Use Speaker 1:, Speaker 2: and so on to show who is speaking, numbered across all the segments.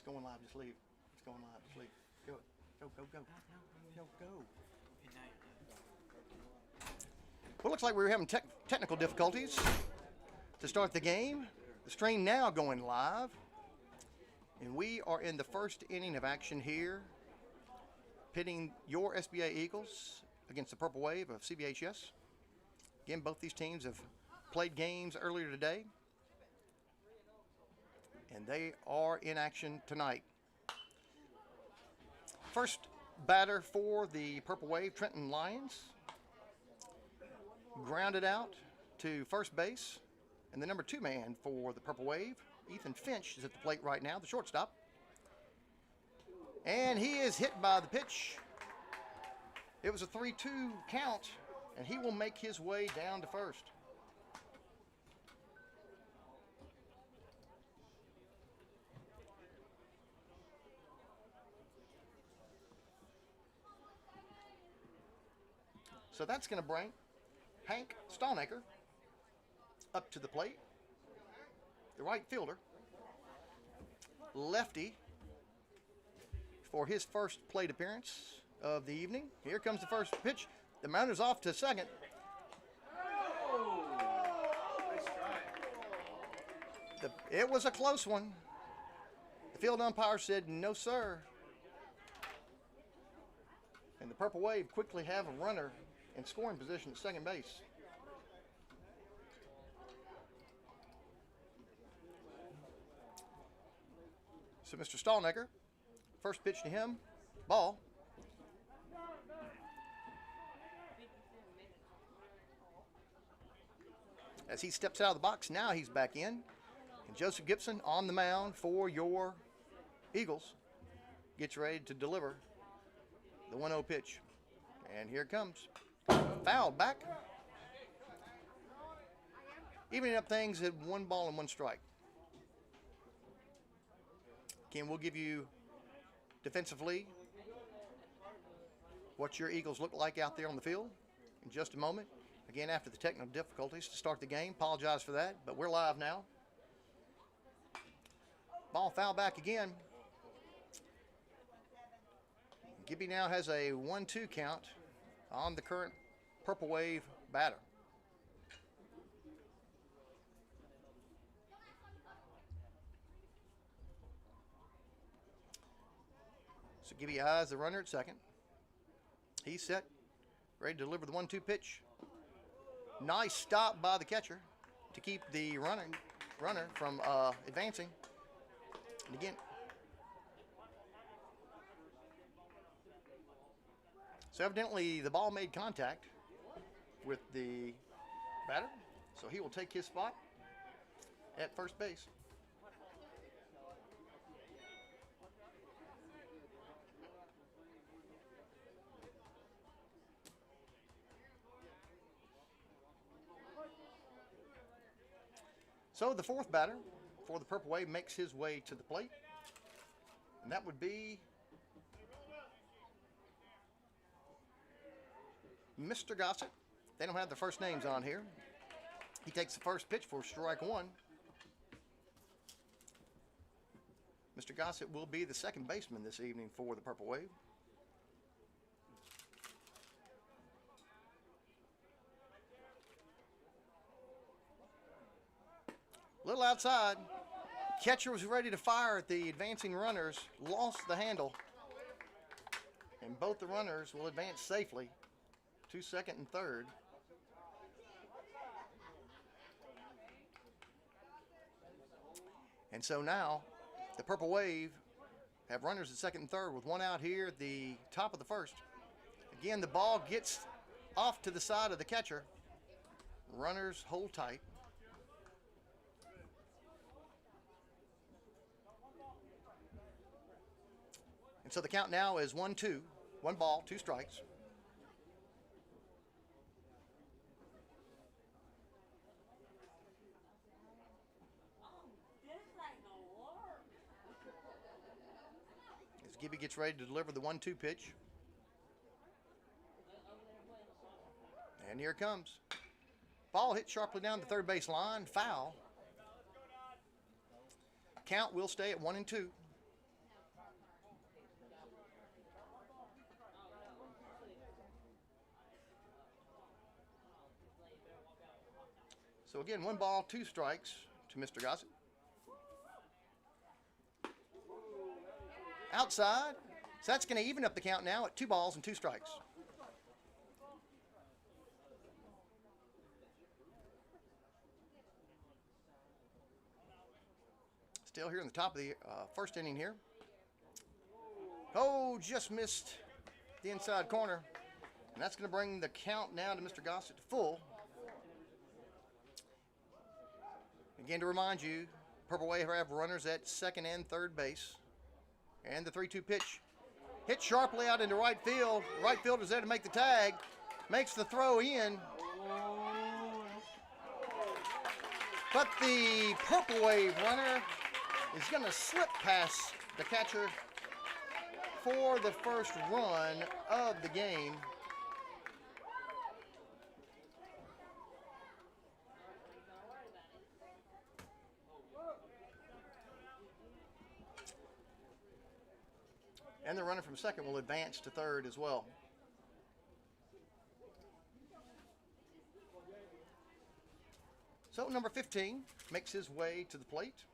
Speaker 1: It's going live. Just leave. It's going live. Just leave. Go. Go. Go. Go. Go. Go. Well, it looks like we're having technical difficulties to start the game. The stream now going live. And we are in the first inning of action here, pitting your SBA Eagles against the Purple Wave of CBHS. Again, both these teams have played games earlier today, and they are in action tonight. First batter for the Purple Wave, Trenton Lions, grounded out to first base, and the number 2 man for the Purple Wave, Ethan Finch, is at the plate right now, the shortstop. And he is hit by the pitch. It was a 3-2 count, and he will make his way down to first. So that's going to bring Hank Stallnaker up to the plate, the right fielder, lefty, for his first plate appearance of the evening. Here comes the first pitch. The mounder's off to second. It was a close one. The field umpire said, "No, sir." And the Purple Wave quickly have a runner in scoring position at second base. So Mr. Stallnaker, first pitch to him, ball. As he steps out of the box, now he's back in. And Joseph Gibson on the mound for your Eagles gets ready to deliver the 1-0 pitch. And here it comes. Foul back. Evening up things at 1 ball and 1 strike. Again, we'll give you defensively what your Eagles look like out there on the field in just a moment. Again, after the technical difficulties to start the game, apologize for that, but we're live now. Ball foul back again. Gibby now has a 1-2 count on the current Purple Wave batter. So Gibby eyes the runner at second. He's set, ready to deliver the 1-2 pitch. Nice stop by the catcher to keep the runner from advancing. And again, so evidently the ball made contact with the batter, so he will take his spot at first base. So the fourth batter for the Purple Wave makes his way to the plate, and that would be Mr. Gossett. They don't have the first names on here. He takes the first pitch for strike 1. Mr. Gossett will be the second baseman this evening for the Purple Wave. A little outside. Catcher was ready to fire at the advancing runners, lost the handle, and both the runners will advance safely to second and third. And so now the Purple Wave have runners at second and third with 1 out here at the top of the first. Again, the ball gets off to the side of the catcher. Runners hold tight. And so the count now is 1-2, 1 ball, 2 strikes. As Gibby gets ready to deliver the 1-2 pitch. And here it comes. Ball hit sharply down the third base line, foul. Count will stay at 1-2. So again, 1 ball, 2 strikes to Mr. Gossett. Outside. So that's going to even up the count now at 2 balls and 2 strikes. Still here in the top of the first inning here. Oh, just missed the inside corner. And that's going to bring the count now to Mr. Gossett to full. Again, to remind you, Purple Wave have runners at second and third base. And the 3-2 pitch hit sharply out into right field. Right fielder's there to make the tag. Makes the throw in. But the Purple Wave runner is going to slip past the catcher for the first run of the game. And the runner from second will advance to third as well. So number 15 makes his way to the plate.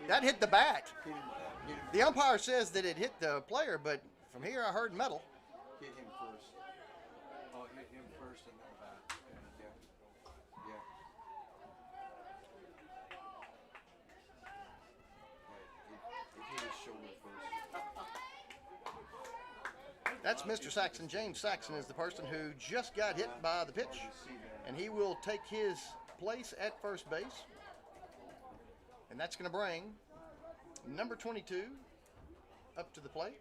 Speaker 1: That hit the bat. The umpire says that it hit the player, but from here I heard metal.
Speaker 2: Hit him first. Oh, hit him first and then bat. Yeah. It hit his shoulder first.
Speaker 1: That's Mr. Saxon. James Saxon is the person who just got hit by the pitch, and he will take his place at first base. And that's going to bring number 22 up to the plate.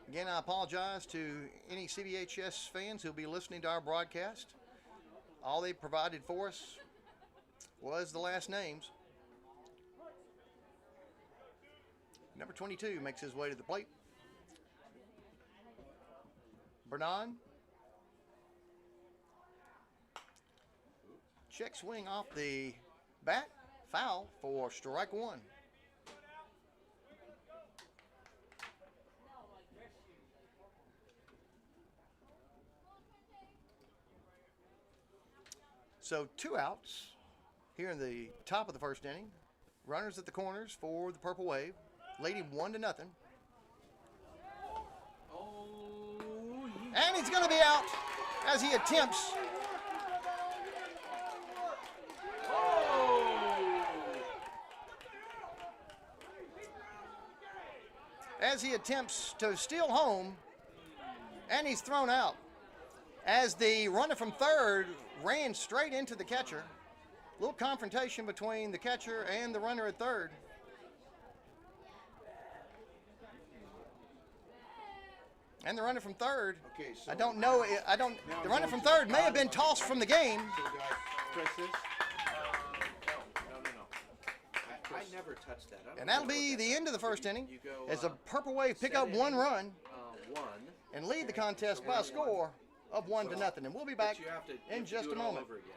Speaker 1: Again, I apologize to any CBHS fans who'll be listening to our broadcast. All they provided for us was the last names. Number 22 makes his way to the plate. Bernard. Check swing off the bat. Foul for strike 1. So 2 outs here in the top of the first inning. Runners at the corners for the Purple Wave, leading 1-0. And he's going to be out as he attempts to steal home, and he's thrown out as the runner from third ran straight into the catcher. A little confrontation between the catcher and the runner at third. And the runner from third,
Speaker 2: Okay, so
Speaker 1: the runner from third may have been tossed from the game.
Speaker 2: So do I press this? No. I never touched that.
Speaker 1: And that'll be the end of the first inning
Speaker 2: You go,
Speaker 1: as the Purple Wave pick up 1 run
Speaker 2: one.
Speaker 1: and lead the contest by a score of 1-0. And we'll be back
Speaker 2: But you have to,
Speaker 1: in just
Speaker 2: do
Speaker 1: a
Speaker 2: it all
Speaker 1: moment.
Speaker 2: over again.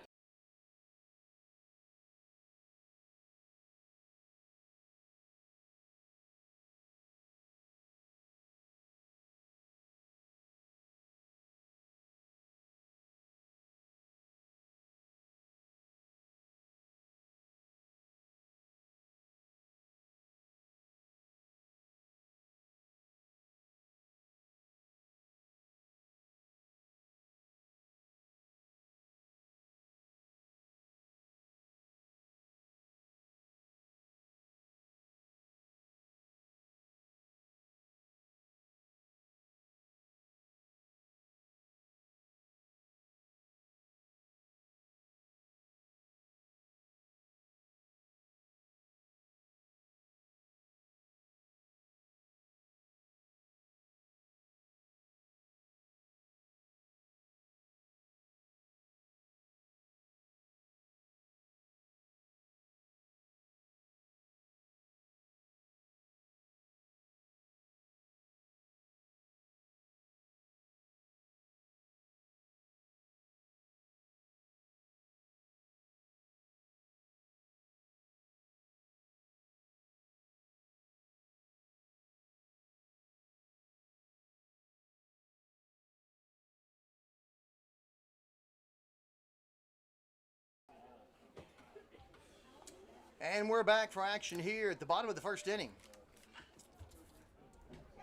Speaker 1: And we're back for action here at the bottom of the first inning.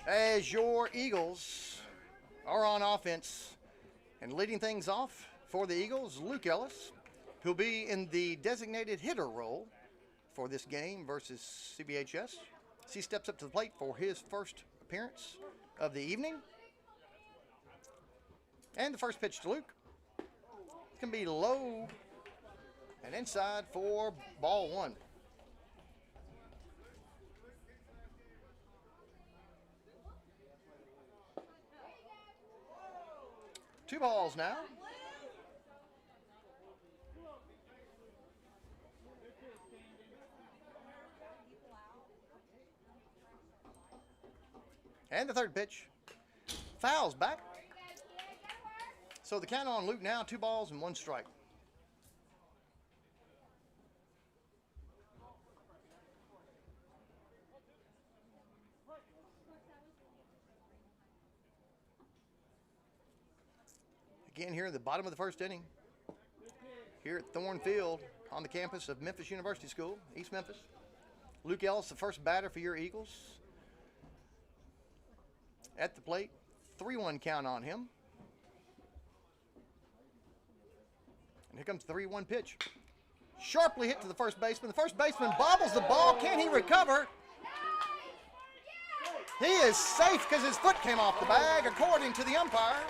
Speaker 1: As your Eagles are on offense, and leading things off for the Eagles, Luke Ellis, who'll be in the designated hitter role for this game versus CBHS. He steps up to the plate for his first appearance of the evening. And the first pitch to Luke. It's going to be low and inside for ball one. Two balls now. And the third pitch. Fouls back. So the count on Luke now, 2 balls and 1 strike. Again here at the bottom of the first inning, here at Thorn Field on the campus of Memphis University School, East Memphis. Luke Ellis, the first batter for your Eagles. At the plate, 3-1 count on him. And here comes the 3-1 pitch. Sharply hit to the first baseman. The first baseman bobbles the ball. Can he recover? He is safe because his foot came off the bag, according to the umpire.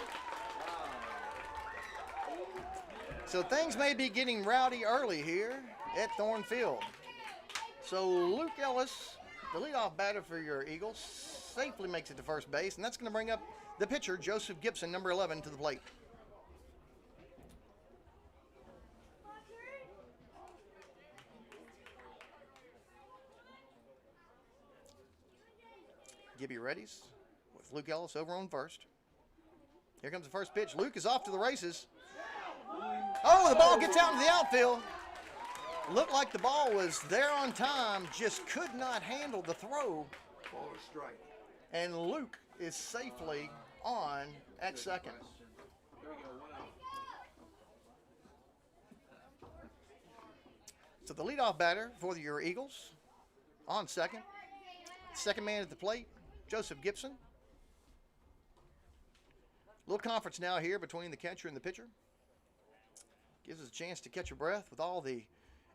Speaker 1: So things may be getting rowdy early here at Thorn Field. So Luke Ellis, the leadoff batter for your Eagles, safely makes it to first base, and that's going to bring up the pitcher, Joseph Gibson, number 11, to the plate. Gibby readies with Luke Ellis over on first. Here comes the first pitch. Luke is off to the races. Oh, the ball gets out into the outfield. Looked like the ball was there on time, just could not handle the throw.
Speaker 2: Ball or strike.
Speaker 1: And Luke is safely on at second.
Speaker 2: There we go, 1 out.
Speaker 1: So the leadoff batter for your Eagles on second. Second man at the plate, Joseph Gibson. Little conference now here between the catcher and the pitcher. Gives us a chance to catch your breath with all the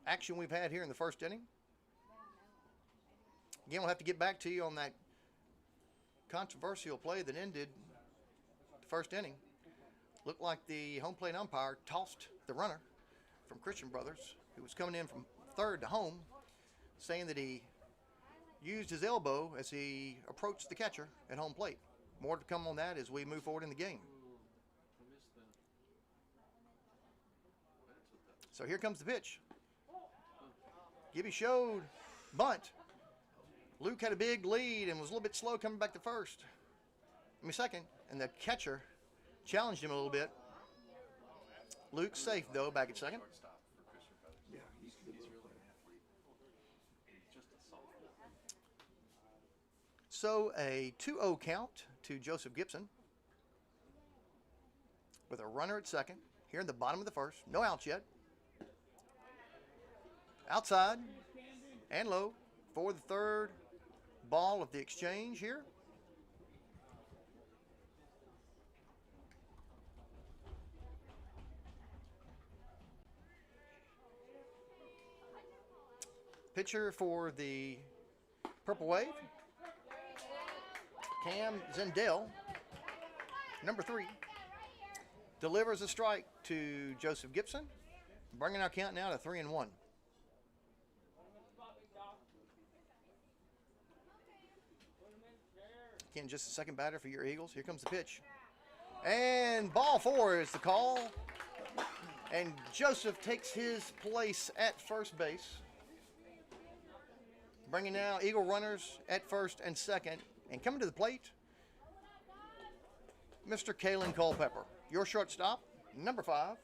Speaker 1: action we've had here in the first inning. Again, we'll have to get back to you on that controversial play that ended the first inning. Looked like the home plate umpire tossed the runner from Christian Brothers, who was coming in from third to home, saying that he used his elbow as he approached the catcher at home plate. More to come on that as we move forward in the game. So here comes the pitch. Gibby showed bunt. Luke had a big lead and was a little bit slow coming back to first. Second, and the catcher challenged him a little bit. Luke's safe, though, back at second.
Speaker 2: Yeah, he's really an athlete. He's just a solid.
Speaker 1: So a 2-0 count to Joseph Gibson with a runner at second here in the bottom of the first. No outs yet. Outside and low for the third ball of the exchange here. Pitcher for the Purple Wave, Cam Zendel, number 3, delivers a strike to Joseph Gibson, bringing our count now to 3-1. Again, just the second batter for your Eagles. Here comes the pitch. And ball 4 is the call. And Joseph takes his place at first base. Bringing now Eagle runners at first and second. And coming to the plate, Mr. Kalen Culpepper. Your shortstop, number 5.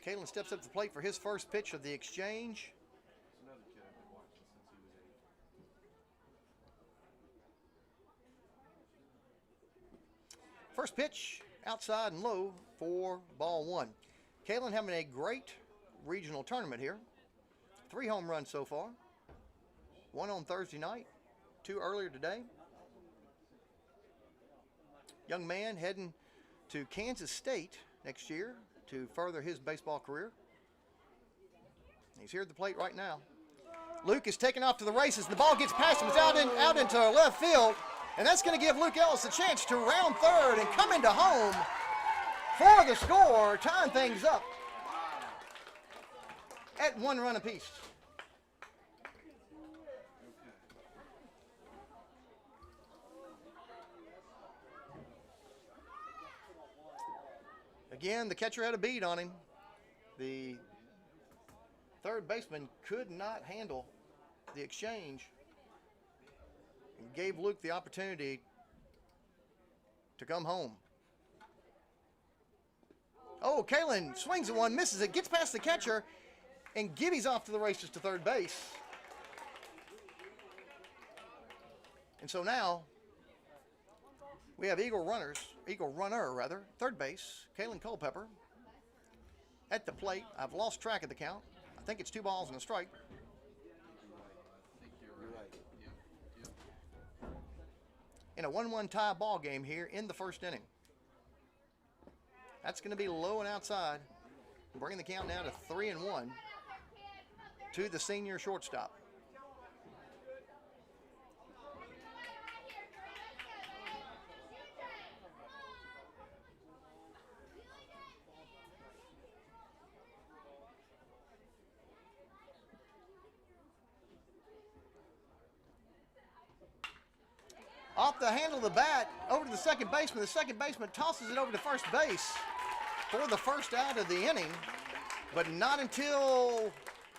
Speaker 1: Kalen steps up to the plate for his first pitch of the exchange.
Speaker 2: There's another kid I've been watching since he was 8.
Speaker 1: First pitch outside and low for ball 1. Kalen having a great regional tournament here. 3 home runs so far. 1 on Thursday night, 2 earlier today. Young man heading to Kansas State next year to further his baseball career. He's here at the plate right now. Luke is taking off to the races. The ball gets past him. It's out into left field. And that's going to give Luke Ellis a chance to round third and come into home for the score, tying things up at 1 run apiece. Again, the catcher had a bead on him. The third baseman could not handle the exchange and gave Luke the opportunity to come home. Oh, Kalen swings at one, misses it, gets past the catcher, and Gibby's off to the races to third base. And so now we have Eagle runner, third base, Kalen Culpepper at the plate. I've lost track of the count. I think it's 2 balls and a strike. In a 1-1 tie ball game here in the first inning. That's going to be low and outside, bringing the count now to 3-1 to the senior shortstop. Off the handle of the bat, over to the second baseman. The second baseman tosses it over to first base for the first out of the inning, but not until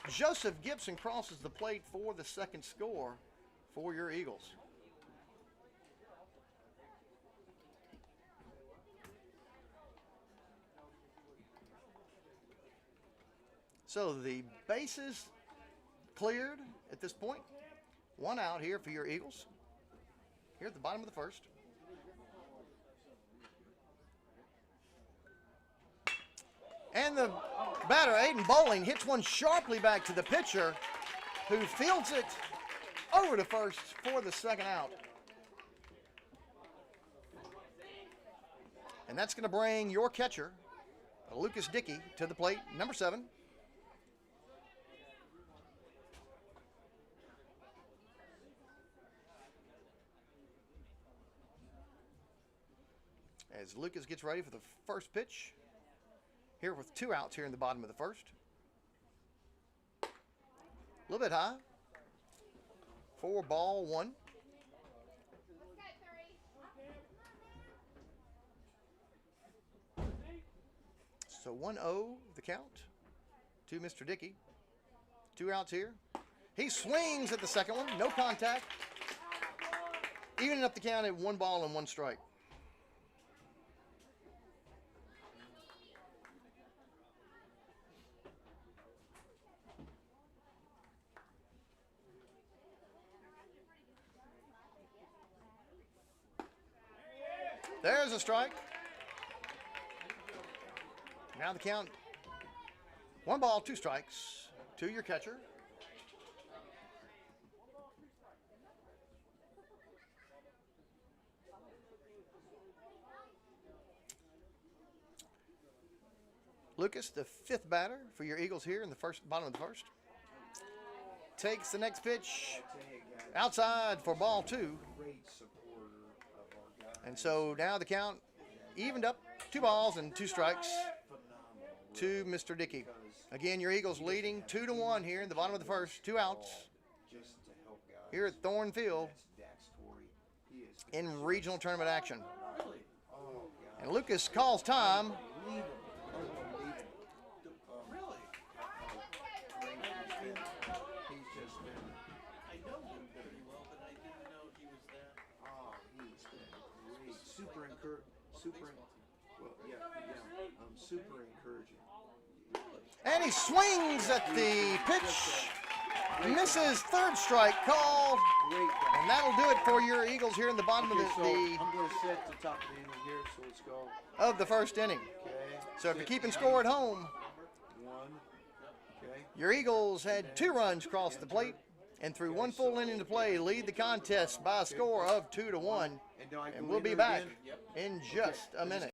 Speaker 1: Joseph Gibson crosses the plate for the second score for your Eagles. So the bases cleared at this point. 1 out here for your Eagles. Here at the bottom of the first. And the batter, Aiden Bowling, hits one sharply back to the pitcher, who fields it over to first for the second out. And that's going to bring your catcher, Lucas Dickey, to the plate, number 7. As Lucas gets ready for the first pitch, here with 2 outs here in the bottom of the first. A little bit high for ball 1. So 1-0 the count to Mr. Dickey. 2 outs here. He swings at the second one, no contact. Evening up the count at 1 ball and 1 strike. There's a strike. Now the count, 1 ball, 2 strikes to your catcher. Lucas, the 5th batter for your Eagles here in the bottom of the first. Takes the next pitch outside for ball 2. And so now the count evened up, 2 balls and 2 strikes to Mr. Dickey. Again, your Eagles leading 2-1 here in the bottom of the first. 2 outs here at Thorn Field in regional tournament action. And Lucas calls time. Super encouraging. And he swings at the pitch misses. Third strike called.
Speaker 3: Great guy.
Speaker 1: And that'll do it for your Eagles here in the bottom
Speaker 3: Okay,
Speaker 1: of
Speaker 3: so
Speaker 1: the
Speaker 3: I'm going to set the top of the inning here, so let's go.
Speaker 1: of the first inning.
Speaker 3: Okay.
Speaker 1: So if you're
Speaker 3: Set.
Speaker 1: keeping score at home,
Speaker 3: 1. Okay.
Speaker 1: your Eagles had 2 runs cross the plate, and through 1 full inning to play, lead the contest by a score of 2-1.
Speaker 3: And now I
Speaker 1: And
Speaker 3: go
Speaker 1: we'll
Speaker 3: in
Speaker 1: be
Speaker 3: there
Speaker 1: back
Speaker 3: again?
Speaker 1: in just a minute.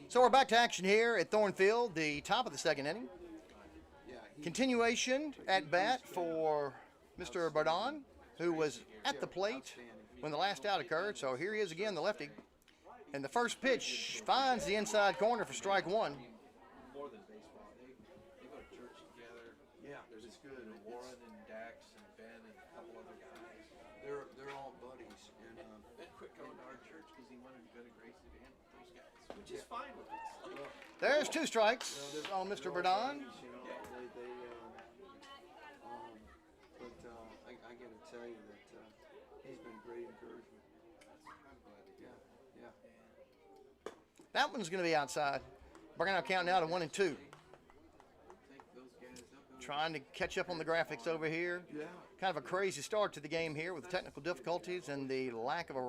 Speaker 1: So we're back to action here at Thorn Field, the top of the second inning.
Speaker 3: Yeah.
Speaker 1: Continuation at bat for Mr. Bardon, who was at the plate when the last out occurred. So here he is again, the lefty. And the first pitch finds the inside corner for strike 1.
Speaker 2: More than baseball. They go to church together.
Speaker 3: Yeah,
Speaker 2: There's
Speaker 3: it's good.
Speaker 2: Warren and Dax and Ben and a couple other guys.
Speaker 3: They're all buddies. And
Speaker 2: Ben quit going to our church because he wanted to go to Gracie to hang with those guys, which is fine with us.
Speaker 3: well,
Speaker 1: There's 2 strikes on Mr. Bardon.
Speaker 3: you know, I got to tell you that he's been great encouragement.
Speaker 2: I'm glad to hear.
Speaker 3: Yeah, yeah.
Speaker 1: That one's going to be outside. Bringing our count now to 1 and 2.
Speaker 2: Take those guys. They'll go.
Speaker 1: Trying to catch up on the graphics over here.
Speaker 3: Yeah.
Speaker 1: Kind of a crazy start to the game here with the technical difficulties and the lack of a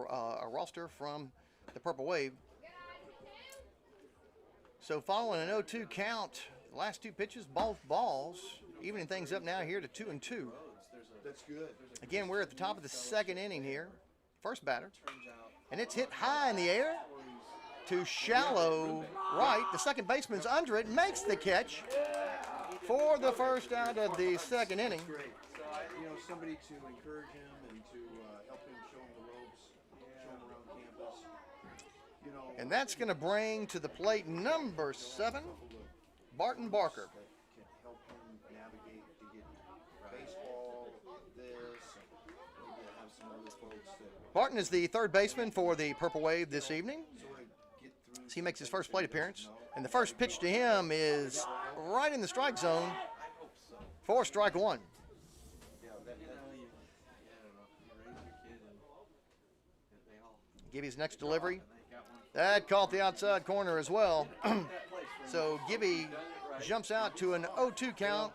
Speaker 1: roster from the Purple Wave. So following an 0-2 count, the last 2 pitches, both balls, evening things up now here to 2 and 2.
Speaker 3: That's good.
Speaker 1: Again, we're at the top of the second inning here. First batter.
Speaker 2: Turns out
Speaker 1: And it's hit high in the air to shallow right. The second baseman's under it, makes the catch for the first out of the second inning.
Speaker 3: Great. You know, somebody to encourage him and to help him show him the ropes, show him around campus. You know,
Speaker 1: And that's going to bring to the plate number 7, Barton Barker.
Speaker 3: that can help him navigate to get baseball, this, and maybe have some other folks that
Speaker 1: Barton is the third baseman for the Purple Wave this evening.
Speaker 3: sort of get through.
Speaker 1: So he makes his first plate appearance. And the first pitch to him is right in the strike zone for strike 1.
Speaker 3: Yeah,
Speaker 2: you don't know. You raise your kid and they all.
Speaker 1: Gibby's next delivery.
Speaker 2: They got one.
Speaker 1: That caught the outside corner as well. So Gibby jumps out to an 0-2 count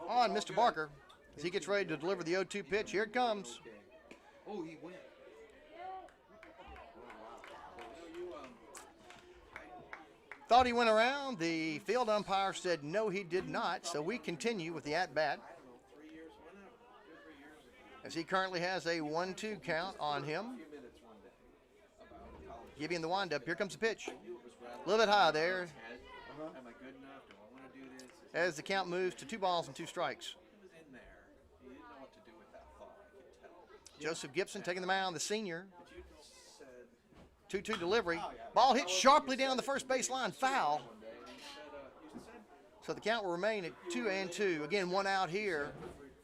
Speaker 1: on Mr. Barker as he gets ready to deliver the 0-2 pitch. Here it comes.
Speaker 3: Okay. Oh, he went.
Speaker 1: Thought he went around. The field umpire said no, he did not. So we continue with the at-bat as he currently has a 1-2 count on him. Gibby in the windup. Here comes the pitch. A little bit high there
Speaker 2: Am I good enough? Do I want to do this?
Speaker 1: as the count moves to 2 balls and 2 strikes.
Speaker 2: He was in there. He didn't know what to do with that thought. I could tell.
Speaker 1: Joseph Gibson taking the mound, the senior.
Speaker 2: But you said
Speaker 1: 2-2 delivery. Ball hit sharply down the first baseline, foul.
Speaker 2: one day, and you said
Speaker 1: So the count will remain at 2 and 2. Again, 1 out here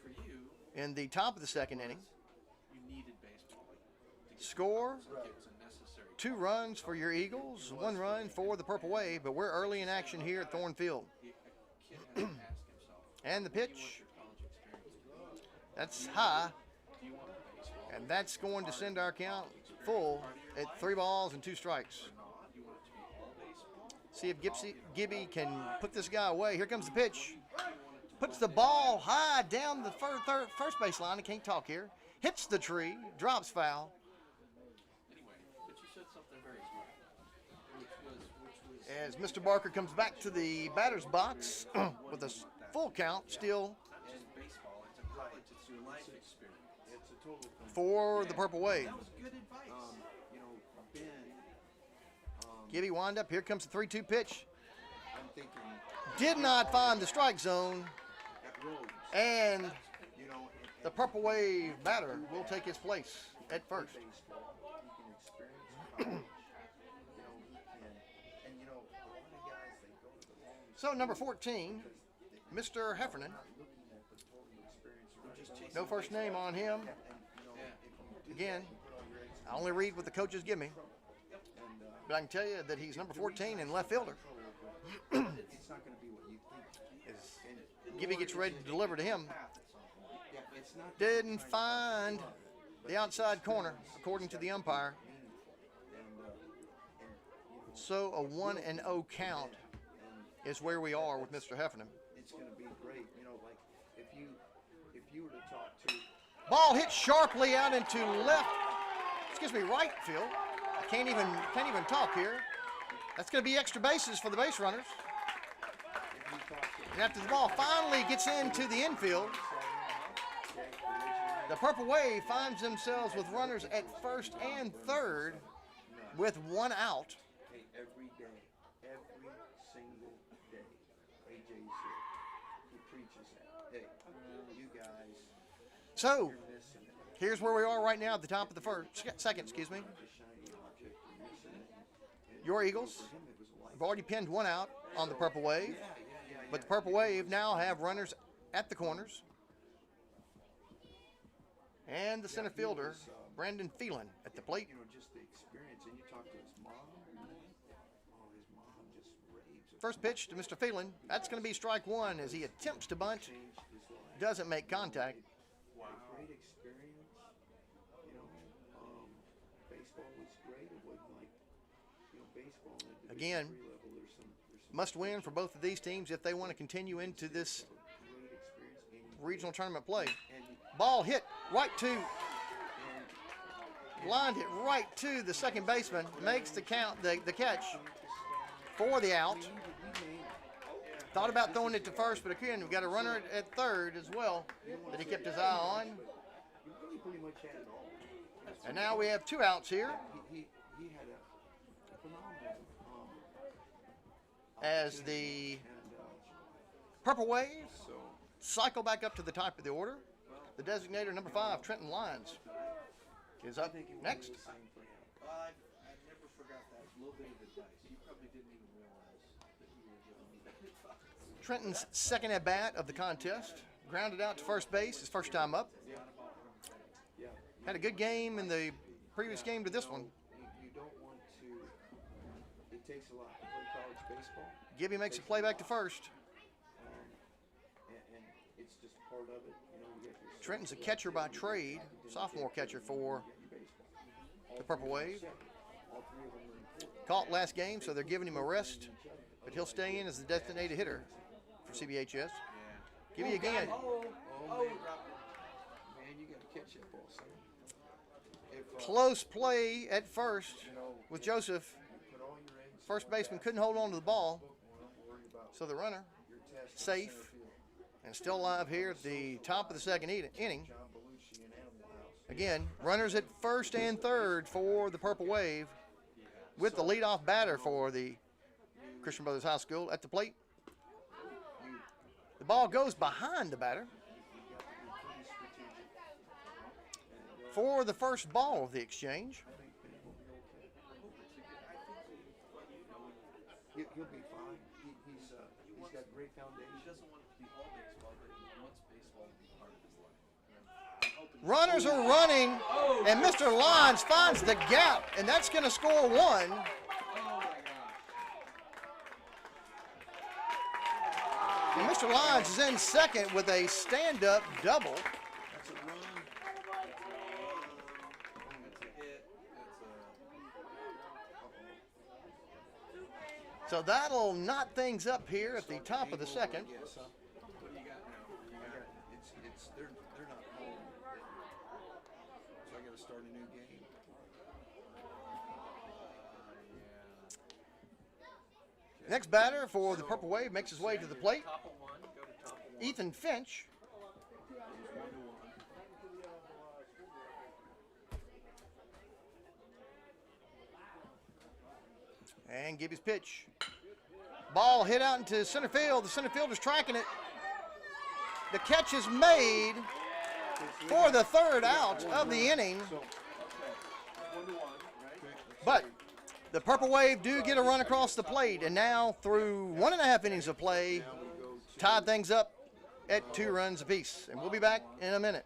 Speaker 2: for you,
Speaker 1: in the top of the second inning.
Speaker 2: you needed baseball.
Speaker 1: Score,
Speaker 2: It was a necessary.
Speaker 1: 2 runs for your Eagles, 1 run for the Purple Wave, but we're early in action here at Thorn Field.
Speaker 2: A kid had to ask himself,
Speaker 1: And the pitch. That's high. And that's going to send our count full at 3 balls and 2 strikes. See if Gibby can put this guy away. Here comes the pitch. Puts the ball high down the first base line. I can't talk here. Hits the tree. Drops foul.
Speaker 2: Anyway, but you said something very smart, which was
Speaker 1: As Mr. Barker comes back to the batter's box with a full count still
Speaker 2: baseball. It's a college. It's your life experience.
Speaker 3: It's a total thing.
Speaker 1: for the Purple Wave.
Speaker 2: That was good advice.
Speaker 3: You know, Ben,
Speaker 1: Gibby wind up. Here comes the 3-2 pitch.
Speaker 3: I'm thinking
Speaker 1: Did not find the strike zone.
Speaker 3: at Rhodes,
Speaker 1: And
Speaker 3: you know,
Speaker 1: the Purple Wave batter will take his place at first.
Speaker 3: baseball, he can experience college. You know, he can, and you know, a lot of guys, they go to the wrong
Speaker 1: So number 14, Mr. Heffernan.
Speaker 3: looking at the total experience.
Speaker 1: No first name on him.
Speaker 3: And, you know, if you do
Speaker 1: Again,
Speaker 3: put all your eggs
Speaker 1: I only read what the coaches give me.
Speaker 3: and
Speaker 1: But I can tell you that he's number 14 in left fielder.
Speaker 3: it's not going to be what you think.
Speaker 1: As
Speaker 3: And
Speaker 1: Gibby gets ready to deliver to him.
Speaker 3: yeah, it's not
Speaker 1: Didn't find the outside corner, according to the umpire. So a 1-0 count is where we are with Mr. Heffernan.
Speaker 3: it's going to be great. You know, like if you were to talk to
Speaker 1: Ball hit sharply out into right field. I can't even talk here. That's going to be extra bases for the base runners. And after the ball finally gets into the infield, the Purple Wave finds themselves with runners at first and third with 1 out.
Speaker 3: hey, every day, every single day, AJ's here. He preaches that. Hey, you guys,
Speaker 1: So
Speaker 3: you're missing it.
Speaker 1: here's where we are right now at the top of the second.
Speaker 3: The shiny object, you're missing it.
Speaker 1: Your Eagles
Speaker 3: For him, it was a life.
Speaker 1: have already pinned 1 out on the Purple Wave,
Speaker 3: Yeah.
Speaker 1: but the Purple Wave now have runners at the corners. And the center fielder, Brandon Phelan, at the plate.
Speaker 3: You know, just the experience. And you talk to his mom. Oh, his mom just raves.
Speaker 1: First pitch to Mr. Phelan. That's going to be strike 1 as he attempts to bunt.
Speaker 3: Changed his life.
Speaker 1: Doesn't make contact.
Speaker 3: Wow. Great experience. You know, baseball was great. It wasn't like, you know, baseball. At the
Speaker 1: Again,
Speaker 3: Division III level, there's some
Speaker 1: must win for both of these teams if they want to continue into this
Speaker 3: great experience. And
Speaker 1: regional tournament play.
Speaker 3: and
Speaker 1: Ball hit right to, lined it right to the second baseman. Makes the count, the catch for the out. Thought about throwing it to first, but again, we've got a runner at third as well that he kept his eye on.
Speaker 3: you really pretty much had it all.
Speaker 1: And now we have 2 outs here
Speaker 3: He had a phenomenal
Speaker 1: as the
Speaker 3: and
Speaker 1: Purple Wave
Speaker 3: so
Speaker 1: cycle back up to the top of the order. The designator, number 5, Trenton Lyons, is up
Speaker 3: I think it would
Speaker 1: next.
Speaker 3: be the same for him.
Speaker 2: I never forgot that little bit of advice. You probably didn't even realize that you were giving me that advice.
Speaker 1: Trenton's second at bat of the contest. Grounded out to first base, his first time up.
Speaker 3: Yeah.
Speaker 1: Had a good game in the previous game to this one.
Speaker 3: You don't want to. It takes a lot to play college baseball,
Speaker 1: Gibby makes a play back to first.
Speaker 3: and it's just part of it. You know, you get your
Speaker 1: Trenton's a catcher by trade, sophomore catcher for
Speaker 3: baseball.
Speaker 1: the Purple Wave.
Speaker 3: All 3 of them are important.
Speaker 1: Caught last game, so they're giving him a rest, but he'll stay in as the designated hitter for CBHS. Gibby again.
Speaker 3: Oh, man, you got to catch that ball, son. If
Speaker 1: Close play at first with Joseph.
Speaker 3: put all your eggs,
Speaker 1: First baseman couldn't hold on to the ball,
Speaker 3: don't worry about
Speaker 1: so the runner
Speaker 3: your test.
Speaker 1: safe and still alive here at the top of the second inning.
Speaker 3: John Belushi in Animal House.
Speaker 1: Again, runners at first and third for the Purple Wave with the leadoff batter for the Christian Brothers High School at the plate. The ball goes behind the batter for the first ball of the exchange.
Speaker 3: He'll be fine. He's got great foundation.
Speaker 2: He doesn't want it to be all baseball, but he wants baseball to be part of his life. I'm hoping
Speaker 1: Runners are running, and Mr. Lyons finds the gap, and that's going to score 1.
Speaker 2: Oh my gosh.
Speaker 1: And Mr. Lyons is in second with a stand-up double.
Speaker 3: That's a run.
Speaker 2: That's a hit.
Speaker 1: So that'll knot things up here at the top of the second.
Speaker 3: Yes.
Speaker 2: What do you got now?
Speaker 3: You got it's they're not home. So I got to start a new game.
Speaker 1: Next batter for the Purple Wave makes his way to the plate.
Speaker 2: Top of one. Go to top of one.
Speaker 1: Ethan Finch.
Speaker 3: It's 1-1.
Speaker 1: And Gibby's pitch. Ball hit out into center field. The center fielder's tracking it. The catch is made for the third out of the inning.
Speaker 3: So
Speaker 2: 1-1, right?
Speaker 1: But the Purple Wave do get a run across the plate. And now through 1.5 innings of play,
Speaker 3: now we go to
Speaker 1: tied things up at 2 runs apiece. And we'll be back in a minute.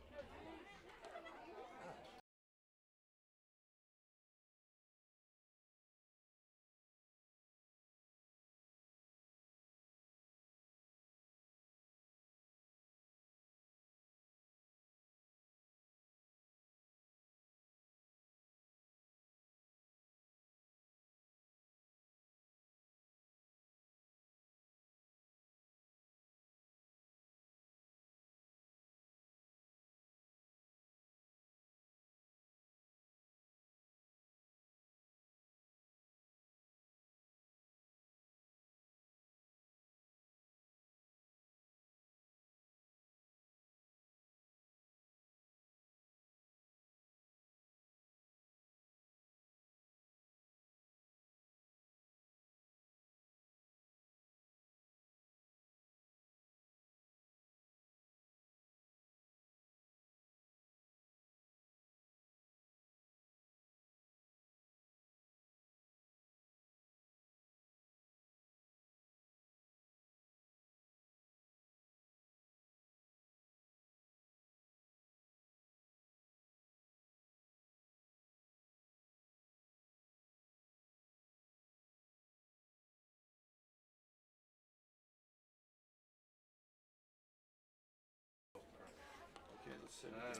Speaker 3: okay, let's see.
Speaker 2: I don't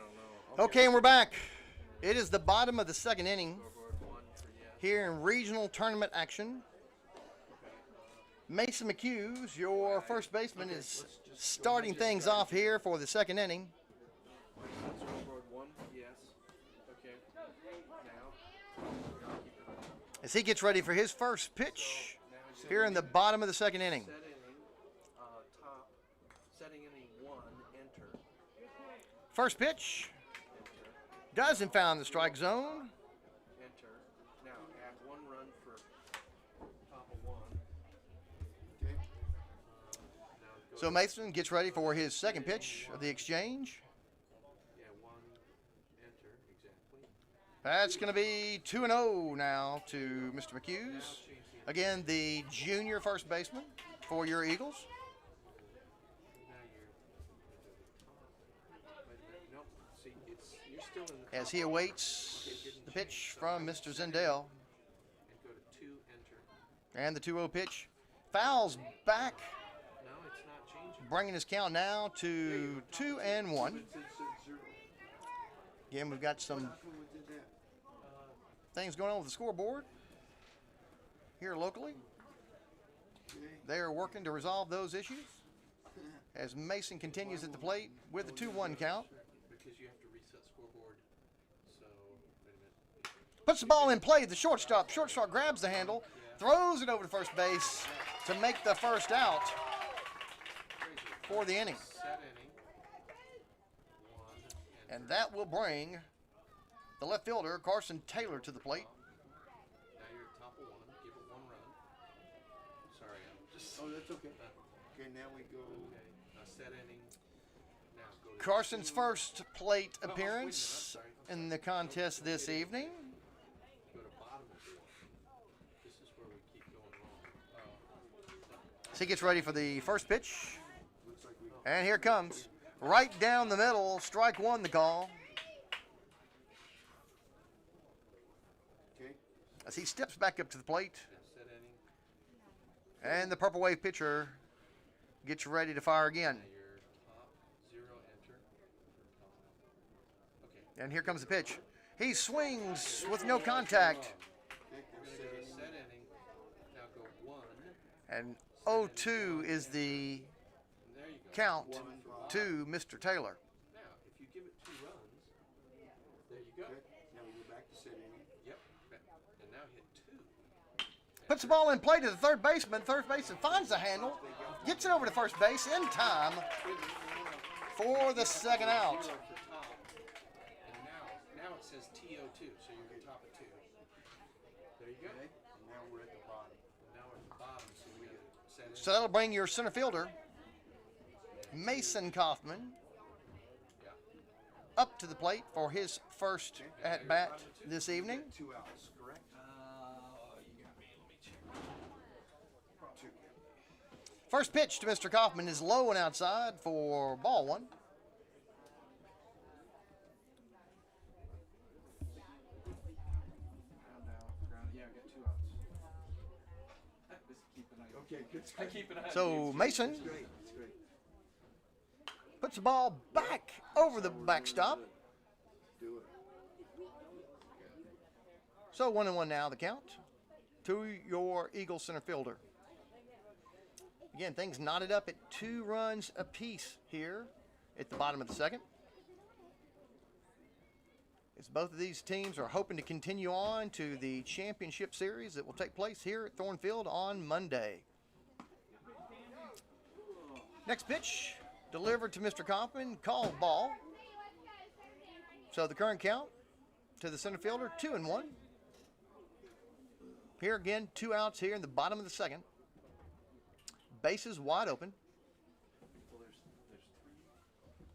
Speaker 2: know.
Speaker 1: Okay, and we're back. It is the bottom of the second inning
Speaker 2: Scoreboard 1 for yes.
Speaker 1: here in regional tournament action. Mason McHughes, your first baseman, is starting things off here for the second inning.
Speaker 2: Scoreboard 1, yes. Okay. Now.
Speaker 1: As he gets ready for his first pitch here in the bottom of the second inning.
Speaker 2: Set inning, top, setting inning 1, enter,
Speaker 1: First pitch doesn't found the strike zone.
Speaker 2: enter. Now add 1 run for top of 1.
Speaker 3: Okay.
Speaker 2: Now go
Speaker 1: So Mason gets ready for his second pitch of the exchange.
Speaker 2: yeah, 1, enter, exactly.
Speaker 1: That's going to be 2-0 now to Mr. McHughes. Again, the junior first baseman for your Eagles.
Speaker 2: Now you're top. Wait a minute. Nope. See, you're still in the
Speaker 1: As
Speaker 2: top
Speaker 1: he
Speaker 2: of
Speaker 1: awaits the pitch from Mr. Zendel.
Speaker 2: and go to 2, enter.
Speaker 1: And the 2-0 pitch fouls back,
Speaker 2: No, it's not changing.
Speaker 1: bringing his count now to 2-1.
Speaker 3: It's 0.
Speaker 1: Again, we've got some
Speaker 3: How come we did that?
Speaker 1: things going on with the scoreboard here locally.
Speaker 3: Okay.
Speaker 1: They are working to resolve those issues as Mason continues at the plate with the 2-1 count.
Speaker 2: Because you have to reset scoreboard. So, wait a minute.
Speaker 1: Puts the ball in play. The shortstop. Shortstop grabs the handle, throws it over to first base to make the first out for the inning.
Speaker 2: Set inning. 1, enter.
Speaker 1: And that will bring the left fielder, Carson Taylor, to the plate.
Speaker 2: Now you're at top of 1. Give it 1 run. Sorry, I'm just.
Speaker 3: Oh, that's okay. Okay, now we go.
Speaker 2: Okay. Set inning. Now go to
Speaker 1: Carson's
Speaker 2: 2.
Speaker 1: first plate
Speaker 2: Oh, wait a minute, I'm
Speaker 1: appearance
Speaker 2: sorry.
Speaker 1: in the contest this evening.
Speaker 2: Go to bottom of 1. This is where we keep going wrong.
Speaker 1: So he gets ready for the first pitch.
Speaker 3: Looks like we.
Speaker 1: And here it comes. Right down the middle. Strike 1 the call.
Speaker 3: Okay.
Speaker 1: As he steps back up to the plate.
Speaker 2: Now set inning.
Speaker 1: And the Purple Wave pitcher gets ready to fire again.
Speaker 2: Now your top 0 enter. Okay.
Speaker 1: And here comes the pitch. He swings with no contact.
Speaker 2: We're gonna go to set inning. Now go 1.
Speaker 1: And 0-2 is the
Speaker 2: And there you go.
Speaker 1: count
Speaker 2: One for Bob.
Speaker 1: to Mr. Taylor.
Speaker 2: Now, if you give it 2 runs, there you go.
Speaker 3: Okay. Now we go back to set inning.
Speaker 2: Yep. And now hit 2.
Speaker 1: Puts the ball in play to the third baseman. Third baseman finds the handle, gets it over to first base in time for the second out.
Speaker 2: 0 for top. And now it says TO2, so you're top at 2. There you go.
Speaker 3: Okay. And now we're at the bottom.
Speaker 2: And now we're at the bottom, so we get set in.
Speaker 1: So that'll bring your center fielder, Mason Kaufman,
Speaker 2: Yeah.
Speaker 1: up to the plate for his first at bat this evening.
Speaker 3: 2 outs, correct?
Speaker 2: You got me. Let me check.
Speaker 3: 2.
Speaker 1: First pitch to Mr. Kaufman is low and outside for ball 1.
Speaker 2: Ground. Yeah, I got 2 outs. Just keep an eye.
Speaker 3: Okay, good.
Speaker 2: I keep an eye.
Speaker 1: So Mason
Speaker 3: That's great. That's great.
Speaker 1: puts the ball back over the backstop.
Speaker 3: Do it.
Speaker 1: So 1-1 now the count to your Eagle center fielder. Again, things knotted up at 2 runs apiece here at the bottom of the second. As both of these teams are hoping to continue on to the championship series that will take place here at Thorn Field on Monday. Next pitch delivered to Mr. Kaufman, called ball. So the current count to the center fielder, 2-1. Here again, 2 outs here in the bottom of the second. Bases wide open.
Speaker 2: Well, there's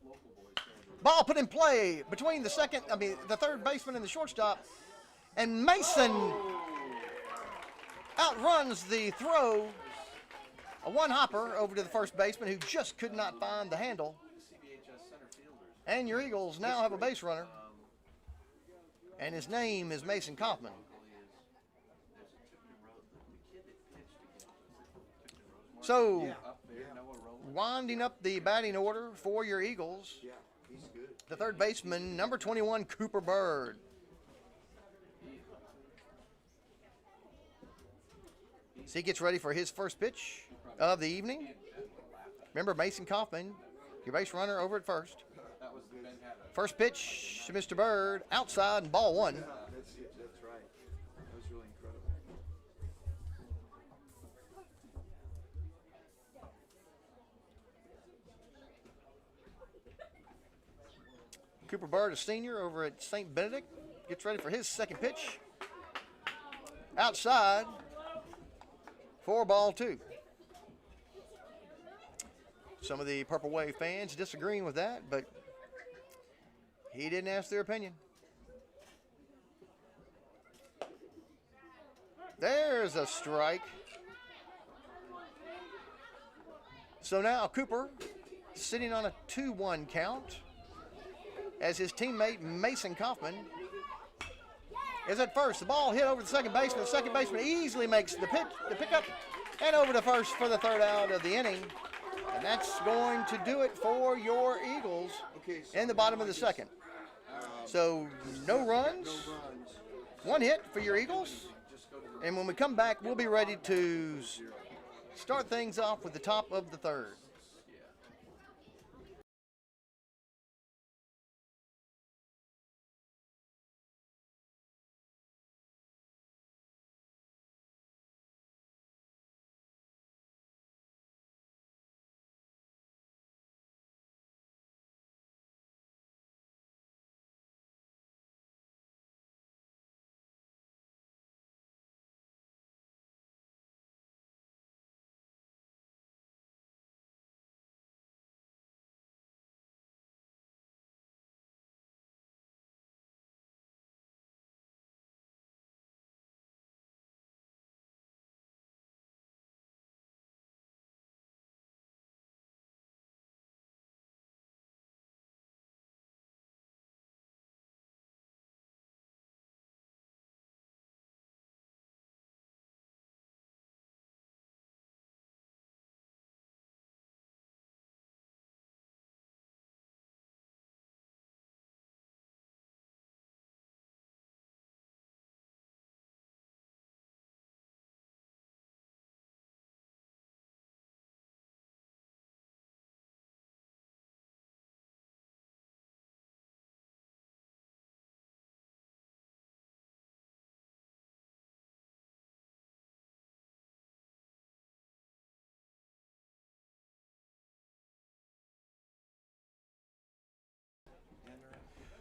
Speaker 2: 3 local boys there.
Speaker 1: Ball put in play between the third baseman and the shortstop. And Mason outruns the throw. A one-hopper over to the first baseman who just could not find the handle.
Speaker 2: CBHS center fielders.
Speaker 1: And your Eagles now have a base runner. And his name is Mason Kaufman. So,
Speaker 2: Up there, Noah Rowland.
Speaker 1: winding up the batting order for your Eagles,
Speaker 3: Yeah, he's good.
Speaker 1: the third baseman, number 21, Cooper Bird. So he gets ready for his first pitch of the evening. Remember, Mason Kaufman, your base runner over at first.
Speaker 2: That was the Ben Hatter.
Speaker 1: First pitch to Mr. Bird, outside and ball 1.
Speaker 3: That's it. That's right. That was really incredible.
Speaker 1: Cooper Bird, a senior over at St. Benedict, gets ready for his second pitch. Outside for ball 2. Some of the Purple Wave fans disagreeing with that, but he didn't ask their opinion. There's a strike. So now Cooper sitting on a 2-1 count as his teammate Mason Kaufman is at first. The ball hit over the second baseman. The second baseman easily makes the pickup and over to first for the third out of the inning. And that's going to do it for your Eagles in the bottom of the second. So no runs,
Speaker 3: No runs.
Speaker 1: 1 hit for your Eagles. And when we come back, we'll be ready to start things off with the top of the third.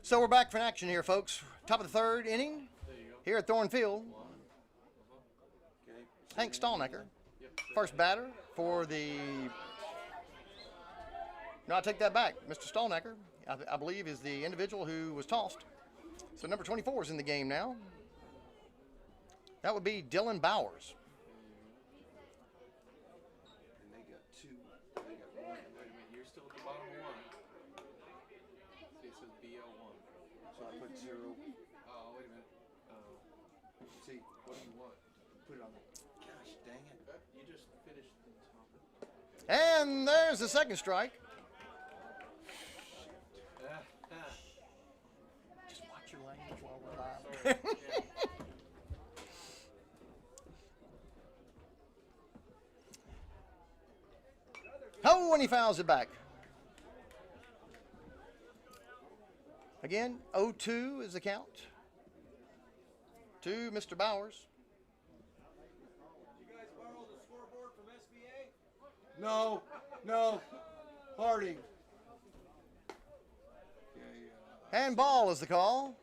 Speaker 1: So we're back for action here, folks. Top of the third inning here at Thorn Field.
Speaker 3: Okay.
Speaker 1: Hank Stallnecker, first batter for the. No, I take that back. Mr. Stallnecker, I believe, is the individual who was tossed. So number 24 is in the game now. That would be Dylan Bowers.
Speaker 3: And they got two. They got one.
Speaker 2: Wait a minute, you're still at the bottom of one. See, it says BL1.
Speaker 3: So I put 0.
Speaker 2: Oh, wait a minute.
Speaker 3: See, what do you want? Put it on there. Gosh dang it.
Speaker 2: You just finished the top.
Speaker 1: And there's the second strike. Just watch your language while we're live.
Speaker 2: Sorry. Yeah.
Speaker 1: Oh, and he fouls it back. Again, 0-2 is the count to Mr. Bowers.
Speaker 4: Did you guys borrow the scoreboard from SBA?
Speaker 3: No, no. Harding. Okay,
Speaker 1: And ball is the call.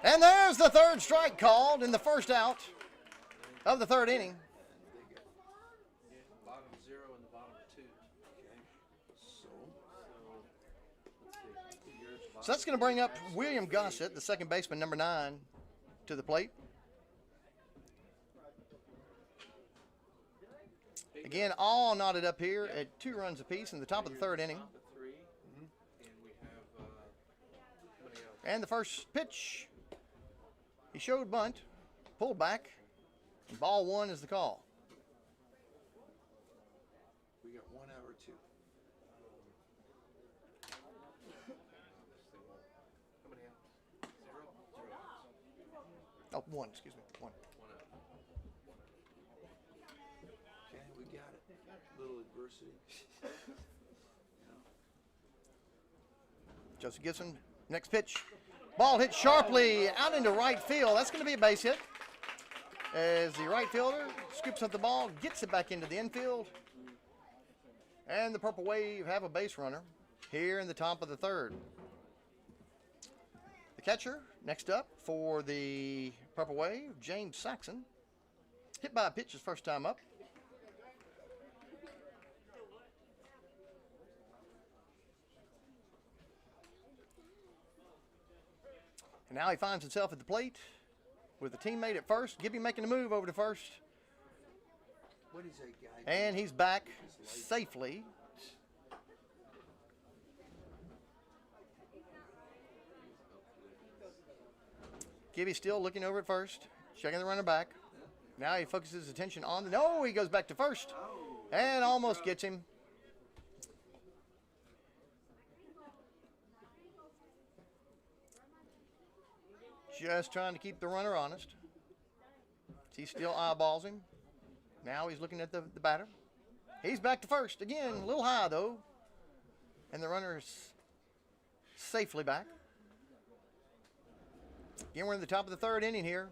Speaker 1: And there's the third strike called in the first out of the third inning.
Speaker 2: Bottom 0 and the bottom 2.
Speaker 3: so
Speaker 2: Let's see. Yours bottom.
Speaker 1: So that's going to bring up William Gossett, the second baseman, number 9, to the plate. Again, all knotted up here at 2 runs apiece in the top of the third inning.
Speaker 2: Top of 3. And we have somebody else.
Speaker 1: And the first pitch, he showed bunt, pulled back, and ball 1 is the call.
Speaker 3: we got 1 out or 2.
Speaker 2: How many outs? 0? 0 outs.
Speaker 1: Oh, 1, excuse me, 1.
Speaker 2: 1 out.
Speaker 3: Okay, we got it. Little adversity.
Speaker 1: Joseph Gibson, next pitch. Ball hit sharply out into right field. That's going to be a base hit. As the right fielder scoops up the ball, gets it back into the infield. And the Purple Wave have a base runner here in the top of the third. The catcher, next up for the Purple Wave, James Saxon. Hit by a pitch his first time up. And now he finds himself at the plate with a teammate at first. Gibby making a move over to first.
Speaker 3: What is that guy?
Speaker 1: And he's back safely. Gibby still looking over at first, checking the runner back. Now he focuses his attention on the... No, he goes back to first and almost gets him. Just trying to keep the runner honest. He still eyeballs him. Now he's looking at the batter. He's back to first. Again, a little high, though. And the runner is safely back. Again, we're in the top of the third inning here.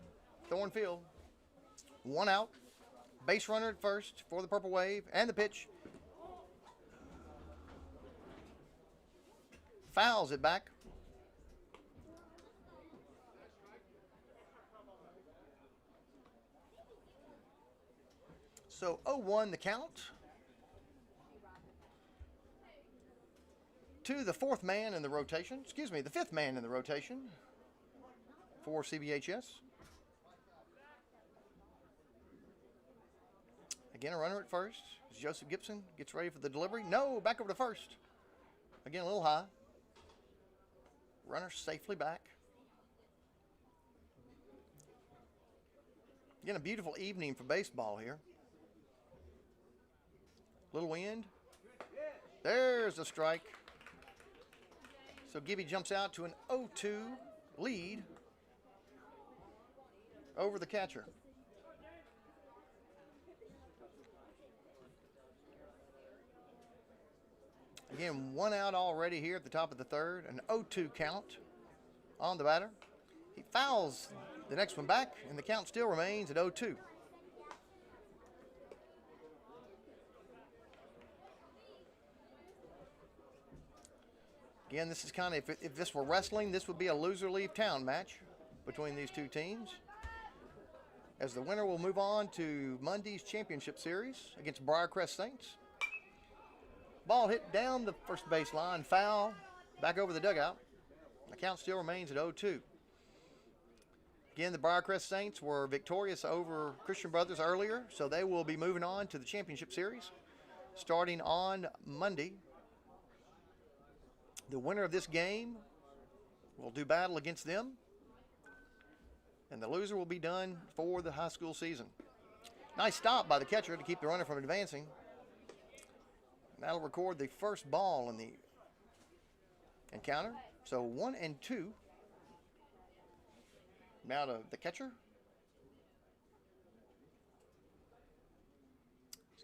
Speaker 1: Thorn Field. 1 out. Base runner at first for the Purple Wave. And the pitch. Fouls it back. So 0-1 the count. To the fourth man in the rotation. Excuse me, the fifth man in the rotation for CBHS. Again, a runner at first. As Joseph Gibson gets ready for the delivery. No, back over to first. Again, a little high. Runner safely back. Again, a beautiful evening for baseball here. Little wind. There's a strike. So Gibby jumps out to an 0-2 lead over the catcher. Again, 1 out already here at the top of the third. An 0-2 count on the batter. He fouls the next one back, and the count still remains at 0-2. Again, this is kind of, if this were wrestling, this would be a loser leave town match between these two teams, as the winner will move on to Monday's championship series against Briarcrest Saints. Ball hit down the first baseline, foul, back over the dugout. The count still remains at 0-2. Again, the Briarcrest Saints were victorious over Christian Brothers earlier, so they will be moving on to the championship series starting on Monday. The winner of this game will do battle against them, and the loser will be done for the high school season. Nice stop by the catcher to keep the runner from advancing. And that'll record the first ball in the encounter. So 1-2. Now to the catcher.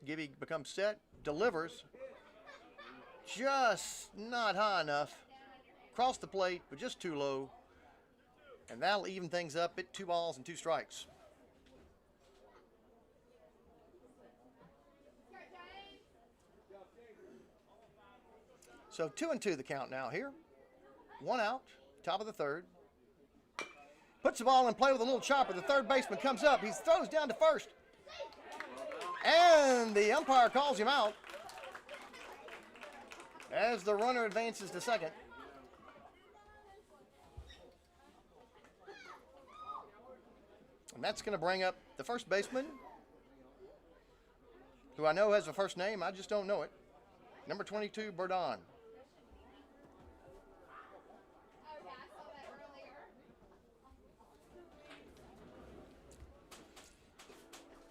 Speaker 1: Gibby becomes set, delivers. Just not high enough. Across the plate, but just too low. And that'll even things up at 2 balls and 2 strikes. So 2-2 the count now here. 1 out, top of the third. Puts the ball in play with a little chopper. The third baseman comes up. He throws down to first. And the umpire calls him out as the runner advances to second. And that's going to bring up the first baseman, who I know has a first name. I just don't know it. Number 22, Burdon.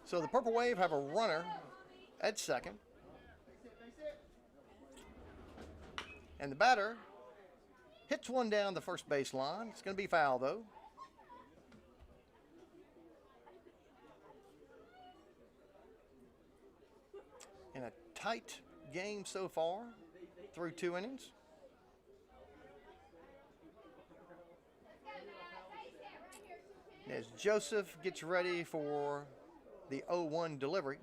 Speaker 1: So the Purple Wave have a runner at second. And the batter hits one down the first base line. It's going to be foul, though. In a tight game so far through 2 innings. As Joseph gets ready for the 0-1 delivery.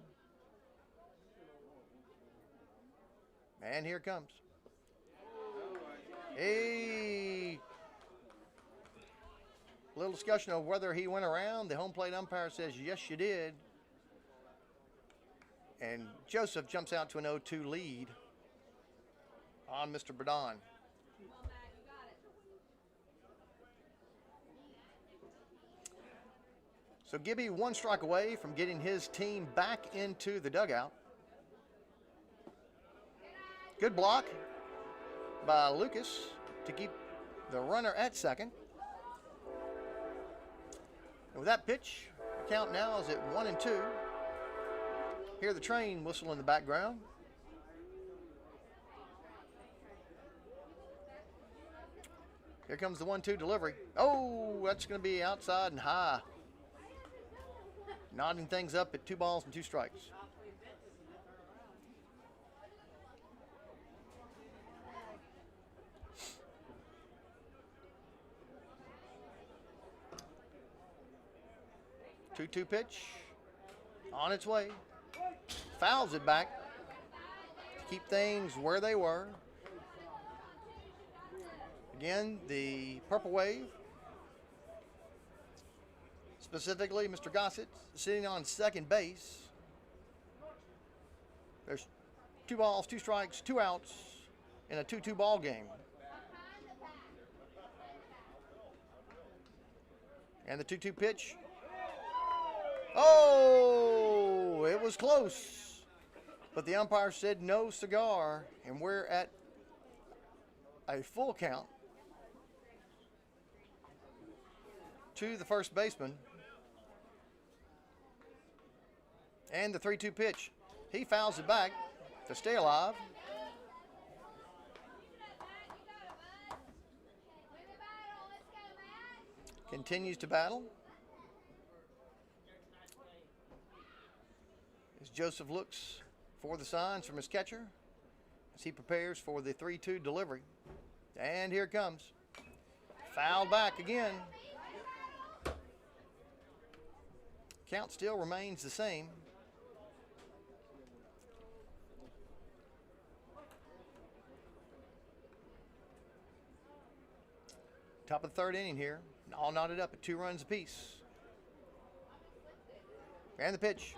Speaker 1: And here it comes. A little discussion of whether he went around. The home plate umpire says, yes, you did. And Joseph jumps out to an 0-2 lead on Mr. Burdon. So Gibby 1 strike away from getting his team back into the dugout. Good block by Lucas to keep the runner at second. And with that pitch, the count now is at 1-2. Hear the train whistle in the background. Here comes the 1-2 delivery. Oh, that's going to be outside and high. Nodding things up at 2 balls and 2 strikes. Two-two pitch on its way. Fouls it back to keep things where they were. Again, the Purple Wave, specifically Mr. Gossett, sitting on second base. There's 2 balls, 2 strikes, 2 outs in a 2-2 ball game. And the 2-2 pitch. Oh, it was close. But the umpire said no cigar, and we're at a full count to the first baseman. And the 3-2 pitch. He fouls it back to stay alive. Continues to battle. As Joseph looks for the signs from his catcher as he prepares for the 3-2 delivery. And here it comes. Fouled back again. Count still remains the same. Top of the third inning here. All knotted up at 2 runs apiece. And the pitch.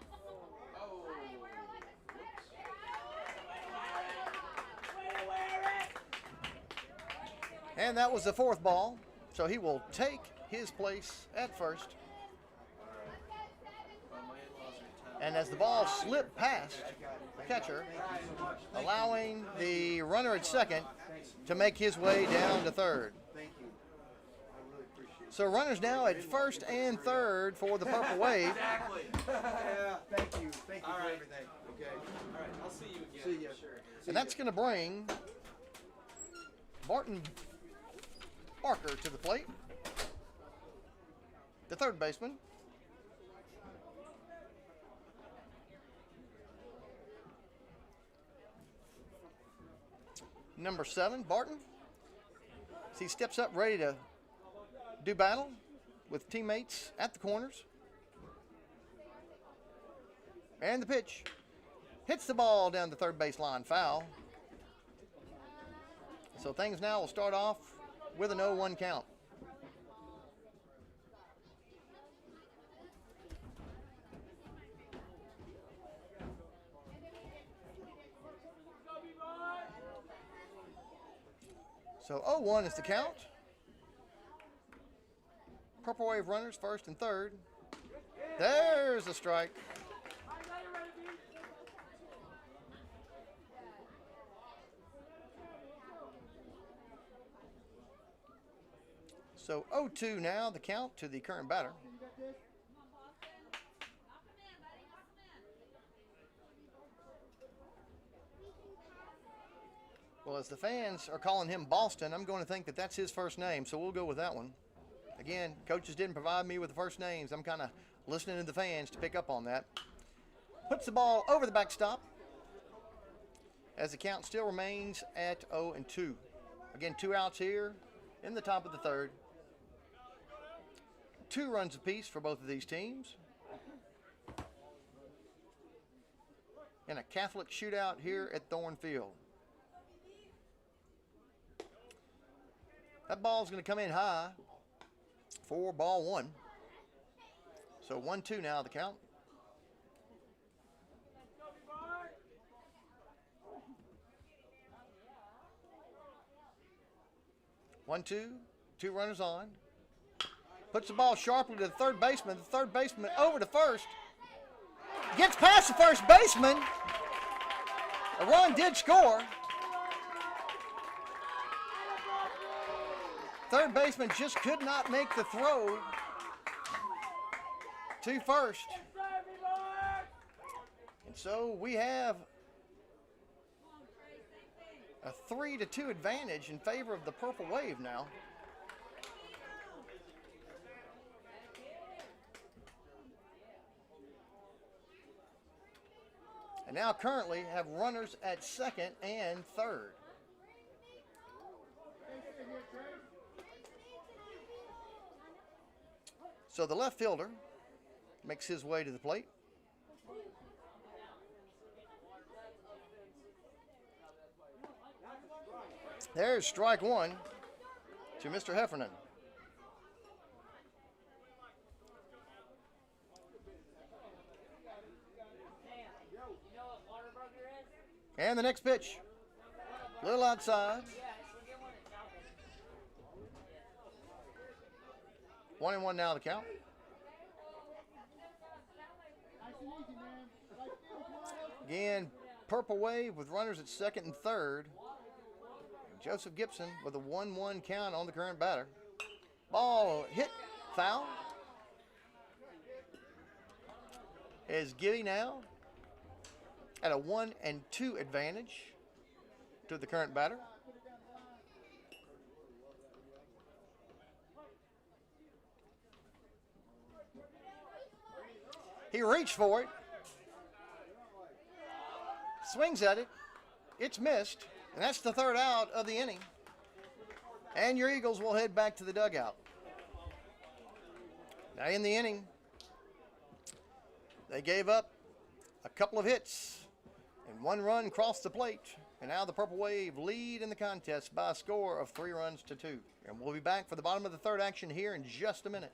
Speaker 1: And that was the 4th ball. So he will take his place at first. And as the ball slipped past the catcher, allowing the runner at second to make his way down to third.
Speaker 3: Thank you. I really appreciate it.
Speaker 1: So runners now at first and third for the Purple Wave.
Speaker 4: Exactly.
Speaker 3: Yeah, thank you. Thank you
Speaker 4: All
Speaker 3: for
Speaker 4: right.
Speaker 3: everything. Okay.
Speaker 4: All right, I'll see you again.
Speaker 3: See ya.
Speaker 4: Sure.
Speaker 1: And that's going to bring Barton Barker to the plate, the third baseman. Number 7, Barton. As he steps up ready to do battle with teammates at the corners. And the pitch. Hits the ball down the third base line, foul. So things now will start off with an 0-1 count. So 0-1 is the count. Purple Wave runners first and third. There's a strike. So 0-2 now, the count to the current batter. Well, as the fans are calling him Boston, I'm going to think that that's his first name, so we'll go with that one. Again, coaches didn't provide me with the first names. I'm kind of listening to the fans to pick up on that. Puts the ball over the backstop as the count still remains at 0-2. Again, 2 outs here in the top of the third. 2 runs apiece for both of these teams. In a Catholic shootout here at Thorn Field. That ball's going to come in high for ball 1. So 1-2 now the count. One, two, 2 runners on. Puts the ball sharply to the third baseman. The third baseman over to first. Gets past the first baseman. A run did score. Third baseman just could not make the throw to first. And so we have a 3-2 advantage in favor of the Purple Wave now. And now currently have runners at second and third. So the left fielder makes his way to the plate. There's strike 1 to Mr. Heffernan. And the next pitch, a little outside. 1-1 now the count. Again, Purple Wave with runners at second and third. Joseph Gibson with a 1-1 count on the current batter. Ball hit, foul. Is Giddy now at a 1-2 advantage to the current batter. He reached for it. Swings at it. It's missed. And that's the third out of the inning. And your Eagles will head back to the dugout. Now in the inning, they gave up a couple of hits and 1 run crossed the plate. And now the Purple Wave lead in the contest by a score of 3 runs to 2. And we'll be back for the bottom of the third action here in just a minute.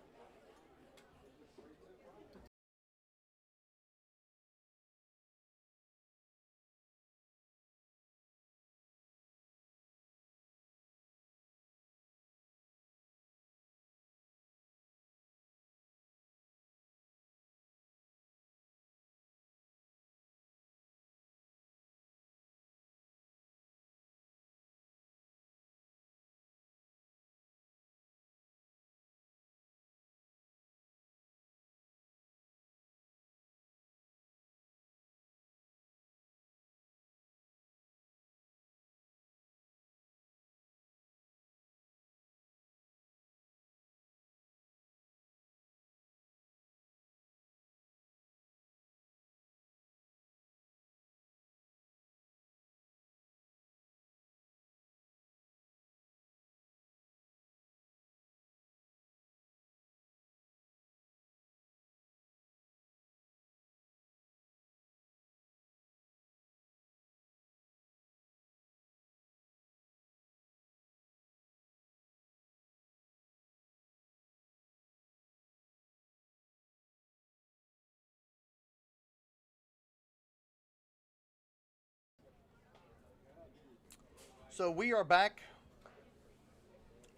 Speaker 1: So we are back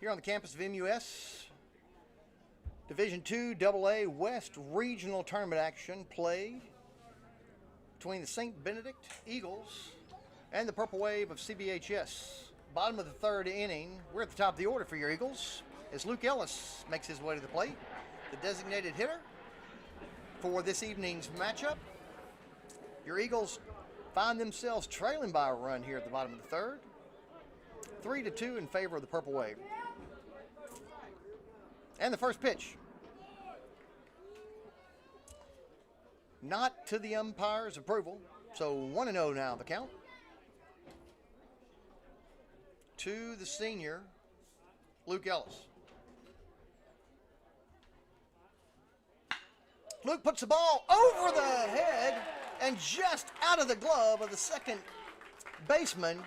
Speaker 1: here on the campus of MUS. Division II AA West Regional Tournament action played between the St. Benedict Eagles and the Purple Wave of CBHS. Bottom of the third inning, we're at the top of the order for your Eagles as Luke Ellis makes his way to the plate, the designated hitter for this evening's matchup. Your Eagles find themselves trailing by a run here at the bottom of the third. 3-2 in favor of the Purple Wave. And the first pitch. Not to the umpire's approval. So 1-0 now the count. To the senior, Luke Ellis. Luke puts the ball over the head and just out of the glove of the second baseman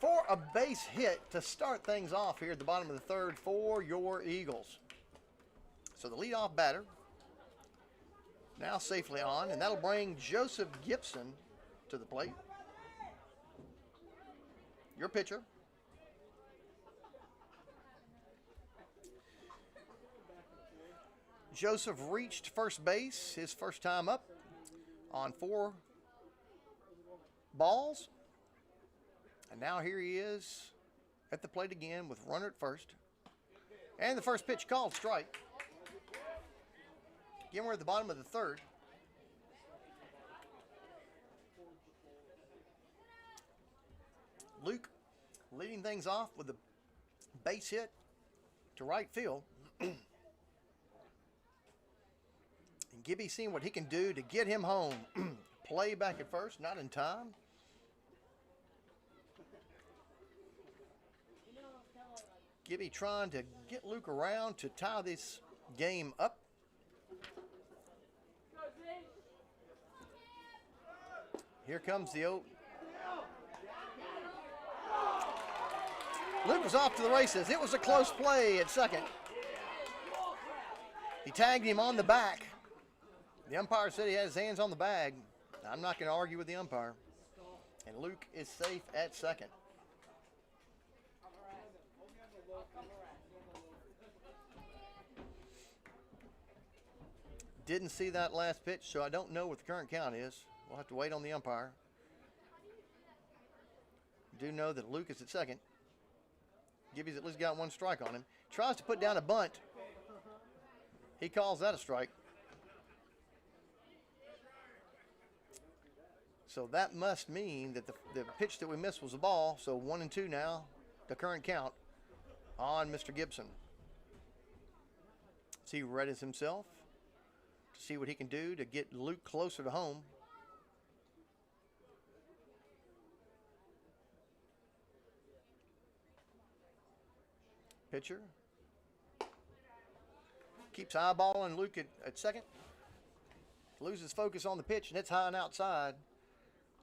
Speaker 1: for a base hit to start things off here at the bottom of the third for your Eagles. So the leadoff batter now safely on, and that'll bring Joseph Gibson to the plate. Your pitcher. Joseph reached first base his first time up on 4 balls. And now here he is at the plate again with runner at first. And the first pitch called strike. Again, we're at the bottom of the third. Luke leading things off with a base hit to right field. And Gibby seeing what he can do to get him home. Play back at first, not in time. Gibby trying to get Luke around to tie this game up. Here comes the Luke was off to the races. It was a close play at second. He tagged him on the back. The umpire said he had his hands on the bag. I'm not going to argue with the umpire. And Luke is safe at second. Didn't see that last pitch, so I don't know what the current count is. We'll have to wait on the umpire. Do know that Luke is at second. Gibby's at least got 1 strike on him. Tries to put down a bunt. He calls that a strike. So that must mean that the pitch that we missed was a ball. So 1-2 now, the current count on Mr. Gibson. So he readies himself to see what he can do to get Luke closer to home. Pitcher keeps eyeballing Luke at second. Loses focus on the pitch, and it's high and outside,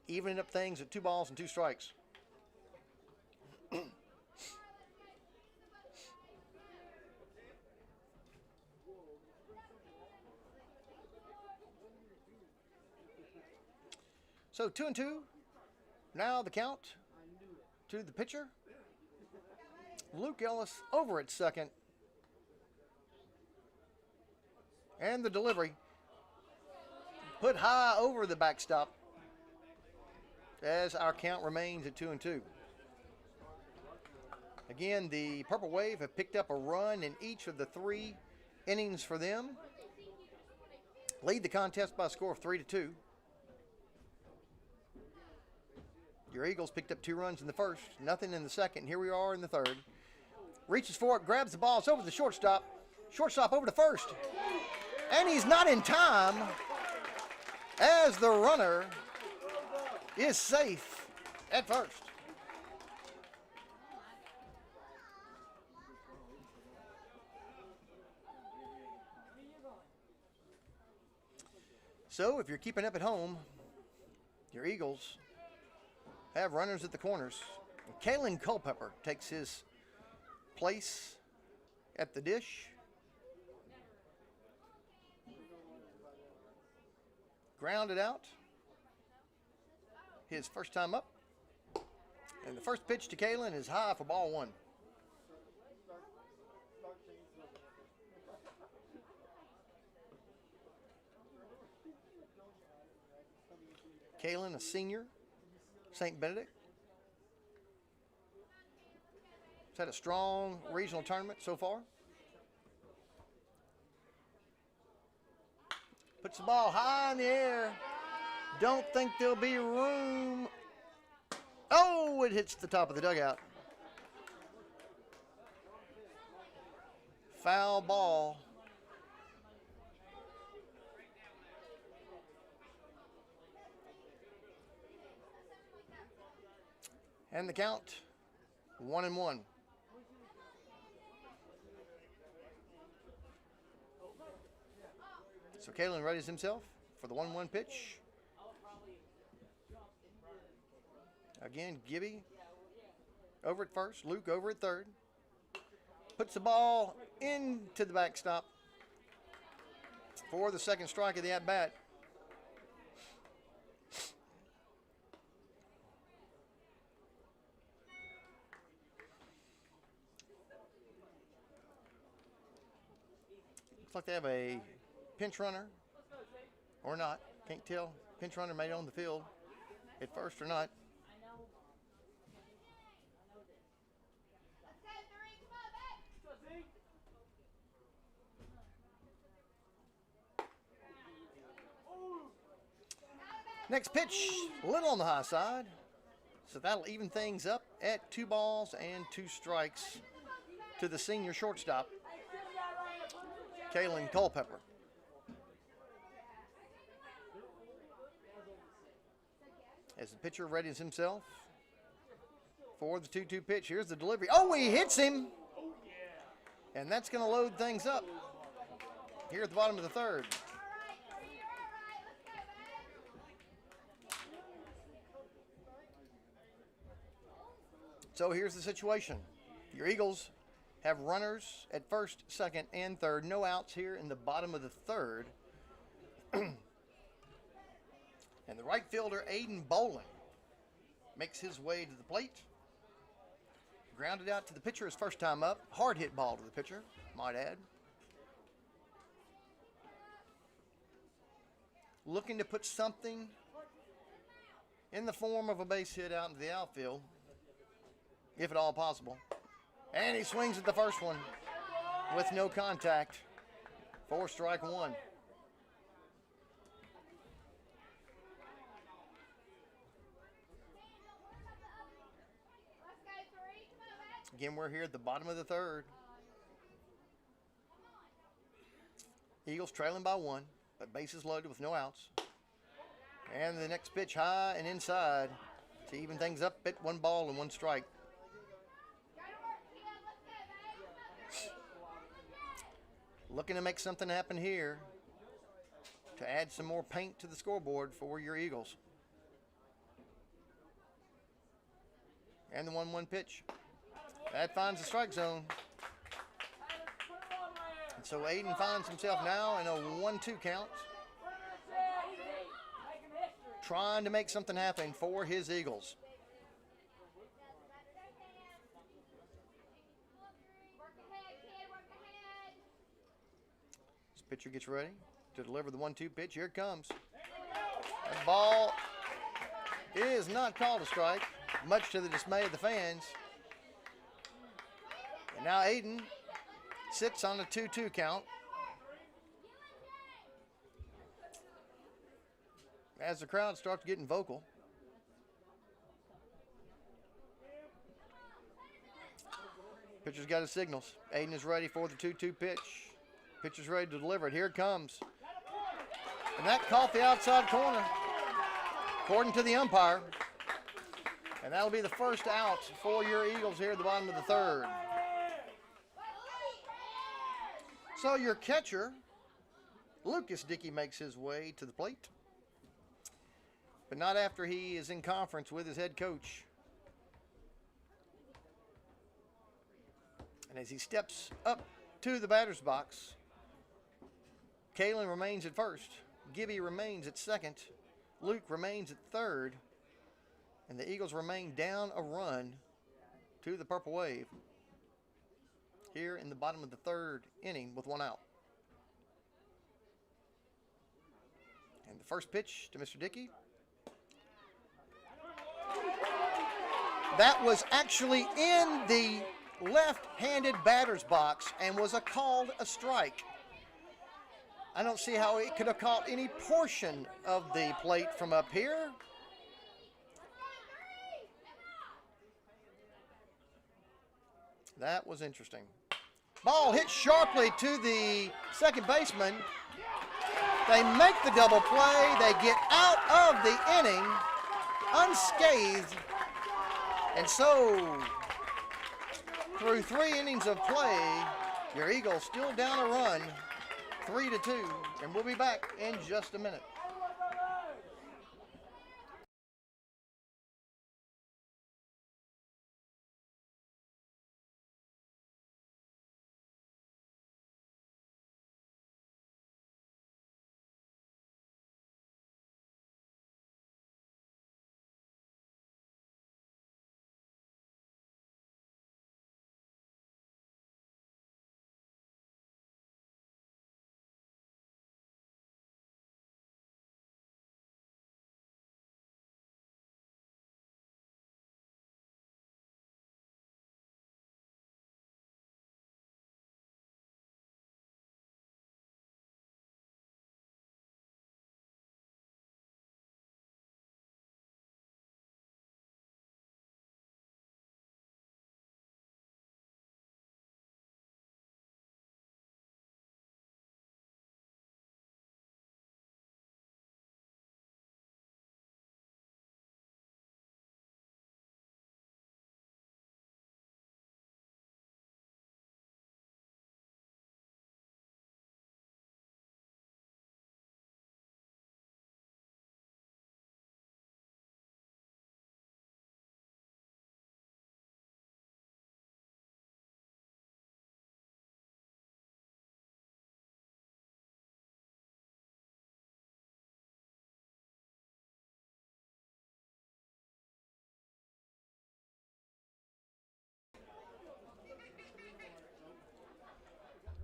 Speaker 1: evening up things at 2 balls and 2 strikes. So 2-2. Now the count to the pitcher. Luke Ellis over at second. And the delivery put high over the backstop as our count remains at 2-2. Again, the Purple Wave have picked up a run in each of the 3 innings for them. Lead the contest by a score of 3-2. Your Eagles picked up 2 runs in the first, nothing in the second. Here we are in the third. Reaches for it, grabs the ball, it's over the shortstop. Shortstop over to first. And he's not in time as the runner is safe at first. So if you're keeping up at home, your Eagles have runners at the corners. Kalen Culpepper takes his place at the dish. Grounded out. His first time up. And the first pitch to Kalen is high for ball 1. Kalen, a senior, St. Benedict. He's had a strong regional tournament so far. Puts the ball high in the air. Don't think there'll be room. Oh, it hits the top of the dugout. Foul ball. And the count, 1-1. So Kalen readies himself for the 1-1 pitch. Again, Gibby over at first, Luke over at third. Puts the ball into the backstop for the second strike of the at-bat. Looks like they have a pinch runner or not. Can't tell. Pinch runner made on the field at first or not. Next pitch, a little on the high side. So that'll even things up at 2 balls and 2 strikes to the senior shortstop, Kalen Culpepper. As the pitcher readies himself for the 2-2 pitch. Here's the delivery. Oh, he hits him. And that's going to load things up here at the bottom of the third. So here's the situation. Your Eagles have runners at first, second, and third. No outs here in the bottom of the third. And the right fielder, Aiden Bowling, makes his way to the plate. Grounded out to the pitcher his first time up. Hard hit ball to the pitcher, might add. Looking to put something in the form of a base hit out into the outfield, if at all possible. And he swings at the first one with no contact for strike 1. Again, we're here at the bottom of the third. Eagles trailing by 1, but bases loaded with no outs. And the next pitch high and inside to even things up at 1 ball and 1 strike. looking to make something happen here to add some more paint to the scoreboard for your Eagles. And the 1-1 pitch. That finds the strike zone. And so Aiden finds himself now in a 1-2 count, trying to make something happen for his Eagles. This pitcher gets ready to deliver the 1-2 pitch. Here it comes. That ball is not called a strike, much to the dismay of the fans. And now Aiden sits on a 2-2 count. As the crowd starts getting vocal. Pitcher's got his signals. Aiden is ready for the 2-2 pitch. Pitcher's ready to deliver it. Here it comes. And that caught the outside corner, according to the umpire. And that'll be the first out for your Eagles here at the bottom of the third. So your catcher, Lucas Dickey, makes his way to the plate. But not after he is in conference with his head coach. And as he steps up to the batter's box, Kalen remains at first. Gibby remains at second. Luke remains at third. And the Eagles remain down a run to the Purple Wave here in the bottom of the third inning with one out. And the first pitch to Mr. Dickey. That was actually in the left-handed batter's box and was called a strike. I don't see how it could have caught any portion of the plate from up here. That was interesting. Ball hit sharply to the second baseman. They make the double play. They get out of the inning unscathed. And so, through 3 innings of play, your Eagles still down a run, 3-2. And we'll be back in just a minute.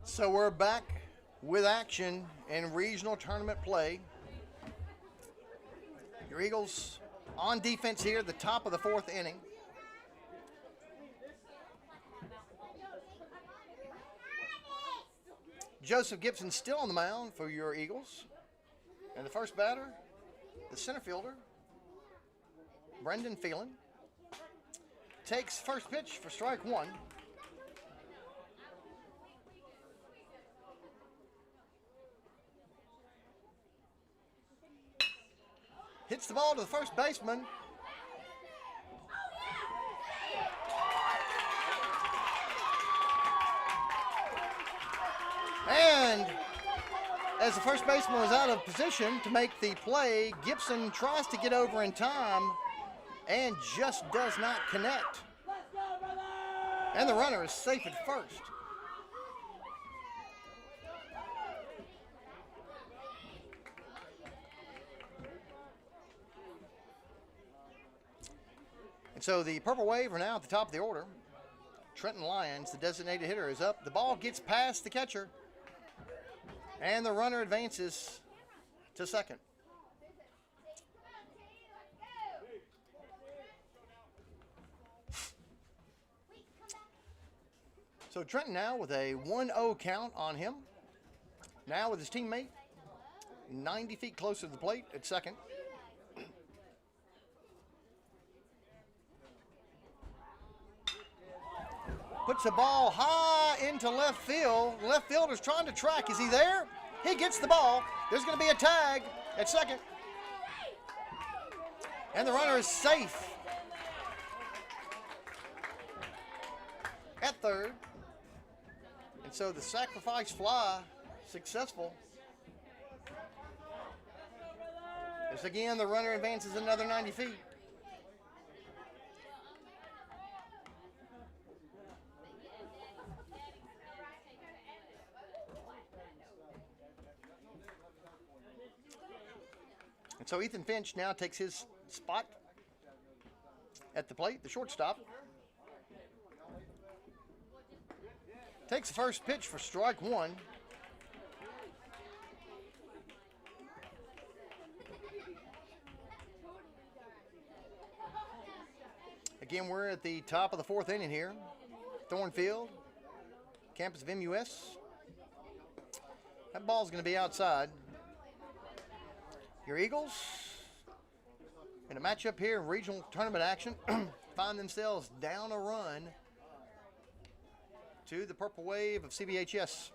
Speaker 1: So we're back with action in regional tournament play. Your Eagles on defense here, the top of the 4th inning. Joseph Gibson still on the mound for your Eagles. And the first batter, the center fielder, Brendan Phelan, takes first pitch for strike 1. Hits the ball to the first baseman. And As the first baseman was out of position to make the play, Gibson tries to get over in time and just does not connect. And the runner is safe at first. And so the Purple Wave are now at the top of the order. Trenton Lyons, the designated hitter, is up. The ball gets past the catcher. And the runner advances to second. So Trenton now with a 1-0 count on him. Now with his teammate 90 feet closer to the plate at second. Puts the ball high into left field. Left fielder's trying to track. Is he there? He gets the ball. There's going to be a tag at second. And the runner is safe at third. And so the sacrifice fly successful. As again, the runner advances another 90 feet. And so Ethan Finch now takes his spot at the plate, the shortstop. Takes the first pitch for strike one. Again, we're at the top of the fourth inning here. Thorn Field, campus of MUS. That ball's going to be outside. Your Eagles, in a matchup here in regional tournament action, find themselves down a run to the Purple Wave of CBHS.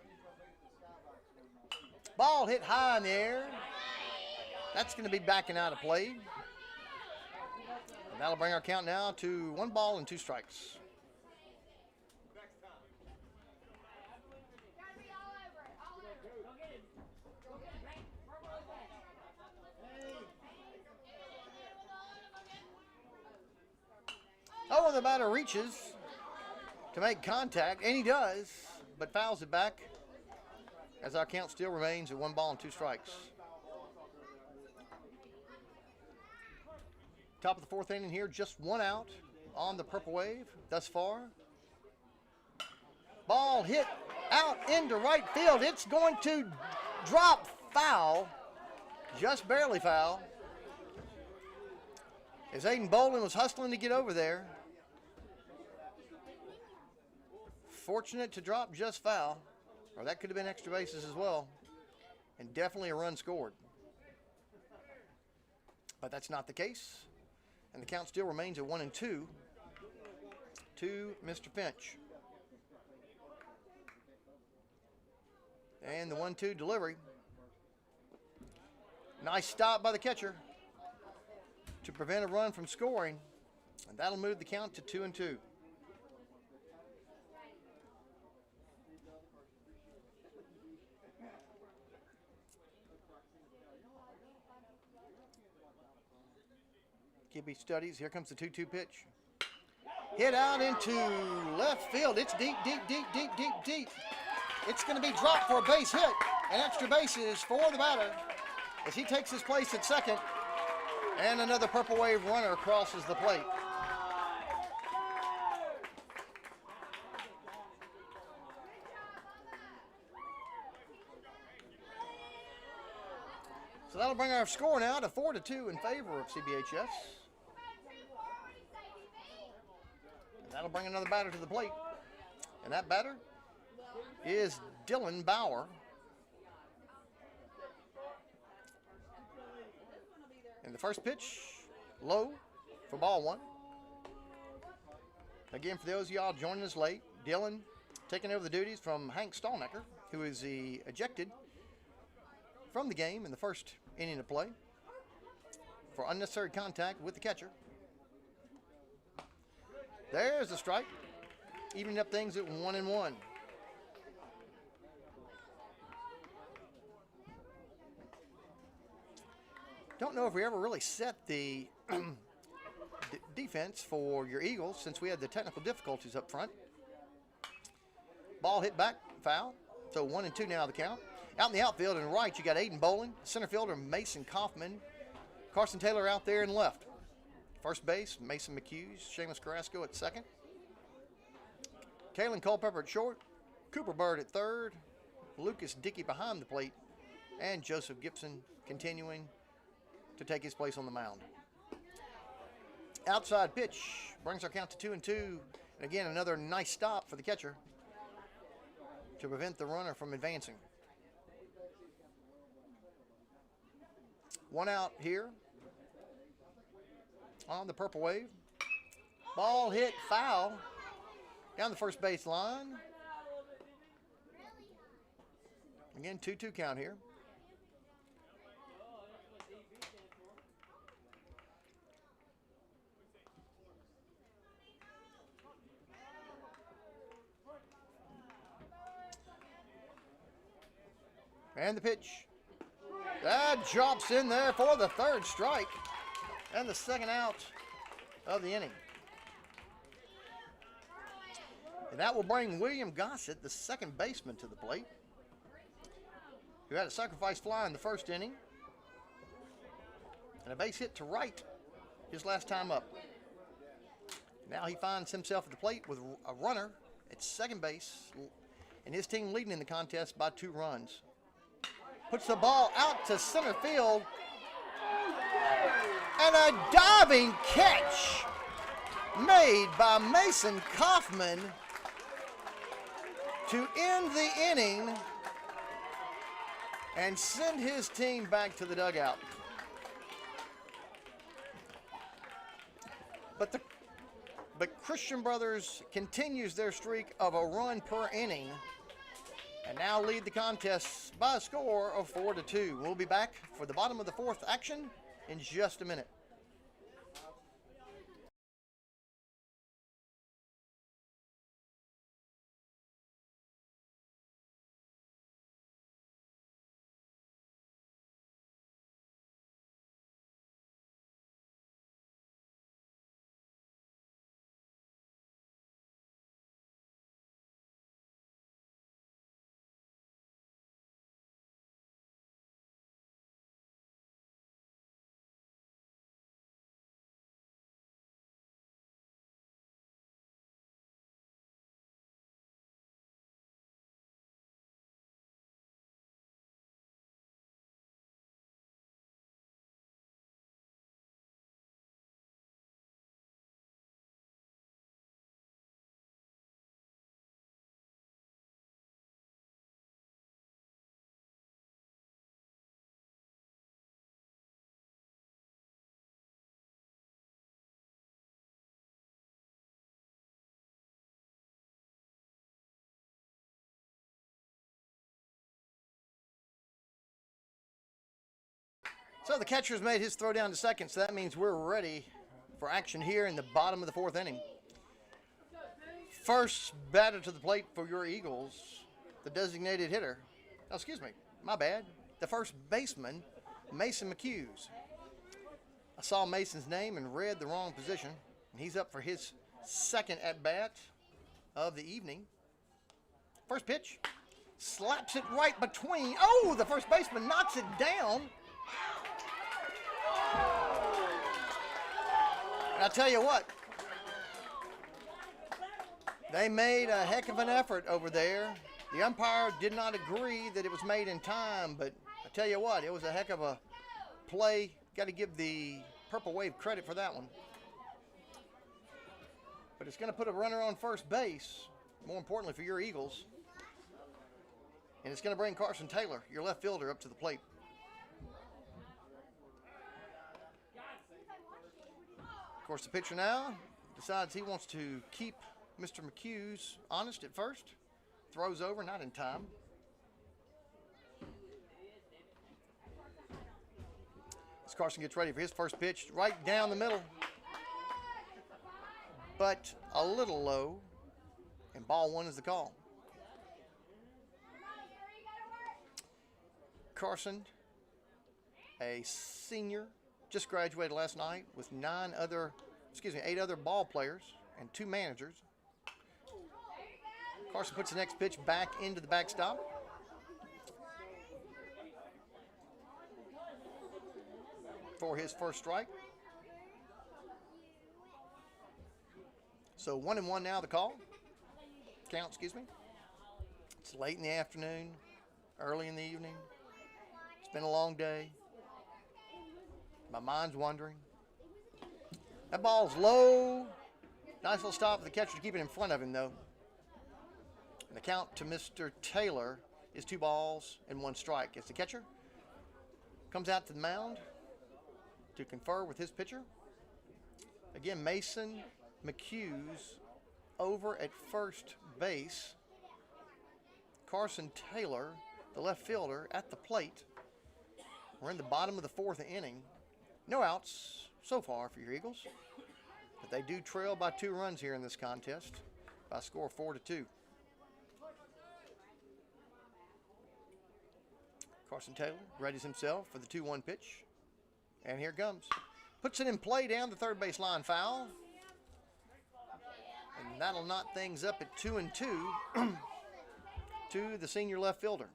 Speaker 1: Ball hit high in the air. That's going to be backing out of play. And that'll bring our count now to 1 ball and 2 strikes. Oh, and the batter reaches to make contact, and he does, but fouls it back as our count still remains at 1 ball and 2 strikes. Top of the fourth inning here, just 1 out on the Purple Wave thus far. Ball hit out into right field. It's going to drop foul, just barely foul, as Aiden Bolin was hustling to get over there. Fortunate to drop just foul, or that could have been extra bases as well, and definitely a run scored. But that's not the case, and the count still remains at 1-2 to Mr. Finch. And the 1-2 delivery. Nice stop by the catcher to prevent a run from scoring, and that'll move the count to 2-2. Gibby studies. Here comes the 2-2 pitch. Hit out into left field. It's deep, deep, deep, deep, deep, deep. It's going to be dropped for a base hit. And extra bases for the batter as he takes his place at second. And another Purple Wave runner crosses the plate. So that'll bring our score now to 4-2 in favor of CBHS. That'll bring another batter to the plate. And that batter is Dylan Bauer. And the first pitch, low for ball 1. Again, for those of y'all joining us late, Dylan taking over the duties from Hank Stallnecker, who is ejected from the game in the first inning of play for unnecessary contact with the catcher. There's the strike, evening up things at 1-1. Don't know if we ever really set the defense for your Eagles since we had the technical difficulties up front. Ball hit back, foul. So 1-2 now the count. Out in the outfield and right, you got Aiden Bowling, center fielder Mason Kaufman, Carson Taylor out there in left. First base, Mason McHughes, Seamus Carrasco at second. Kalen Culpepper at short, Cooper Bird at third, Lucas Dickey behind the plate, and Joseph Gibson continuing to take his place on the mound. Outside pitch brings our count to 2-2. And again, another nice stop for the catcher to prevent the runner from advancing. One out here on the Purple Wave. Ball hit foul down the first base line. Again, 2-2 count here. And the pitch. That drops in there for the third strike and the second out of the inning. And that will bring William Gossett, the second baseman, to the plate, who had a sacrifice fly in the first inning and a base hit to right his last time up. Now he finds himself at the plate with a runner at second base and his team leading in the contest by 2 runs. Puts the ball out to center field. And a diving catch made by Mason Kaufman to end the inning and send his team back to the dugout. But Christian Brothers continues their streak of a run per inning and now lead the contest by a score of 4-2. We'll be back for the bottom of the fourth action in just a minute. So the catcher's made his throw down to second, so that means we're ready for action here in the bottom of the fourth inning. First batter to the plate for your Eagles, the designated hitter. Oh, excuse me, my bad. The first baseman, Mason McHughes. I saw Mason's name and read the wrong position, and he's up for his second at-bat of the evening. First pitch, slaps it right between. Oh, the first baseman knocks it down. And I tell you what, they made a heck of an effort over there. The umpire did not agree that it was made in time, but I tell you what, it was a heck of a play. Got to give the Purple Wave credit for that one. But it's going to put a runner on first base, more importantly for your Eagles. And it's going to bring Carson Taylor, your left fielder, up to the plate. Of course, the pitcher now decides he wants to keep Mr. McHughes honest at first. Throws over, not in time. As Carson gets ready for his first pitch, right down the middle. But a little low, and ball one is the call. a senior, just graduated last night with 8 other ball players and 2 managers. Carson puts the next pitch back into the backstop. For his first strike. So 1-1 now, the count, excuse me. It's late in the afternoon, early in the evening. It's been a long day. My mind's wandering. That ball's low. Nice little stop for the catcher to keep it in front of him, though. And the count to Mr. Taylor is 2 balls and 1 strike. As the catcher comes out to the mound to confer with his pitcher. Again, Mason McHughes over at first base. Carson Taylor, the left fielder, at the plate. We're in the bottom of the 4th inning. No outs so far for your Eagles. But they do trail by 2 runs here in this contest by a score of 4-2. Carson Taylor readies himself for the 2-1 pitch. And here it comes. Puts it in play down the third base line, foul. And that'll knot things up at 2-2 to the senior left fielder.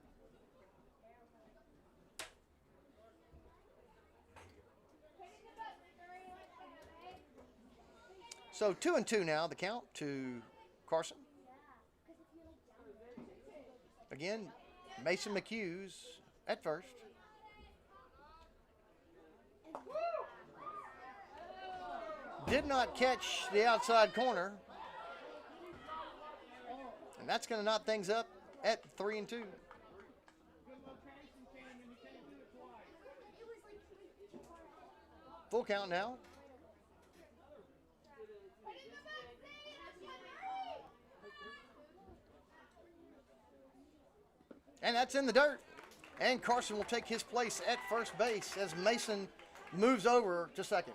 Speaker 1: So 2-2 now, the count to Carson. Again, Mason McHughes at first. Did not catch the outside corner. And that's going to knot things up at 3-2. Full count now. And that's in the dirt. And Carson will take his place at first base as Mason moves over to second.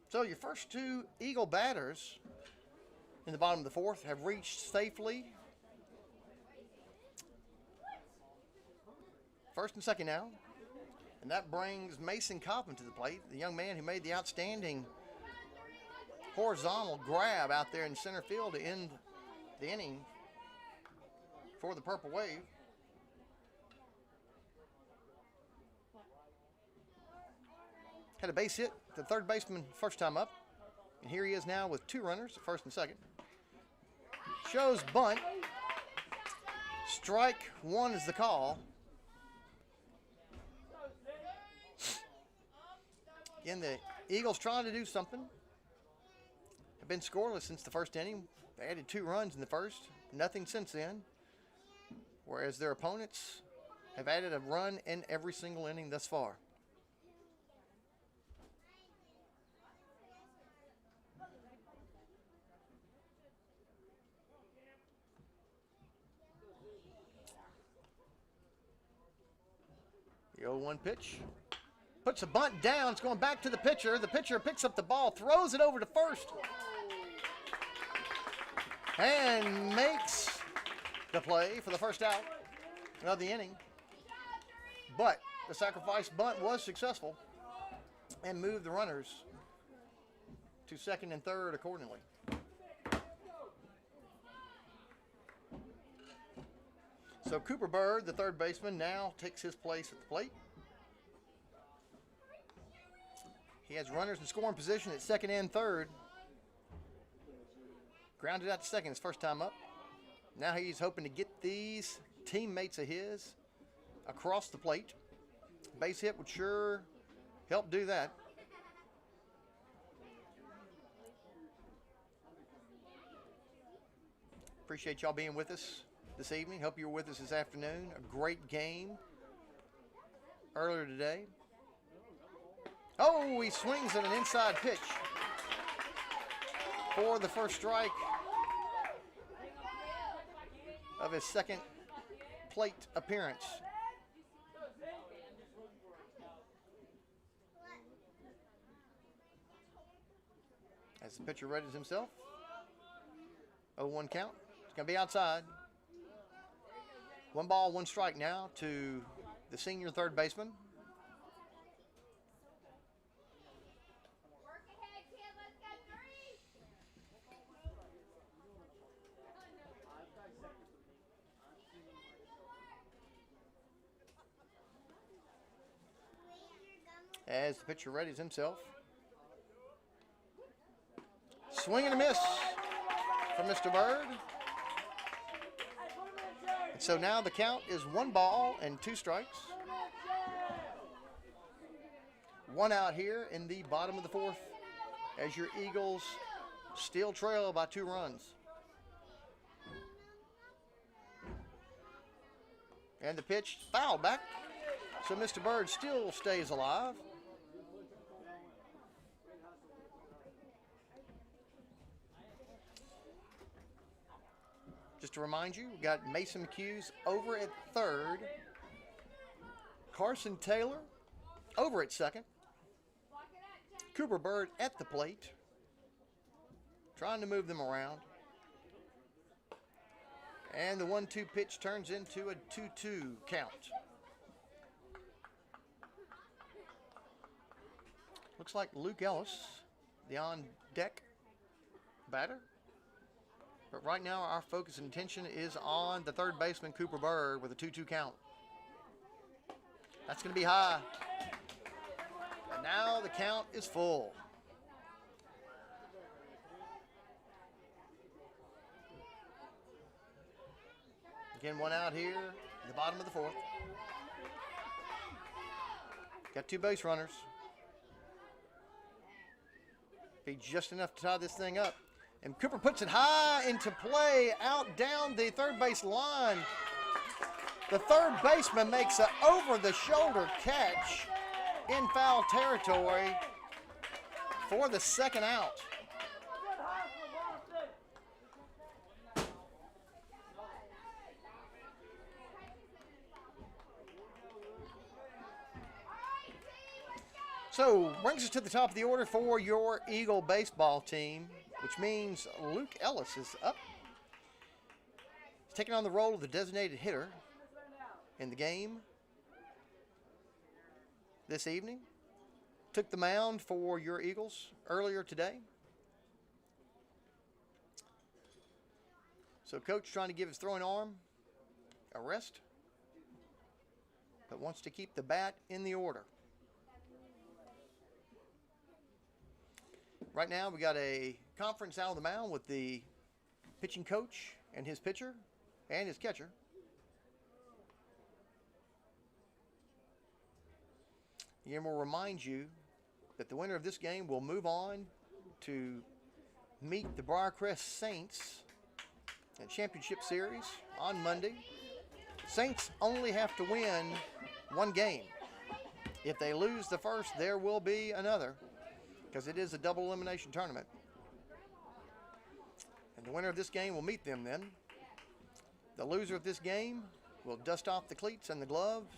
Speaker 1: So your first 2 Eagle batters in the bottom of the 4th have reached safely. First and second now. And that brings Mason Coppin to the plate, the young man who made the outstanding horizontal grab out there in center field to end the inning for the Purple Wave. Had a base hit, the third baseman first time up. And here he is now with 2 runners, first and second. Shows bunt. Strike 1 is the call. Again, the Eagles trying to do something. Have been scoreless since the first inning. They added 2 runs in the first. Nothing since then. Whereas their opponents have added a run in every single inning thus far. The 0-1 pitch. Puts a bunt down. It's going back to the pitcher. The pitcher picks up the ball, throws it over to first. And makes the play for the first out of the inning. But the sacrifice bunt was successful and moved the runners to second and third accordingly. So Cooper Bird, the third baseman, now takes his place at the plate. He has runners in scoring position at second and third. Grounded out to second his first time up. Now he's hoping to get these teammates of his across the plate. Base hit would sure help do that. Appreciate y'all being with us this evening. Hope you were with us this afternoon. A great game earlier today. Oh, he swings at an inside pitch for the first strike of his second plate appearance. As the pitcher readies himself. 0-1 count. It's going to be outside. 1 ball, 1 strike now to the senior third baseman. As the pitcher readies himself. Swing and a miss from Mr. Bird. And so now the count is 1 ball and 2 strikes. 1 out here in the bottom of the 4th as your Eagles still trail by 2 runs. And the pitch fouled back. So Mr. Bird still stays alive. Just to remind you, we got Mason McHughes over at third. Carson Taylor over at second. Cooper Bird at the plate. Trying to move them around. And the 1-2 pitch turns into a 2-2 count. Looks like Luke Ellis, the on-deck batter. But right now our focus and attention is on the third baseman, Cooper Bird, with a 2-2 count. That's going to be high. And now the count is full. Again, 1 out here in the bottom of the 4th. Got 2 base runners. Be just enough to tie this thing up. And Cooper puts it high into play, out down the third base line. The third baseman makes an over-the-shoulder catch in foul territory for the 2nd out. So, brings us to the top of the order for your Eagle baseball team, which means Luke Ellis is up. He's taking on the role of the designated hitter in the game this evening. Took the mound for your Eagles earlier today. So, coach trying to give his throwing arm a rest, but wants to keep the bat in the order. Right now, we got a conference out on the mound with the pitching coach and his pitcher and his catcher. Again, we'll remind you that the winner of this game will move on to meet the Briarcrest Saints in Championship Series on Monday. Saints only have to win 1 game. If they lose the first, there will be another, because it is a double elimination tournament. And the winner of this game will meet them then. The loser of this game will dust off the cleats and the gloves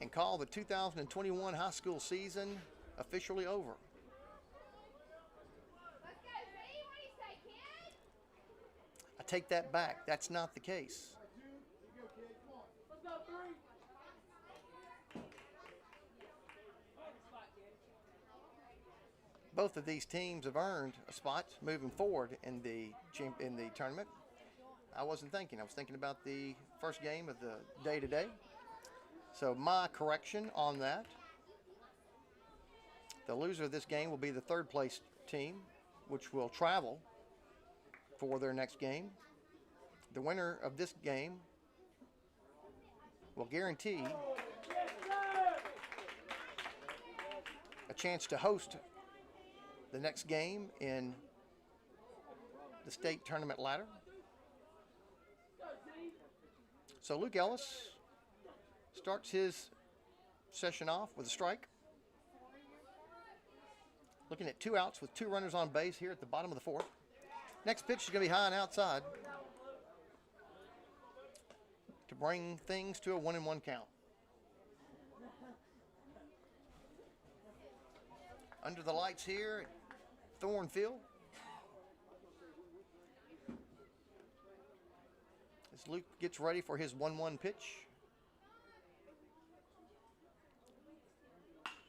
Speaker 1: and call the 2021 high school season officially over. I take that back. That's not the case. Both of these teams have earned a spot moving forward in the tournament. I wasn't thinking. I was thinking about the first game of the day today. So my correction on that. The loser of this game will be the 3rd place team, which will travel for their next game. The winner of this game will guarantee a chance to host the next game in the state tournament ladder. So Luke Ellis starts his session off with a strike. Looking at 2 outs with 2 runners on base here at the bottom of the 4th. Next pitch is going to be high and outside to bring things to a 1-1 count. Under the lights here at Thorn Field. as Luke gets ready for his 1-1 pitch.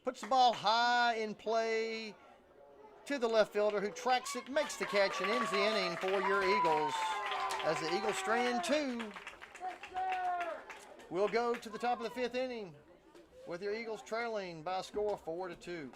Speaker 1: Puts the ball high in play to the left fielder, who tracks it, makes the catch, and ends the inning for your Eagles. As the Eagles strand 2 will go to the top of the 5th inning with your Eagles trailing by a score of 4-2.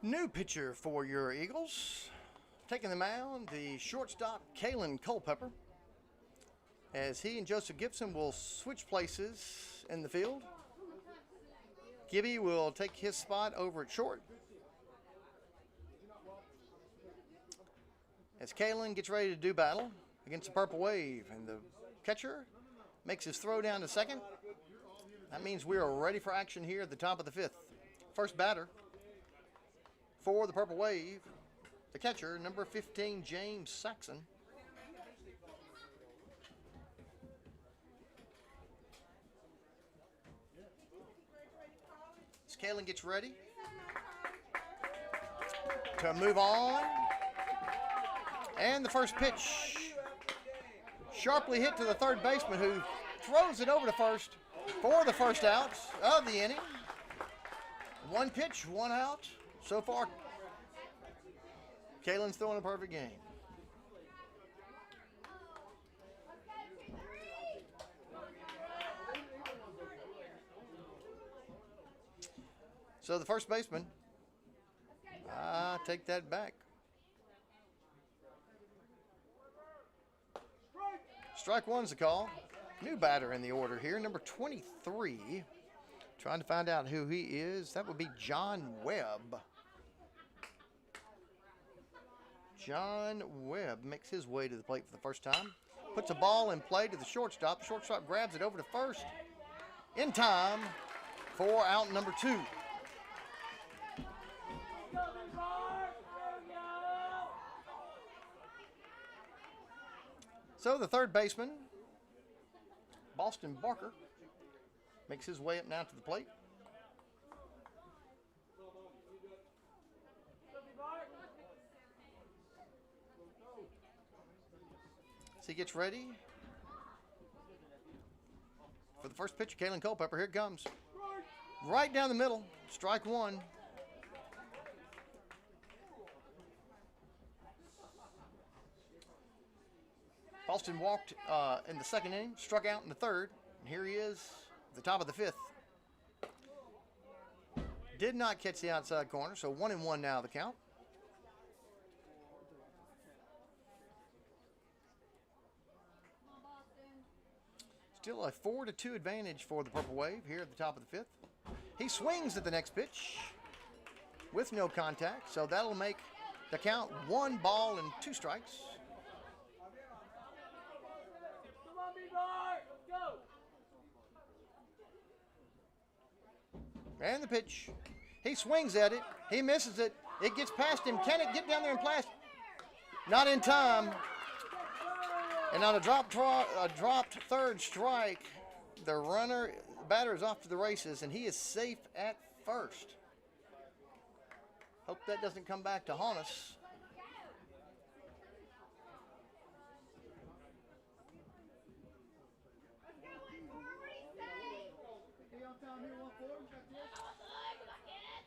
Speaker 1: New pitcher for your Eagles. Taking the mound, the shortstop, Kalen Culpepper, as he and Joseph Gibson will switch places in the field. Gibby will take his spot over at short, as Kalen gets ready to do battle against the Purple Wave, and the catcher makes his throw down to second. That means we are ready for action here at the top of the 5th. First batter for the Purple Wave, the catcher, number 15, James Saxon. As Kalen gets ready to move on. And the first pitch, sharply hit to the third baseman, who throws it over to first for the first out of the inning. One pitch, one out. So far, Kalen's throwing a perfect game. So the first baseman, take that back. Strike one's the call. New batter in the order here, number 23. Trying to find out who he is. That would be John Webb. John Webb makes his way to the plate for the first time. Puts a ball in play to the shortstop. The shortstop grabs it over to first in time for out number 2. So the third baseman, Boston Barker, makes his way up now to the plate. As he gets ready for the first pitch of Kalen Culpepper. Here it comes. Right down the middle. Strike one. Boston walked in the second inning, struck out in the third, and here he is at the top of the 5th. Did not catch the outside corner, so 1-1 now the count. Still a 4-2 advantage for the Purple Wave here at the top of the 5th. He swings at the next pitch with no contact, so that'll make the count 1 ball and 2 strikes.
Speaker 4: Come on, B-boy! Go!
Speaker 1: And the pitch. He swings at it. He misses it. It gets past him. Can it get down there and blast? Not in time. And on a dropped third strike, the batter is off to the races, and he is safe at first. Hope that doesn't come back to haunt us.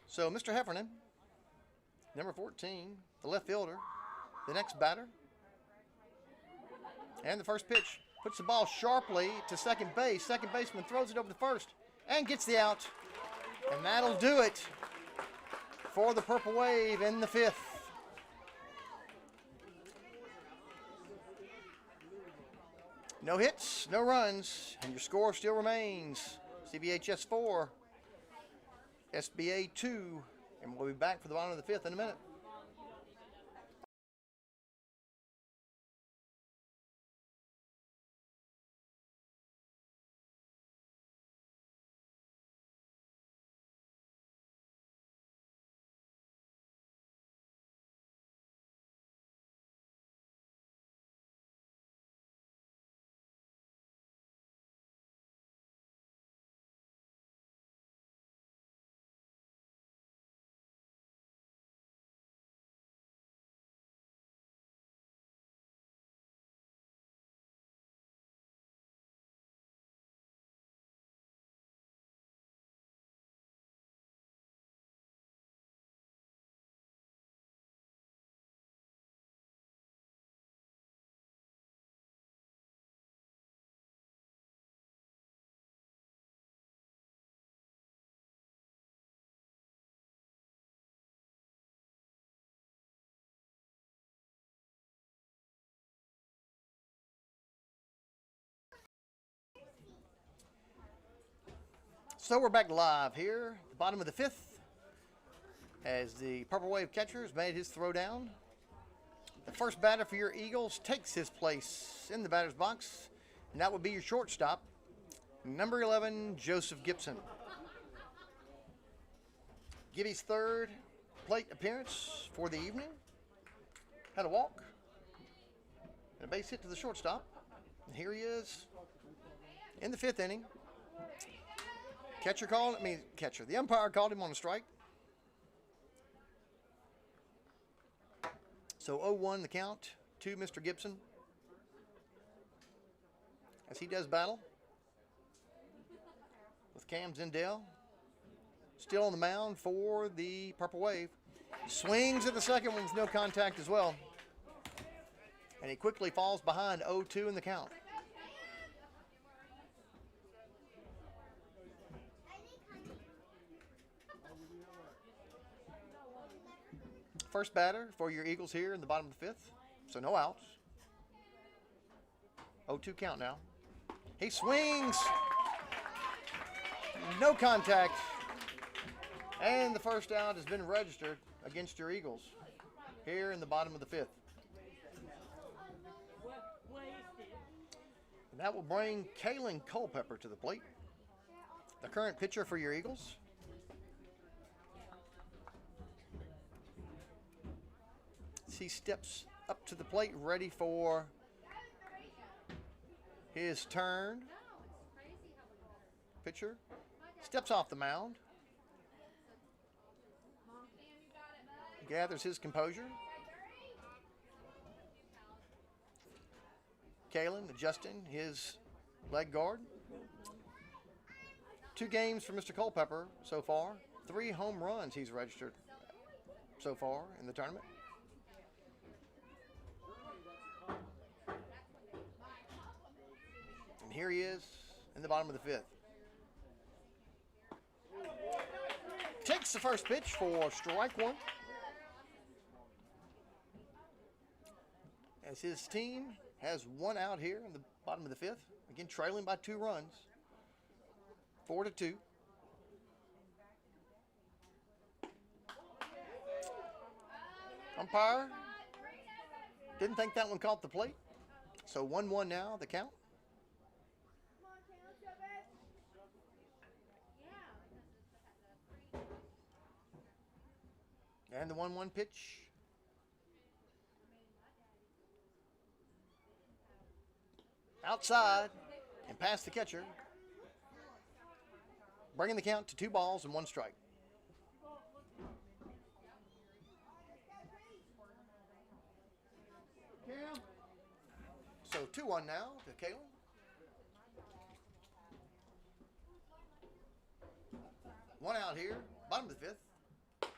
Speaker 1: So Mr. Heffernan, number 14, the left fielder, the next batter. And the first pitch puts the ball sharply to second base. Second baseman throws it over to first and gets the out. And that'll do it for the Purple Wave in the 5th. No hits, no runs, and your score still remains CBHS 4, SBA 2, and we'll be back for the bottom of the 5th in a minute. So we're back live here at the bottom of the 5th as the Purple Wave catcher has made his throw down. The first batter for your Eagles takes his place in the batter's box, and that would be your shortstop, number 11, Joseph Gibson. Gibby's third plate appearance for the evening. Had a walk and a base hit to the shortstop. And here he is in the 5th inning. The umpire called him on a strike. So 0-1 the count to Mr. Gibson as he does battle with Cam Zindell. Still on the mound for the Purple Wave. Swings at the second one with no contact as well. And he quickly falls behind 0-2 in the count. First batter for your Eagles here in the bottom of the 5th. So no outs. 0-2 count now. He swings. No contact. And the first out has been registered against your Eagles here in the bottom of the 5th. And that will bring Kalen Culpepper to the plate, the current pitcher for your Eagles. He steps up to the plate ready for his turn. Pitcher steps off the mound. Gathers his composure. Kalen adjusting his leg guard. 2 games for Mr. Culpepper so far. 3 home runs he's registered so far in the tournament. And here he is in the bottom of the 5th. Takes the first pitch for strike 1. As his team has 1 out here in the bottom of the 5th. Again, trailing by 2 runs. 4-2. Umpire didn't think that one caught the plate. So 1-1 now, the count. And the 1-1 pitch. Outside and past the catcher. Bringing the count to 2 balls and 1 strike. So 2-1 now to Kalen. One out here, bottom of the 5th.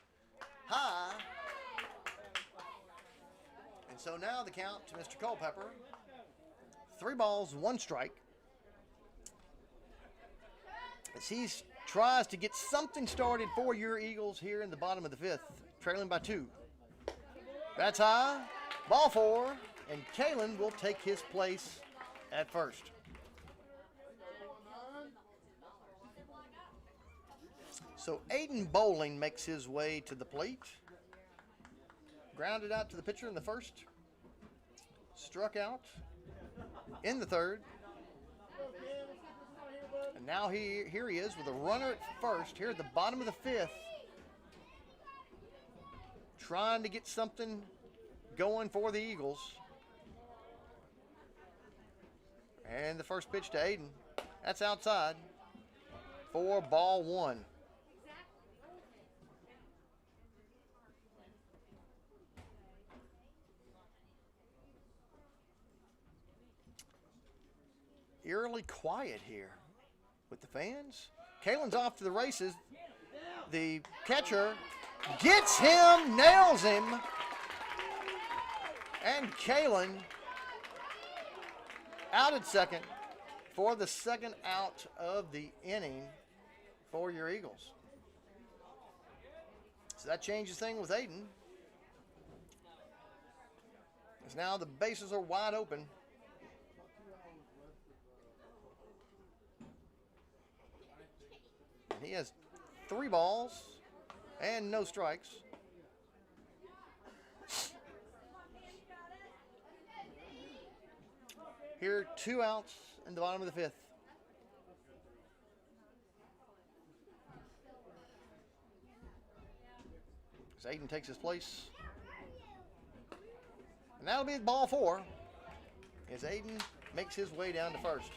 Speaker 1: High. And so now the count to Mr. Culpepper. 3 balls, 1 strike. As he tries to get something started for your Eagles here in the bottom of the 5th, trailing by 2. That's high. Ball 4, and Kalen will take his place at first. So Aiden Bowling makes his way to the plate. Grounded out to the pitcher in the 1st. Struck out in the 3rd. And now here he is with a runner at 1st, here at the bottom of the 5th. Trying to get something going for the Eagles. And the first pitch to Aiden. That's outside for ball 1. Eerily quiet here with the fans. Kalen's off to the races. The catcher gets him, nails him. And Kalen out at second for the 2nd out of the inning for your Eagles. So that changes things with Aiden. As now the bases are wide open. And he has 3 balls and no strikes. Here, 2 outs in the bottom of the 5th. As Aiden takes his place. And that'll be ball 4 as Aiden makes his way down to first.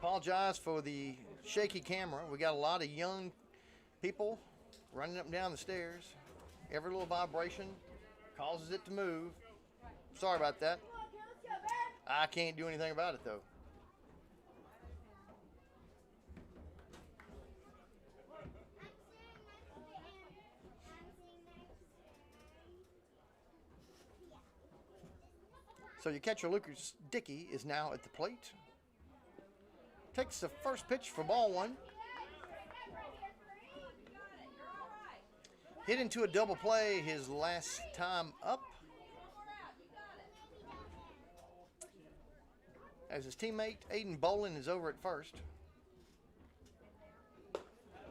Speaker 1: Apologize for the shaky camera. We got a lot of young people running up and down the stairs. Every little vibration causes it to move. Sorry about that. I can't do anything about it though. So your catcher Lucas Dickey is now at the plate. Takes the first pitch for ball 1. Hit into a double play his last time up. As his teammate Aiden Bowling is over at first.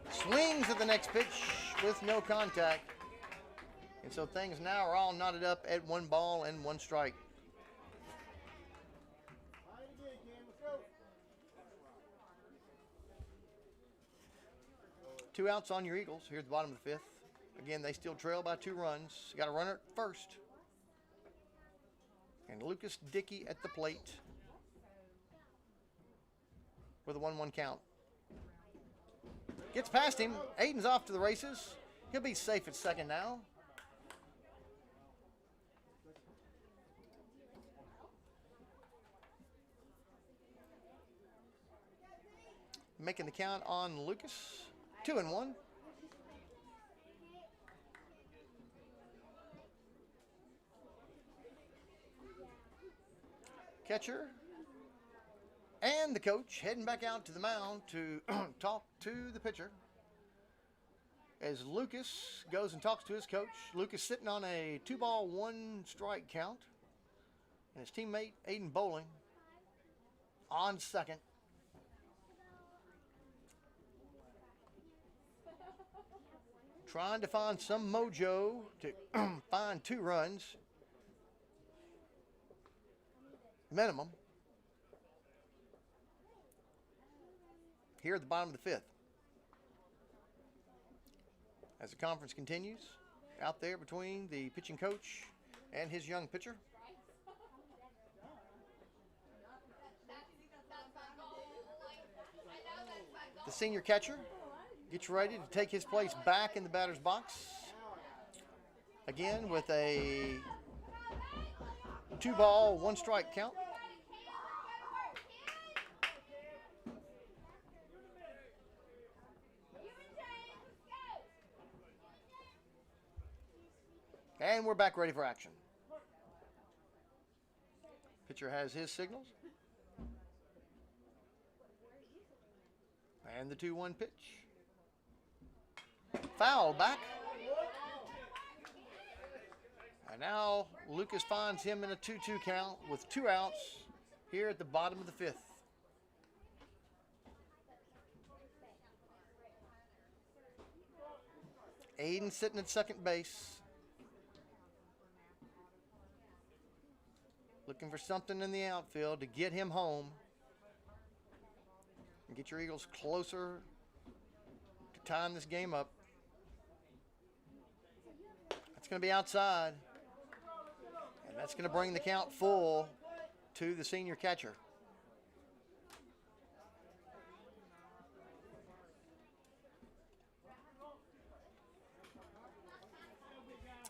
Speaker 1: Swings at the next pitch with no contact. And so things now are all knotted up at 1 ball and 1 strike. Two outs on your Eagles here at the bottom of the 5th. Again, they still trail by 2 runs. Got a runner at first. And Lucas Dickey at the plate with a 1-1 count. Gets past him. Aiden's off to the races. He'll be safe at second now. Making the count on Lucas. 2-1. Catcher and the coach heading back out to the mound to talk to the pitcher. as Lucas goes and talks to his coach. Lucas sitting on a 2-ball, 1-strike count. And his teammate, Aiden Bowling, on second. Trying to find some mojo to find 2 runs. Minimum. Here at the bottom of the 5th. As the conference continues, out there between the pitching coach and his young pitcher. The senior catcher gets ready to take his place back in the batter's box. Again with a 2-ball, 1-strike count. And we're back ready for action. Pitcher has his signals. And the 2-1 pitch. Foul back. And now Lucas finds him in a 2-2 count with 2 outs here at the bottom of the 5th. Aiden sitting at second base. Looking for something in the outfield to get him home and get your Eagles closer to tying this game up. That's going to be outside. And that's going to bring the count full to the senior catcher.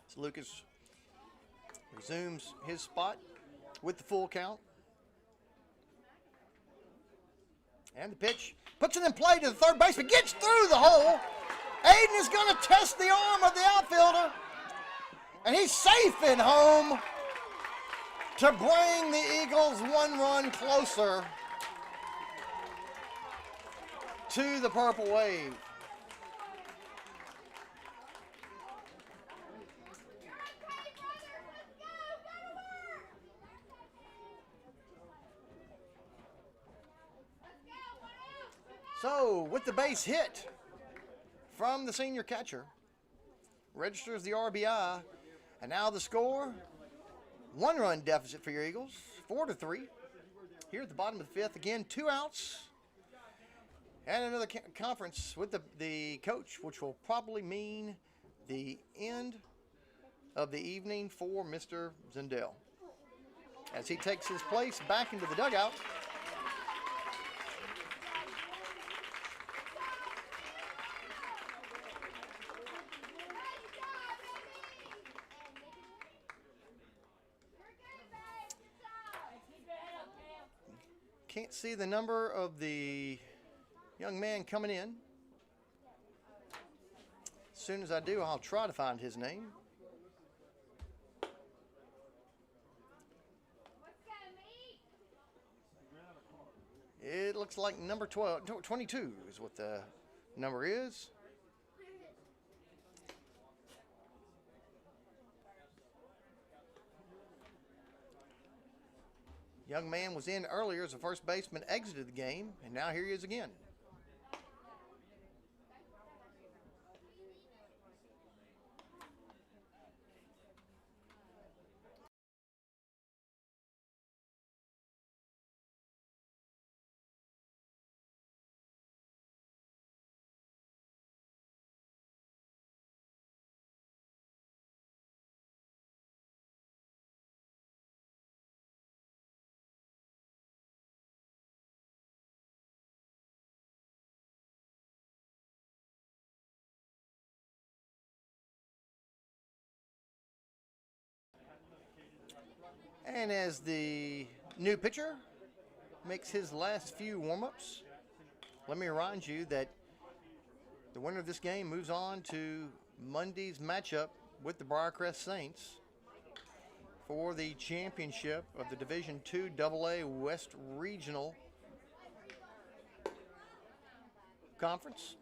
Speaker 1: So Lucas resumes his spot with the full count. And the pitch puts it in play to the third baseman, gets through the hole. Aiden is going to test the arm of the outfielder. And he's safe at home to bring the Eagles 1 run closer to the Purple Wave. So, with the base hit from the senior catcher, registers the RBI, and now the score, 1-run deficit for your Eagles, 4-3. Here at the bottom of the 5th, again, 2 outs, and another conference with the coach, which will probably mean the end of the evening for Mr. Zindel, as he takes his place back into the dugout. Can't see the number of the young man coming in. As soon as I do, I'll try to find his name. It looks like number 22 is what the number is. Young man was in earlier as the first baseman exited the game, and now here he is again. And as the new pitcher makes his last few warm-ups, let me remind you that the winner of this game moves on to Monday's matchup with the Briarcrest Saints for the championship of the Division II AA West Regional Conference.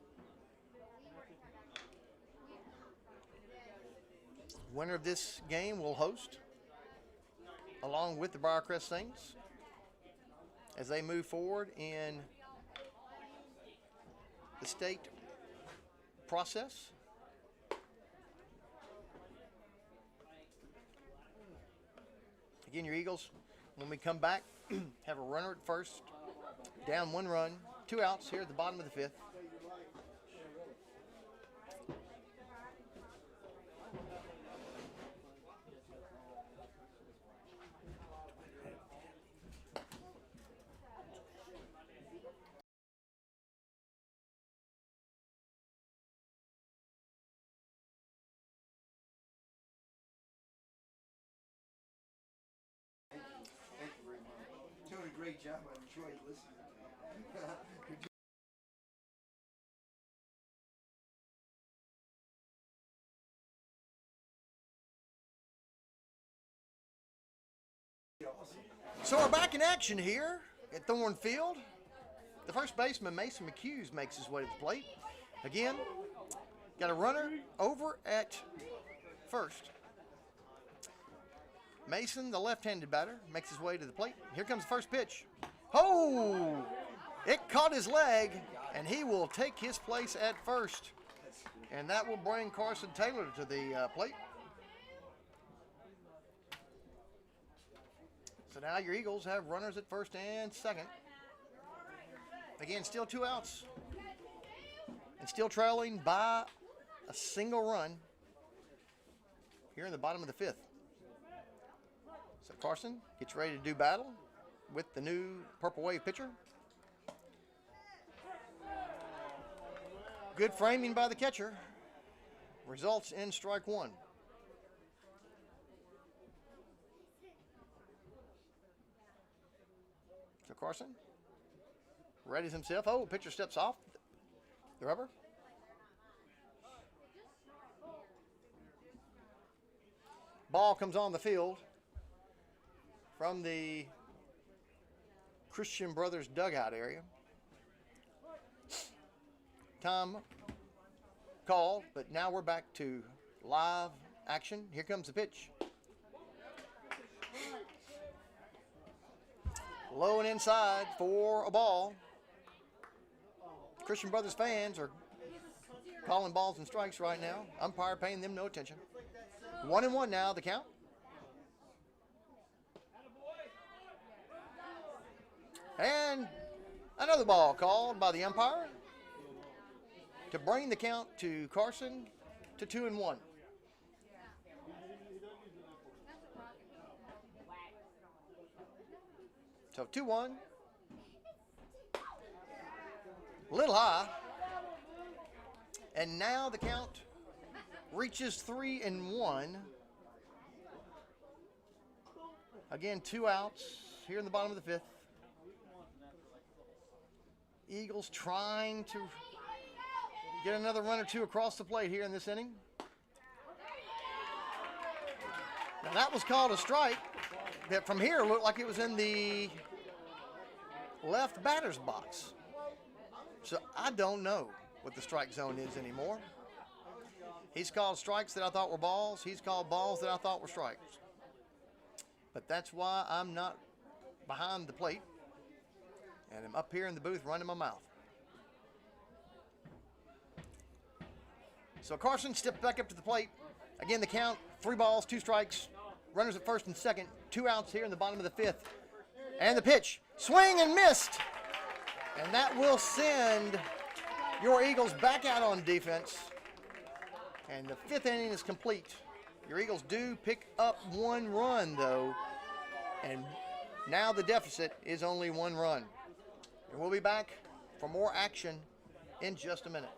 Speaker 1: Winner of this game will host, along with the Briarcrest Saints, as they move forward in the state process. Again, your Eagles, when we come back, have a runner at first, down 1 run, 2 outs here at the bottom of the 5th.
Speaker 3: Thank you very much. Doing a great job. I enjoyed listening to you.
Speaker 1: So we're back in action here at Thorn Field. The first baseman, Mason McHughes, makes his way to the plate. Again, got a runner over at first. Mason, the left-handed batter, makes his way to the plate. Here comes the first pitch. Oh! It caught his leg, and he will take his place at first. And that will bring Carson Taylor to the plate. So now your Eagles have runners at first and second. Again, still 2 outs. And still trailing by a single run here in the bottom of the 5th. So Carson gets ready to do battle with the new Purple Wave pitcher. Good framing by the catcher. Results in strike 1. So Carson readies himself. Oh, pitcher steps off the rubber. Ball comes on the field from the Christian Brothers dugout area. Time called, but now we're back to live action. Here comes the pitch. Low and inside for a ball. Christian Brothers fans are calling balls and strikes right now. Umpire paying them no attention. 1-1 now, the count. And another ball called by the umpire to bring the count to Carson to 2-1. So 2-1. A little high. And now the count reaches 3-1. Again, 2 outs here in the bottom of the 5th. Eagles trying to get another run or 2 across the plate here in this inning. Now that was called a strike that from here looked like it was in the left batter's box. So I don't know what the strike zone is anymore. He's called strikes that I thought were balls. He's called balls that I thought were strikes. But that's why I'm not behind the plate. And I'm up here in the booth running my mouth. So Carson steps back up to the plate. Again, the count, 3 balls, 2 strikes. Runners at first and second. 2 outs here in the bottom of the 5th. And the pitch. Swing and missed. And that will send your Eagles back out on defense. And the 5th inning is complete. Your Eagles do pick up 1 run, though. And now the deficit is only 1 run. And we'll be back for more action in just a minute.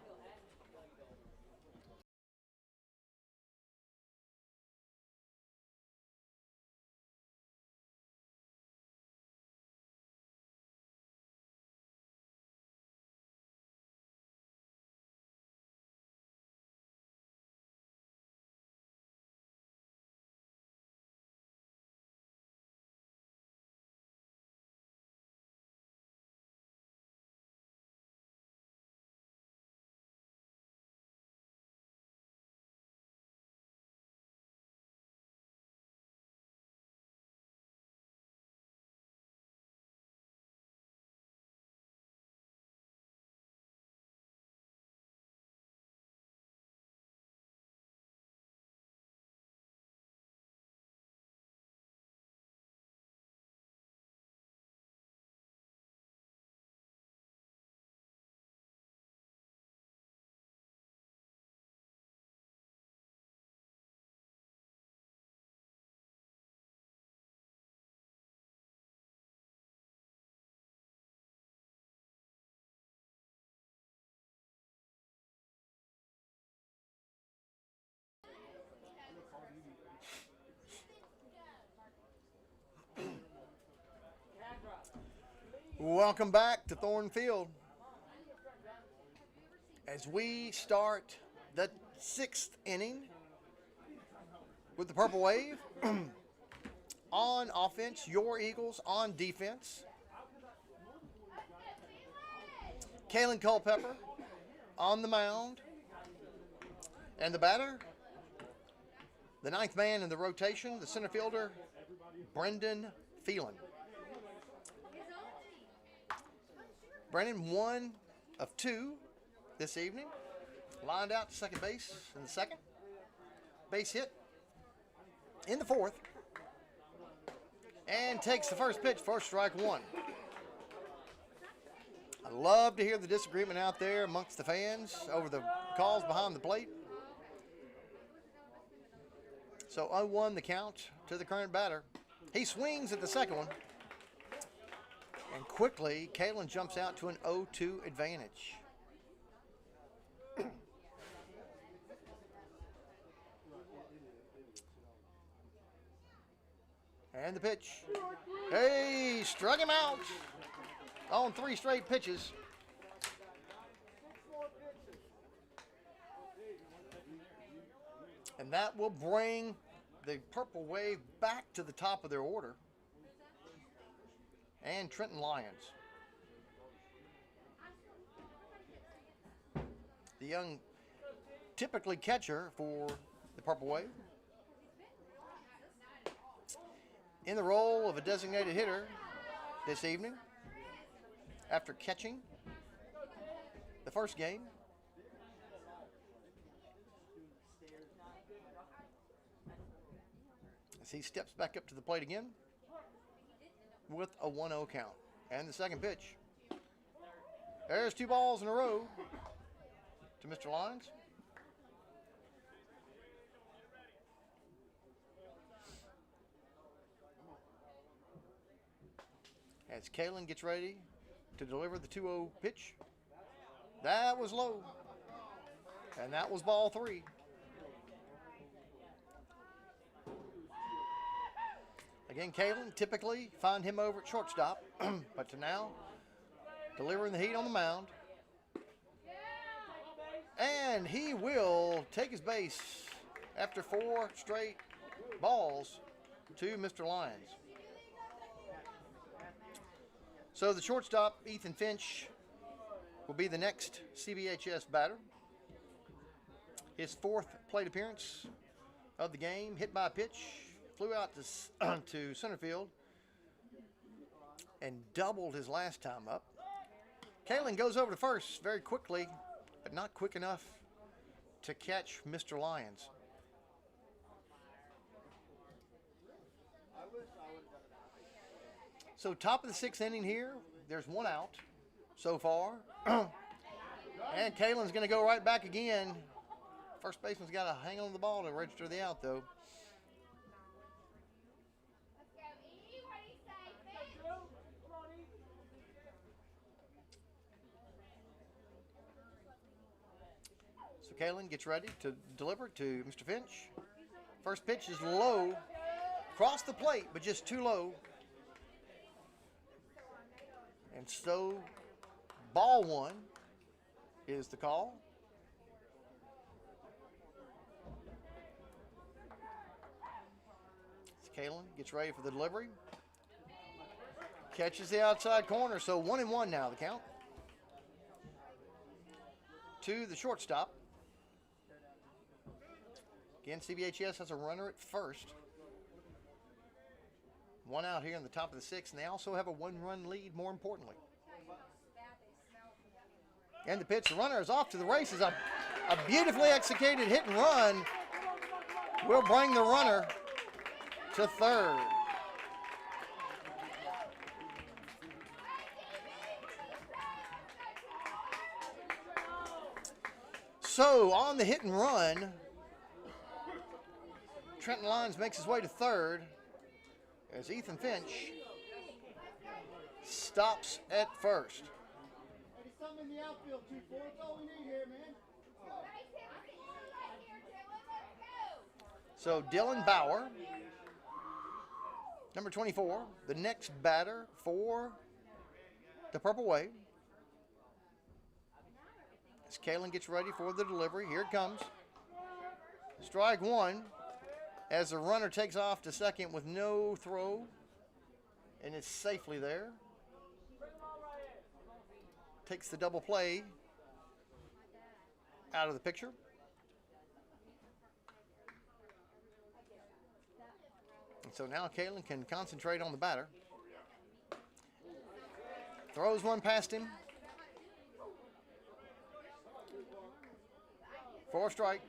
Speaker 1: Welcome back to Thorn Field as we start the 6th inning with the Purple Wave. On offense, your Eagles. On defense, Kalen Culpepper on the mound. And the batter, the 9th man in the rotation, the center fielder, Brendan Phelan. Brendan, 1 of 2 this evening. Lined out to second base in the second. Base hit in the 4th. And takes the first pitch for strike 1. I love to hear the disagreement out there amongst the fans over the calls behind the plate. So 0-1 the count to the current batter. He swings at the second one. And quickly, Kalen jumps out to an 0-2 advantage. And the pitch. Hey, struck him out on 3 straight pitches. And that will bring the Purple Wave back to the top of their order. And Trenton Lyons, the young, typically catcher for the Purple Wave, in the role of a designated hitter this evening after catching the first game. As he steps back up to the plate again with a 1-0 count. And the second pitch. There's 2 balls in a row to Mr. Lyons. As Kalen gets ready to deliver the 2-0 pitch. That was low. And that was ball 3. Again, Kalen, typically find him over at shortstop, but to now, delivering the heat on the mound. And he will take his base after 4 straight balls to Mr. Lyons. So the shortstop, Ethan Finch, will be the next CBHS batter. His 4th plate appearance of the game, hit by a pitch. Flew out to center field and doubled his last time up. Kalen goes over to first very quickly, but not quick enough to catch Mr. Lyons. So top of the 6th inning here. There's 1 out so far. And Kalen's going to go right back again. First baseman's got to hang on to the ball to register the out, though. Kalen gets ready to deliver to Mr. Finch. First pitch is low, across the plate, but just too low. And so, ball 1 is the call. So Kalen gets ready for the delivery. Catches the outside corner, so 1-1 now the count. To the shortstop. Again, CBHS has a runner at first. 1 out here in the top of the 6th, and they also have a 1-run lead, more importantly. And the pitch, the runner is off to the races. A beautifully executed hit and run will bring the runner to third. So, on the hit and run, Trenton Lyons makes his way to third as Ethan Finch stops at first.
Speaker 5: Something in the outfield, 2-4. That's all we need here, man.
Speaker 1: So Dylan Bauer, number 24, the next batter for the Purple Wave. As Kalen gets ready for the delivery, here it comes. Strike one as the runner takes off to second with no throw, and it's safely there. Takes the double play out of the picture. And so now Kalen can concentrate on the batter. Throws one past him. For a strike.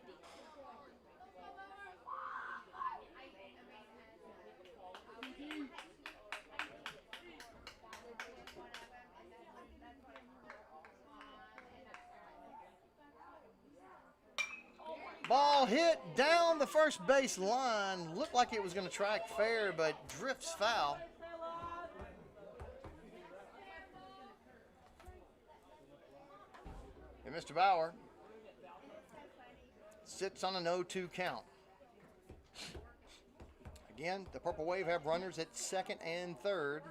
Speaker 1: Ball hit down the first base line. Looked like it was going to track fair, but drifts foul. And Mr. Bauer sits on an 0-2 count. Again, the Purple Wave have runners at second and third.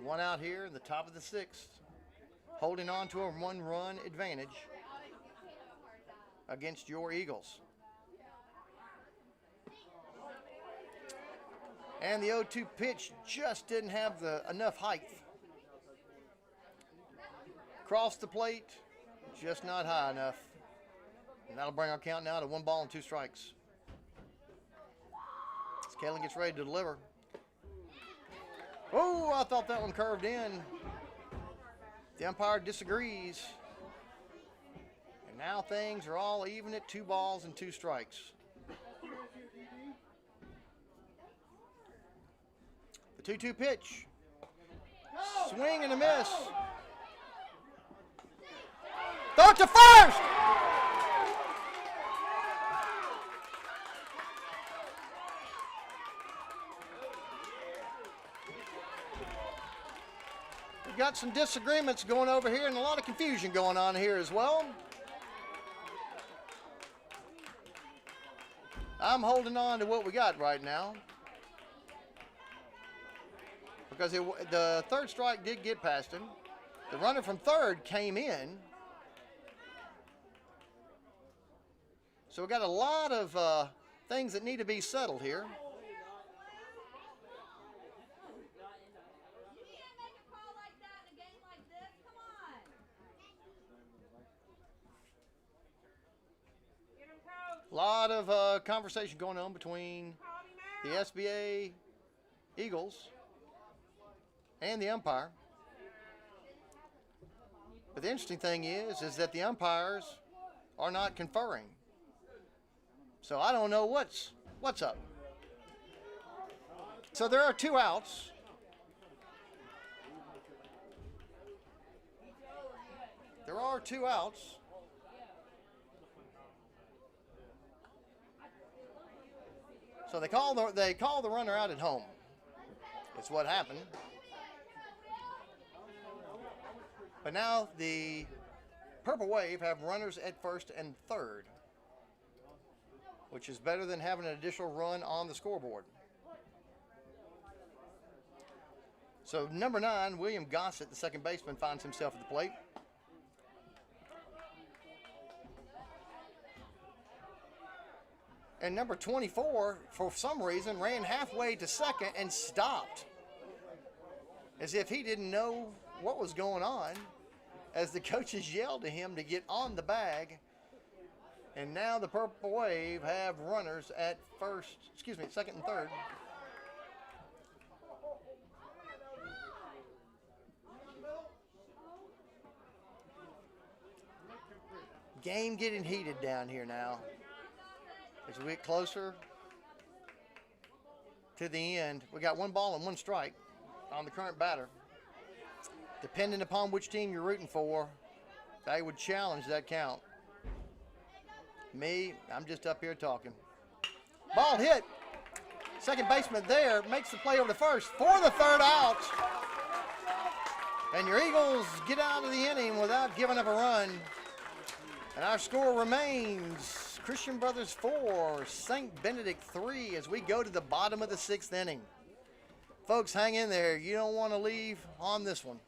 Speaker 1: One out here in the top of the sixth, holding on to a one-run advantage against your Eagles. And the 0-2 pitch just didn't have enough height. Across the plate, just not high enough. And that'll bring our count now to 1 ball and 2 strikes. As Kalen gets ready to deliver. Oh, I thought that one curved in. The umpire disagrees. And now things are all even at 2 balls and 2 strikes. The 2-2 pitch. Swing and a miss. Throw it to first! We've got some disagreements going over here and a lot of confusion going on here as well. I'm holding on to what we got right now, because the third strike did get past him. The runner from third came in. So we've got a lot of things that need to be settled here. A lot of conversation going on between the SBA Eagles and the umpire. But the interesting thing is that the umpires are not conferring. So I don't know what's up. So there are 2 outs. There are 2 outs. So they call the runner out at home. It's what happened. But now the Purple Wave have runners at first and third, which is better than having an additional run on the scoreboard. So number 9, William Gossett, the second baseman, finds himself at the plate. And number 24, for some reason, ran halfway to second and stopped, as if he didn't know what was going on, as the coaches yelled to him to get on the bag. And now the Purple Wave have runners at second and third. Game getting heated down here now. As we get closer to the end, we got 1 ball and 1 strike on the current batter. Depending upon which team you're rooting for, they would challenge that count. Me, I'm just up here talking. Ball hit. Second baseman there makes the play over to first for the third out. And your Eagles get out of the inning without giving up a run. And our score remains Christian Brothers 4, St. Benedict 3, as we go to the bottom of the 6th inning. Folks, hang in there. You don't want to leave on this one.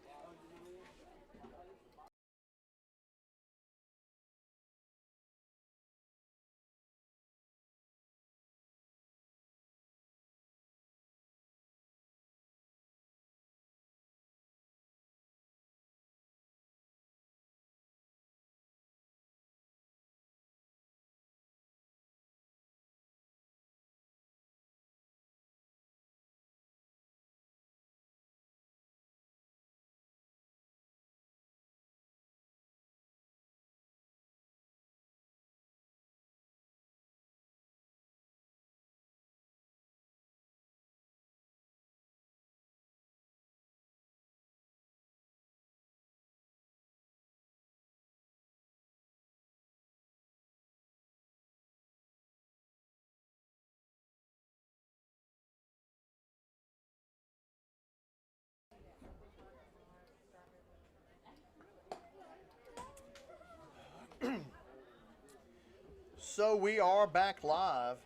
Speaker 1: So we are back live,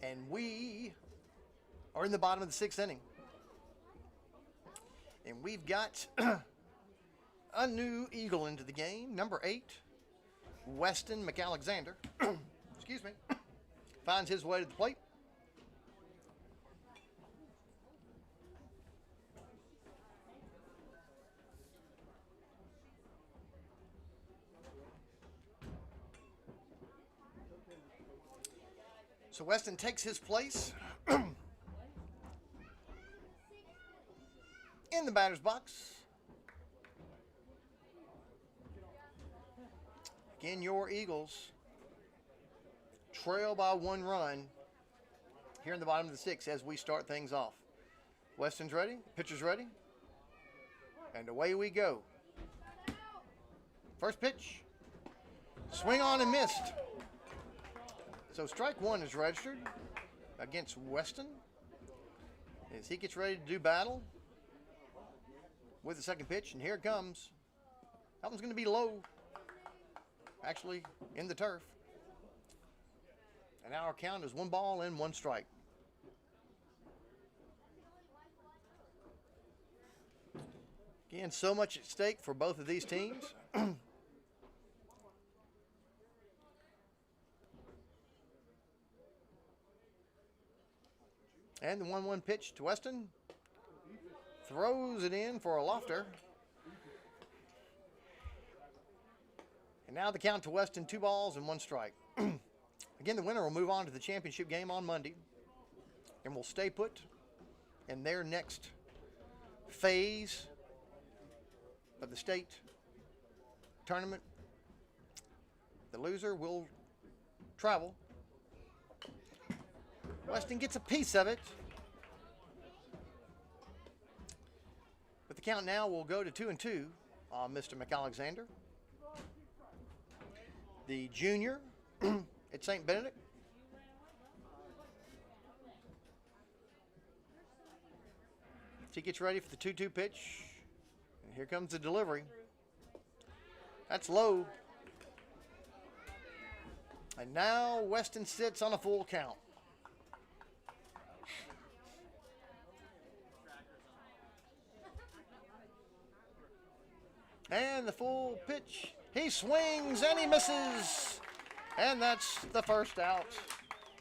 Speaker 1: and we are in the bottom of the 6th inning. And we've got a new Eagle into the game, number 8, Weston McAlexander. Excuse me. Finds his way to the plate. So Weston takes his place in the batter's box. Again, your Eagles trail by 1 run here in the bottom of the 6th as we start things off. Weston's ready, pitcher's ready, and away we go. First pitch, swing on and missed. So strike 1 is registered against Weston as he gets ready to do battle with the second pitch, and here it comes. That one's going to be low, actually in the turf. And our count is 1 ball and 1 strike. Again, so much at stake for both of these teams. And the 1-1 pitch to Weston. Throws it in for a lofter. And now the count to Weston, 2 balls and 1 strike. Again, the winner will move on to the championship game on Monday and will stay put in their next phase of the state tournament. The loser will travel. Weston gets a piece of it. But the count now will go to 2-2 on Mr. McAlexander. The junior at St. Benedict. He gets ready for the 2-2 pitch. And here comes the delivery. That's low. And now Weston sits on a full count. And the full pitch. He swings and he misses. And that's the first out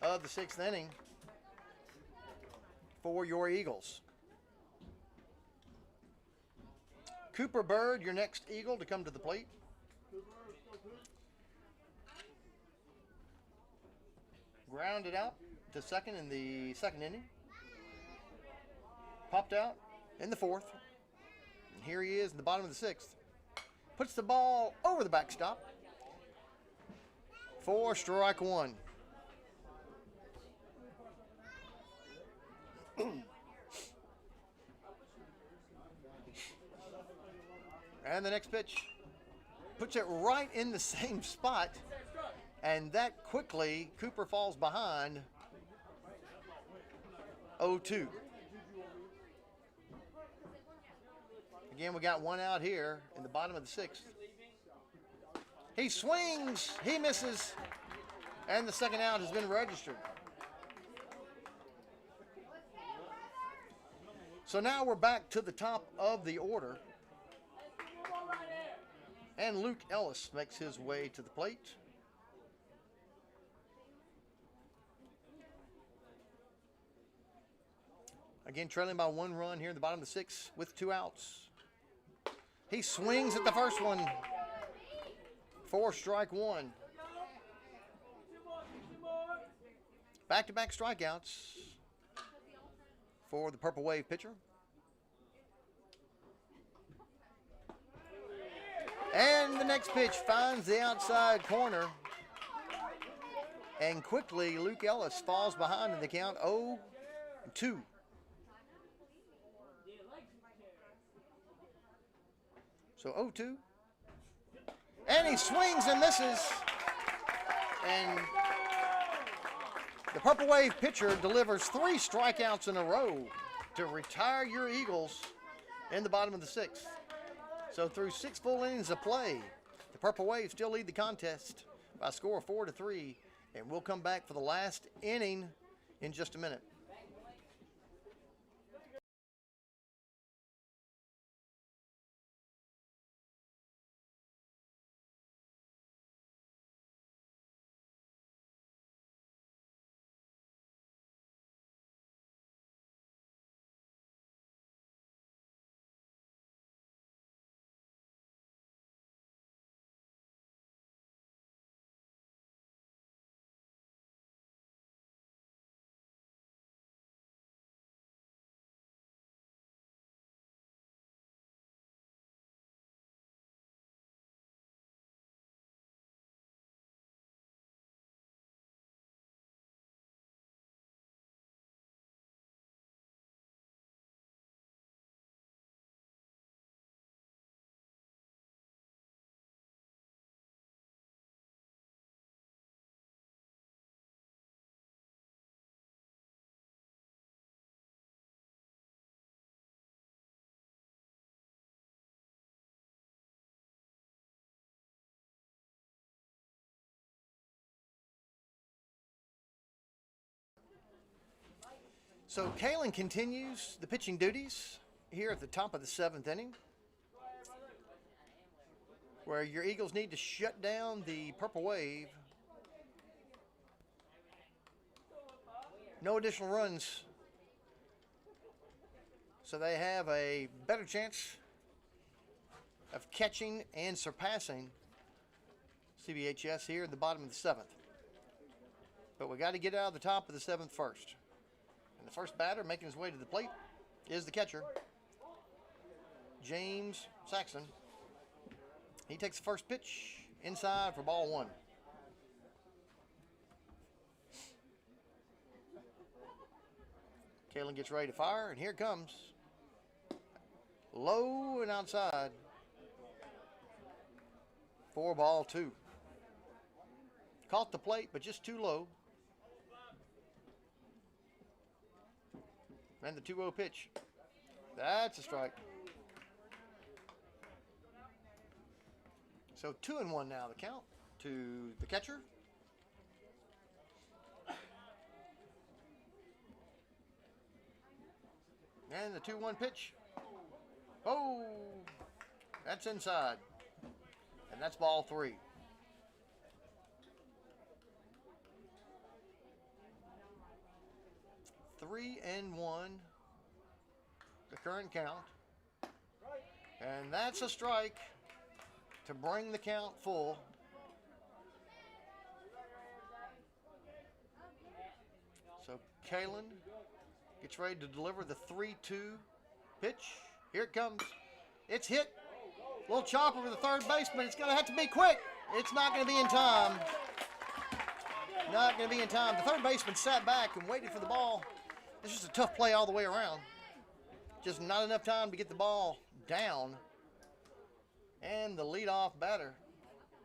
Speaker 1: of the 6th inning for your Eagles. Cooper Bird, your next Eagle to come to the plate. Grounded out to second in the 2nd inning. Popped out in the 4th. And here he is in the bottom of the 6th. Puts the ball over the backstop for strike 1. And the next pitch puts it right in the same spot. And that quickly, Cooper falls behind 0-2. Again, we got 1 out here in the bottom of the 6th. He swings, he misses, and the 2nd out has been registered. So now we're back to the top of the order. And Luke Ellis makes his way to the plate. Again, trailing by 1 run here in the bottom of the 6th with 2 outs. He swings at the first one for strike 1. Back-to-back strikeouts for the Purple Wave pitcher. And the next pitch finds the outside corner. And quickly, Luke Ellis falls behind in the count 0-2. So 0-2. And he swings and misses. And the Purple Wave pitcher delivers 3 strikeouts in a row to retire your Eagles in the bottom of the 6th. So through 6 full innings of play, the Purple Wave still lead the contest by a score of 4-3, and we'll come back for the last inning in just a minute. So Kalen continues the pitching duties here at the top of the 7th inning, where your Eagles need to shut down the Purple Wave. No additional runs, so they have a better chance of catching and surpassing CBHS here at the bottom of the 7th. But we got to get out of the top of the 7th first. And the first batter making his way to the plate is the catcher, James Saxon. He takes the first pitch inside for ball 1. Kalen gets ready to fire, and here it comes. Low and outside for ball 2. Caught the plate, but just too low. And the 2-0 pitch. That's a strike. So 2-1 now the count to the catcher. And the 2-1 pitch. Oh, that's inside. And that's ball 3. Three and 1, the current count. And that's a strike to bring the count full. So Kalen gets ready to deliver the 3-2 pitch. Here it comes. It's hit. Little chopper with the third baseman. It's going to have to be quick. It's not going to be in time. Not going to be in time. The third baseman sat back and waited for the ball. It's just a tough play all the way around. Just not enough time to get the ball down. And the leadoff batter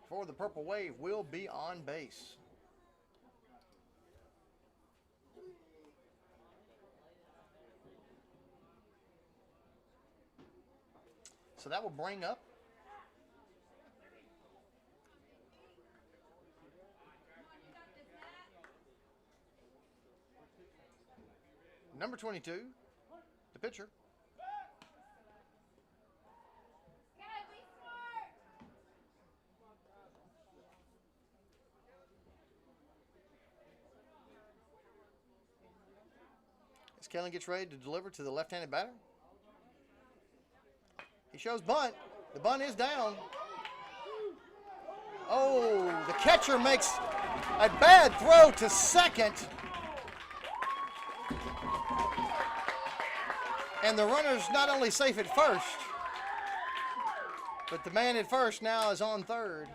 Speaker 1: for the Purple Wave will be on base. So that will bring up number 22, the pitcher. As Kellen gets ready to deliver to the left-handed batter. He shows bunt. The bunt is down. Oh, the catcher makes a bad throw to second. And the runner's not only safe at first, but the man at first now is on third.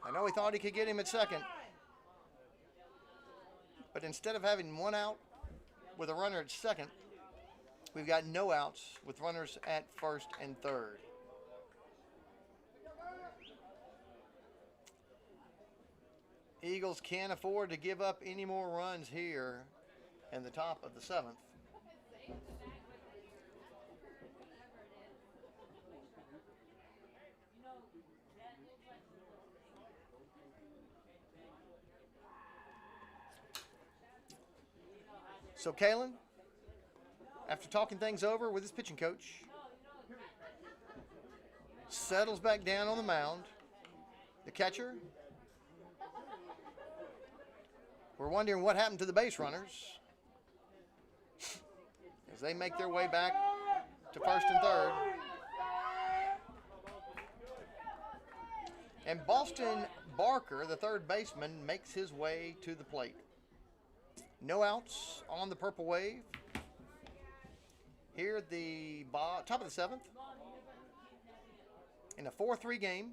Speaker 1: I know he thought he could get him at second, but instead of having one out with a runner at second, we've got no outs with runners at first and third. Eagles can't afford to give up any more runs here in the top of the 7th. So Kalen, after talking things over with his pitching coach, settles back down on the mound. The catcher, we're wondering what happened to the base runners as they make their way back to first and third. And Boston Barker, the third baseman, makes his way to the plate. No outs on the Purple Wave. Here at the top of the seventh. In a 4-3 game.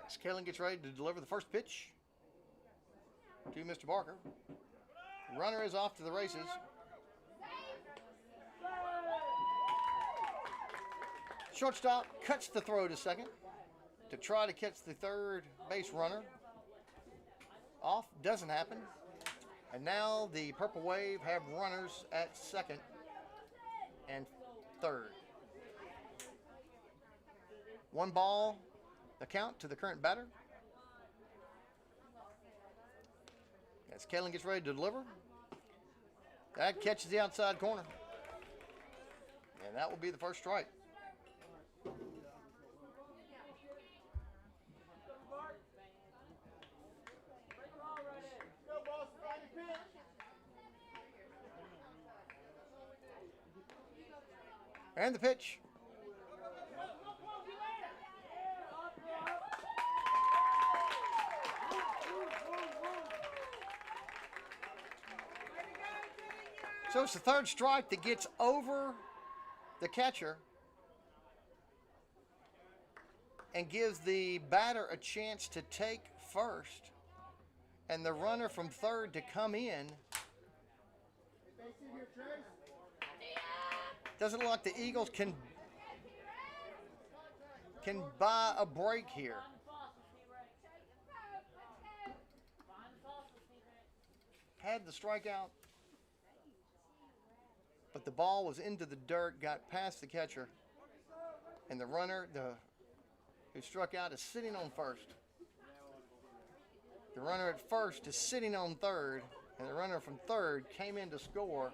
Speaker 1: As Kalen gets ready to deliver the first pitch to Mr. Barker. Runner is off to the races. Shortstop cuts the throw to second to try to catch the third base runner. Off, doesn't happen. And now the Purple Wave have runners at second and third. 1 ball, the count to the current batter. As Kalen gets ready to deliver, that catches the outside corner. And that will be the first strike. And the pitch. So it's the third strike that gets over the catcher and gives the batter a chance to take first and the runner from third to come in. Doesn't look like the Eagles can buy a break here. Had the strikeout, but the ball was into the dirt, got past the catcher, and the runner who struck out is sitting on first. The runner at first is sitting on third, and the runner from third came in to score.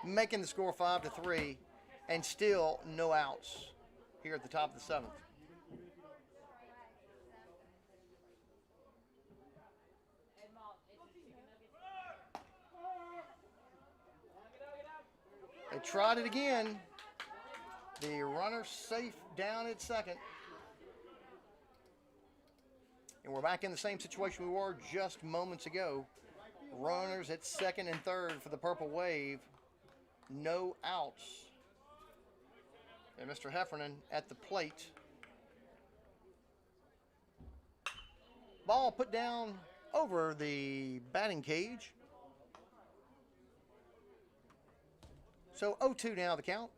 Speaker 1: Making the score 5-3, and still no outs here at the top of the seventh. They tried it again. The runner safe down at second. And we're back in the same situation we were just moments ago. Runners at second and third for the Purple Wave. No outs. And Mr. Heffernan at the plate. Ball put down over the batting cage. So 0-2 now the count.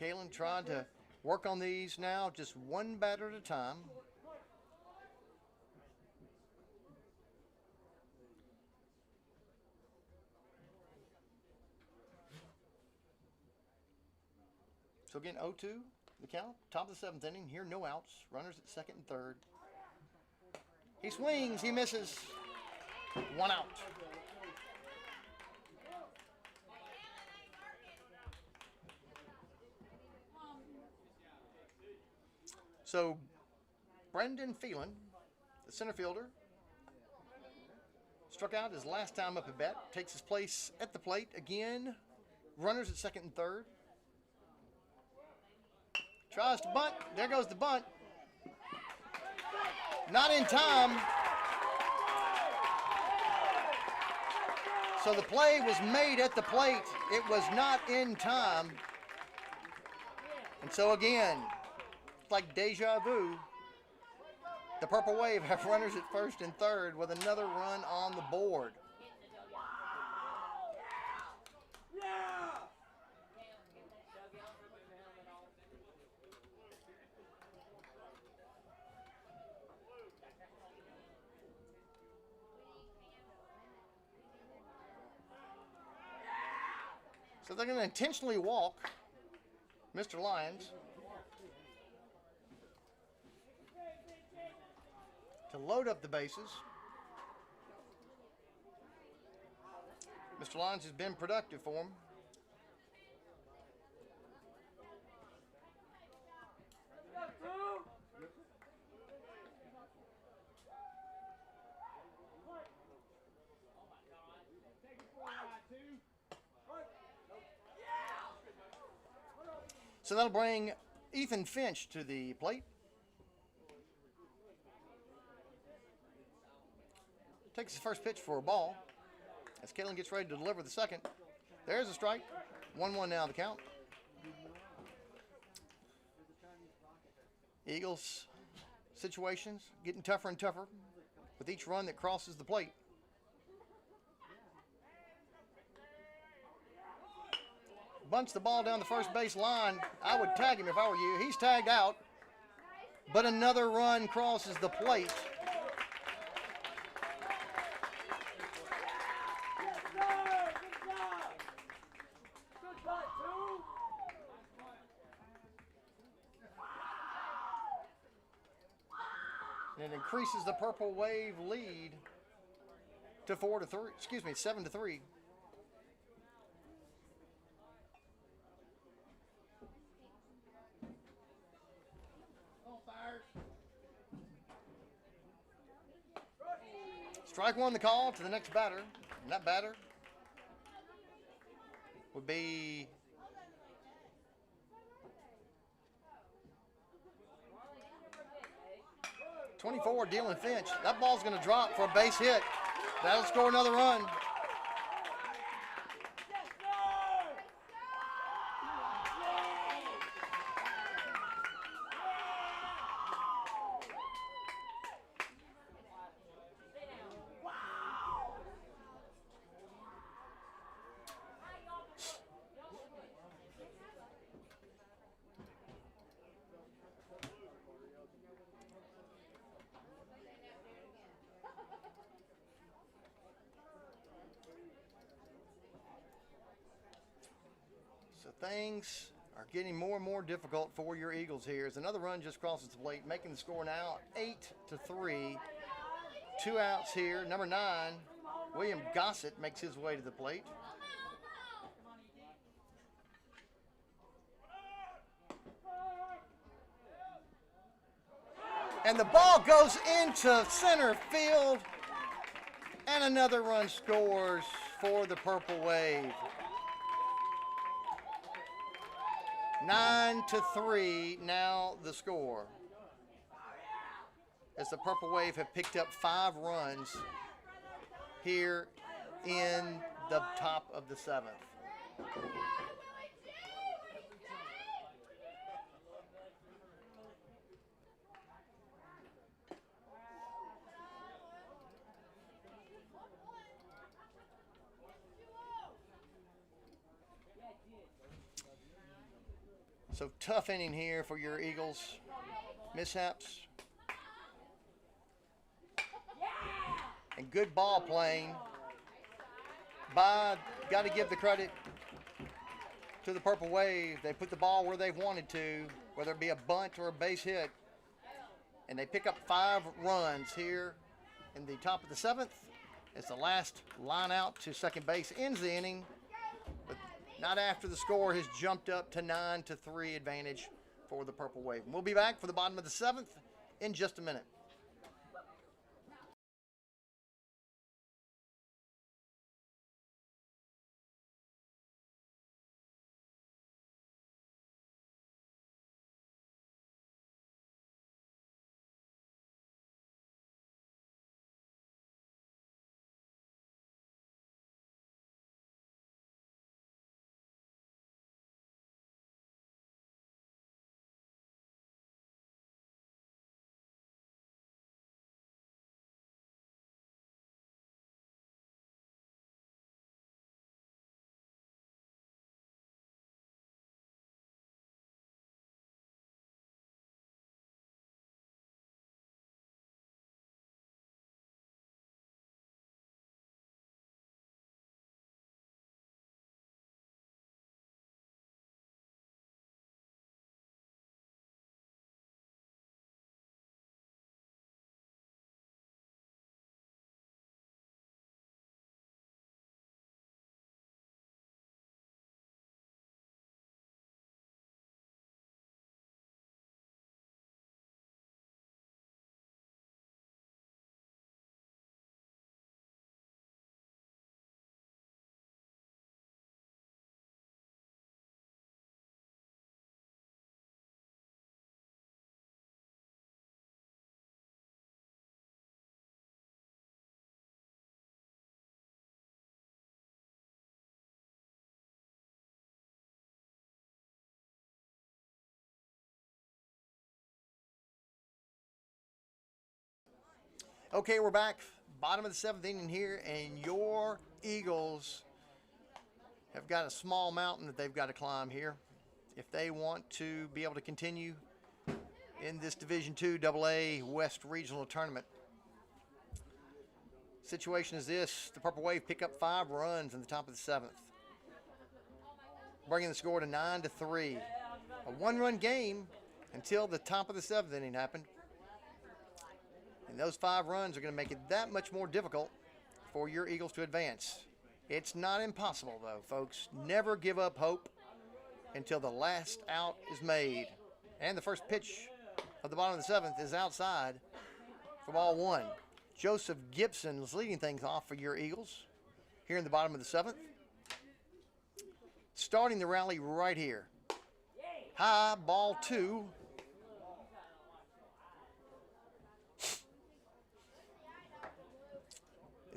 Speaker 1: Kalen tried to work on these now, just one batter at a time. So again, 0-2 the count. Top of the seventh inning. Here, no outs. Runners at second and third. He swings. He misses. 1 out. So, Brendan Phelan, the center fielder, struck out his last time up at bat, takes his place at the plate again. Runners at second and third. Tries to bunt. There goes the bunt. Not in time. So the play was made at the plate. It was not in time. And so again, it's like deja vu. The Purple Wave have runners at first and third with another run on the board. So they're going to intentionally walk Mr. Lyons to load up the bases. Mr. Lyons has been productive for him. So that'll bring Ethan Finch to the plate. Takes his first pitch for a ball as Kalen gets ready to deliver the second. There's a strike. 1-1 now the count. Eagles situations getting tougher and tougher with each run that crosses the plate. Bunts the ball down the first base line. I would tag him if I were you. He's tagged out, but another run crosses the plate. And it increases the Purple Wave lead to 7-3. Strike one the call to the next batter. And that batter would be #24, Dylan Finch. That ball's going to drop for a base hit. That'll score another run. So things are getting more and more difficult for your Eagles here as another run just crosses the plate, making the score now 8-3. 2 outs here. Number 9, William Gossett makes his way to the plate. And the ball goes into center field. And another run scores for the Purple Wave. 9-3 now the score. As the Purple Wave have picked up 5 runs here in the top of the 7th. So tough inning here for your Eagles. Mishaps. And good ball playing. Got to give the credit to the Purple Wave. They put the ball where they wanted to, whether it be a bunt or a base hit. And they pick up 5 runs here in the top of the 7th. As the last line out to second base ends the inning. But not after the score has jumped up to 9-3 advantage for the Purple Wave. And we'll be back for the bottom of the 7th in just a minute. Okay, we're back. Bottom of the 7th inning here, and your Eagles have got a small mountain that they've got to climb here if they want to be able to continue in this Division II AA West Regional Tournament. Situation is this: the Purple Wave pick up 5 runs in the top of the 7th, bringing the score to 9-3. A 1-run game until the top of the 7th inning happened. And those 5 runs are going to make it that much more difficult for your Eagles to advance. It's not impossible, though, folks. Never give up hope until the last out is made. And the first pitch of the bottom of the 7th is outside for ball 1. Joseph Gibson is leading things off for your Eagles here in the bottom of the 7th. Starting the rally right here. High, ball 2.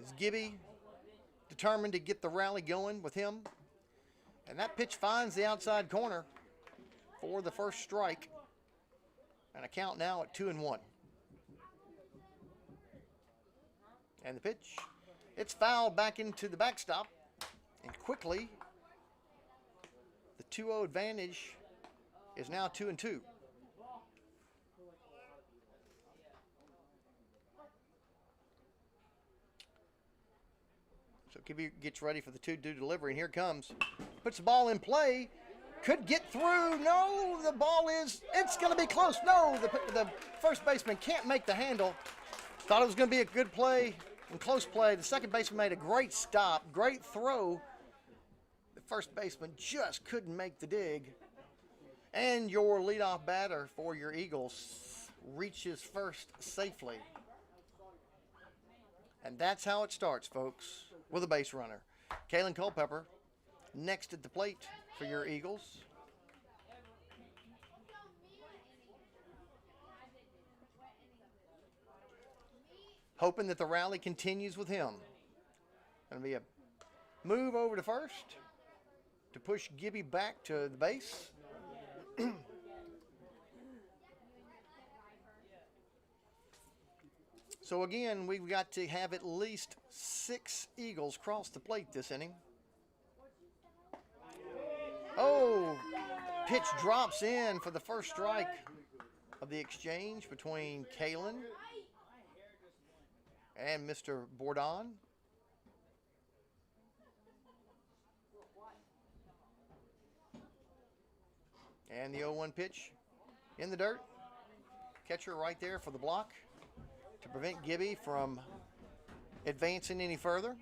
Speaker 1: Is Gibby determined to get the rally going with him? And that pitch finds the outside corner for the first strike. And a count now at 2-1. And the pitch, it's fouled back into the backstop. And quickly, the 2-0 advantage is now 2-2. So Gibby gets ready for the 2-2 delivery, and here it comes. Puts the ball in play. Could get through. No, the ball is, it's going to be close. No, the first baseman can't make the handle. Thought it was going to be a good play and close play. The second baseman made a great stop, great throw. The first baseman just couldn't make the dig. And your leadoff batter for your Eagles reaches first safely. And that's how it starts, folks, with a base runner. Kalen Culpepper next at the plate for your Eagles. Hoping that the rally continues with him. Going to be a move over to first to push Gibby back to the base. So again, we've got to have at least 6 Eagles cross the plate this inning. Oh, pitch drops in for the first strike of the exchange between Kalen and Mr. Bourdon. And the 0-1 pitch in the dirt. Catcher right there for the block to prevent Gibby from advancing any further.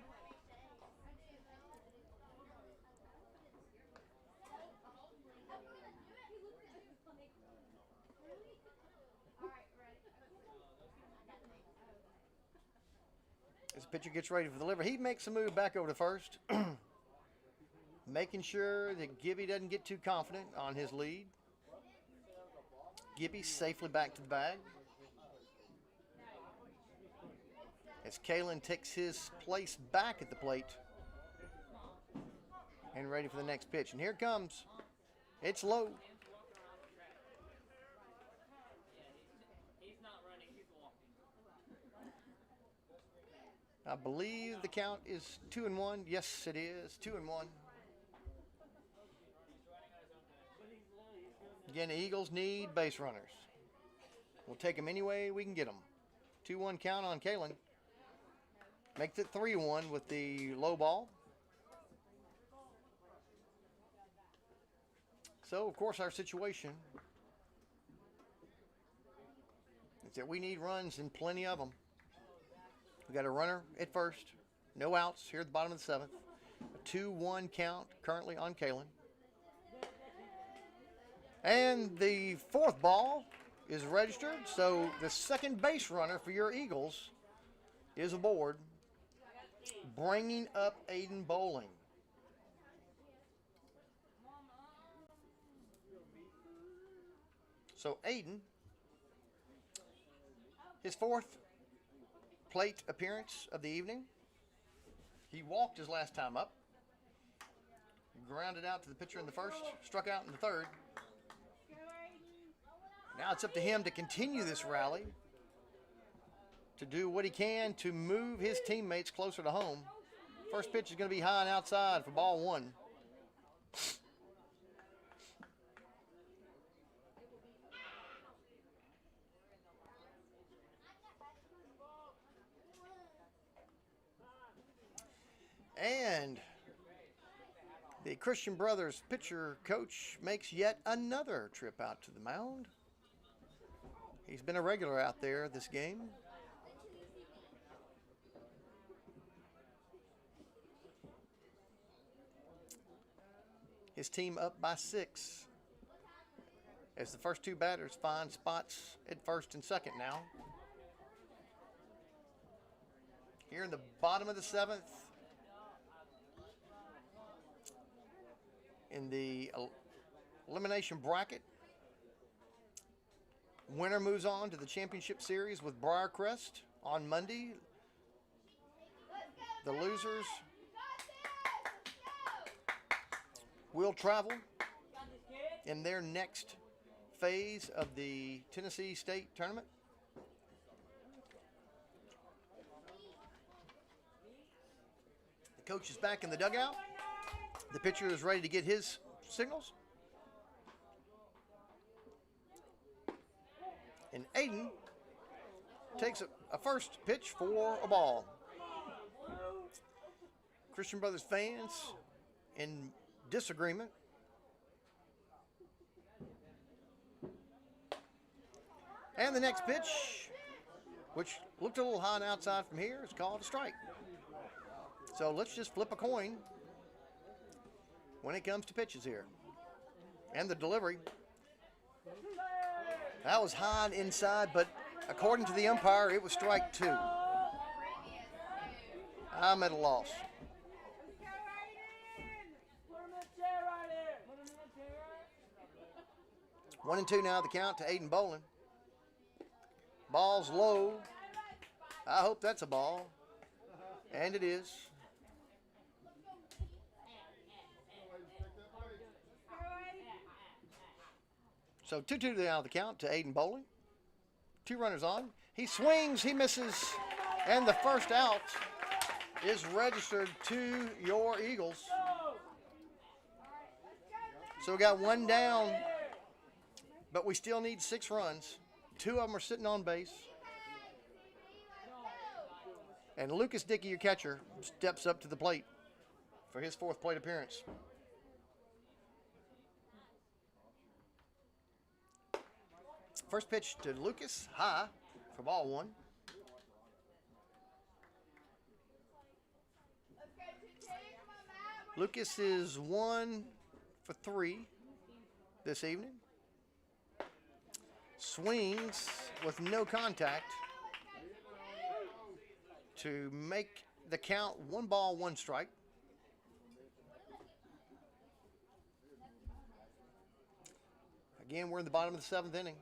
Speaker 1: As the pitcher gets ready for the delivery, he makes a move back over to first, making sure that Gibby doesn't get too confident on his lead. Gibby safely back to the bag. As Kalen takes his place back at the plate and ready for the next pitch. And here it comes. It's low. I believe the count is 2-1. Yes, it is 2-1. Again, the Eagles need base runners. We'll take them any way we can get them. 2-1 count on Kalen. Makes it 3-1 with the low ball. So, of course, our situation is that we need runs and plenty of them. We got a runner at first. No outs here at the bottom of the 7th. A 2-1 count currently on Kalen. And the 4th ball is registered. So the second base runner for your Eagles is aboard, bringing up Aiden Bowling. So Aiden, his 4th plate appearance of the evening. He walked his last time up, grounded out to the pitcher in the 1st, struck out in the 3rd. Now it's up to him to continue this rally to do what he can to move his teammates closer to home. First pitch is going to be high and outside for ball one. And the Christian Brothers pitcher coach makes yet another trip out to the mound. He's been a regular out there this game. His team up by 6 as the first two batters find spots at first and second now. Here in the bottom of the 7th, in the elimination bracket, winner moves on to the championship series with Briarcrest on Monday. The losers will travel in their next phase of the Tennessee State Tournament. The coach is back in the dugout. The pitcher is ready to get his signals. And Aiden takes a first pitch for a ball. Christian Brothers fans in disagreement. And the next pitch, which looked a little high and outside from here, is called a strike. So let's just flip a coin when it comes to pitches here. And the delivery. That was high and inside, but according to the umpire, it was strike 2. I'm at a loss. 1-2 now the count to Aiden Bolin. Ball's low. I hope that's a ball. And it is. So 2-2 now the count to Aiden Bolin. 2 runners on. He swings, he misses, and the first out is registered to your Eagles. So we got 1 down, but we still need 6 runs. 2 of them are sitting on base. And Lucas Dickey, your catcher, steps up to the plate for his 4th plate appearance. First pitch to Lucas, high for ball 1. Lucas is 1 for 3 this evening. Swings with no contact to make the count 1 ball, 1 strike. Again, we're in the bottom of the 7th inning.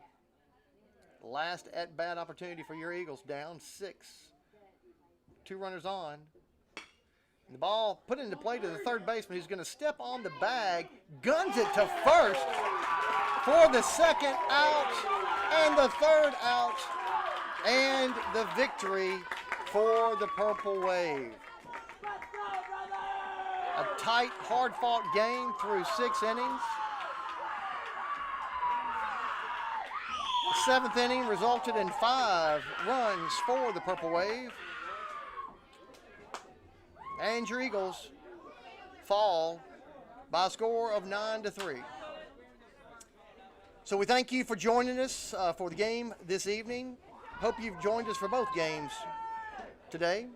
Speaker 1: Last at-bat opportunity for your Eagles, down 6. 2 runners on. And the ball put into play to the third baseman, who's going to step on the bag, guns it to first for the 2nd out and the 3rd out, and the victory for the Purple Wave. A tight, hard-fought game through 6 innings. The 7th inning resulted in 5 runs for the Purple Wave. And your Eagles fall by a score of 9-3. So we thank you for joining us for the game this evening. Hope you've joined us for both games today.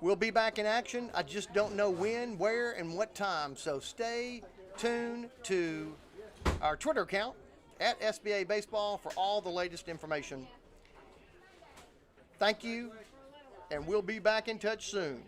Speaker 1: We'll be back in action. I just don't know when, where, and what time. So stay tuned to our Twitter account at SBA Baseball for all the latest information. Thank you, and we'll be back in touch soon.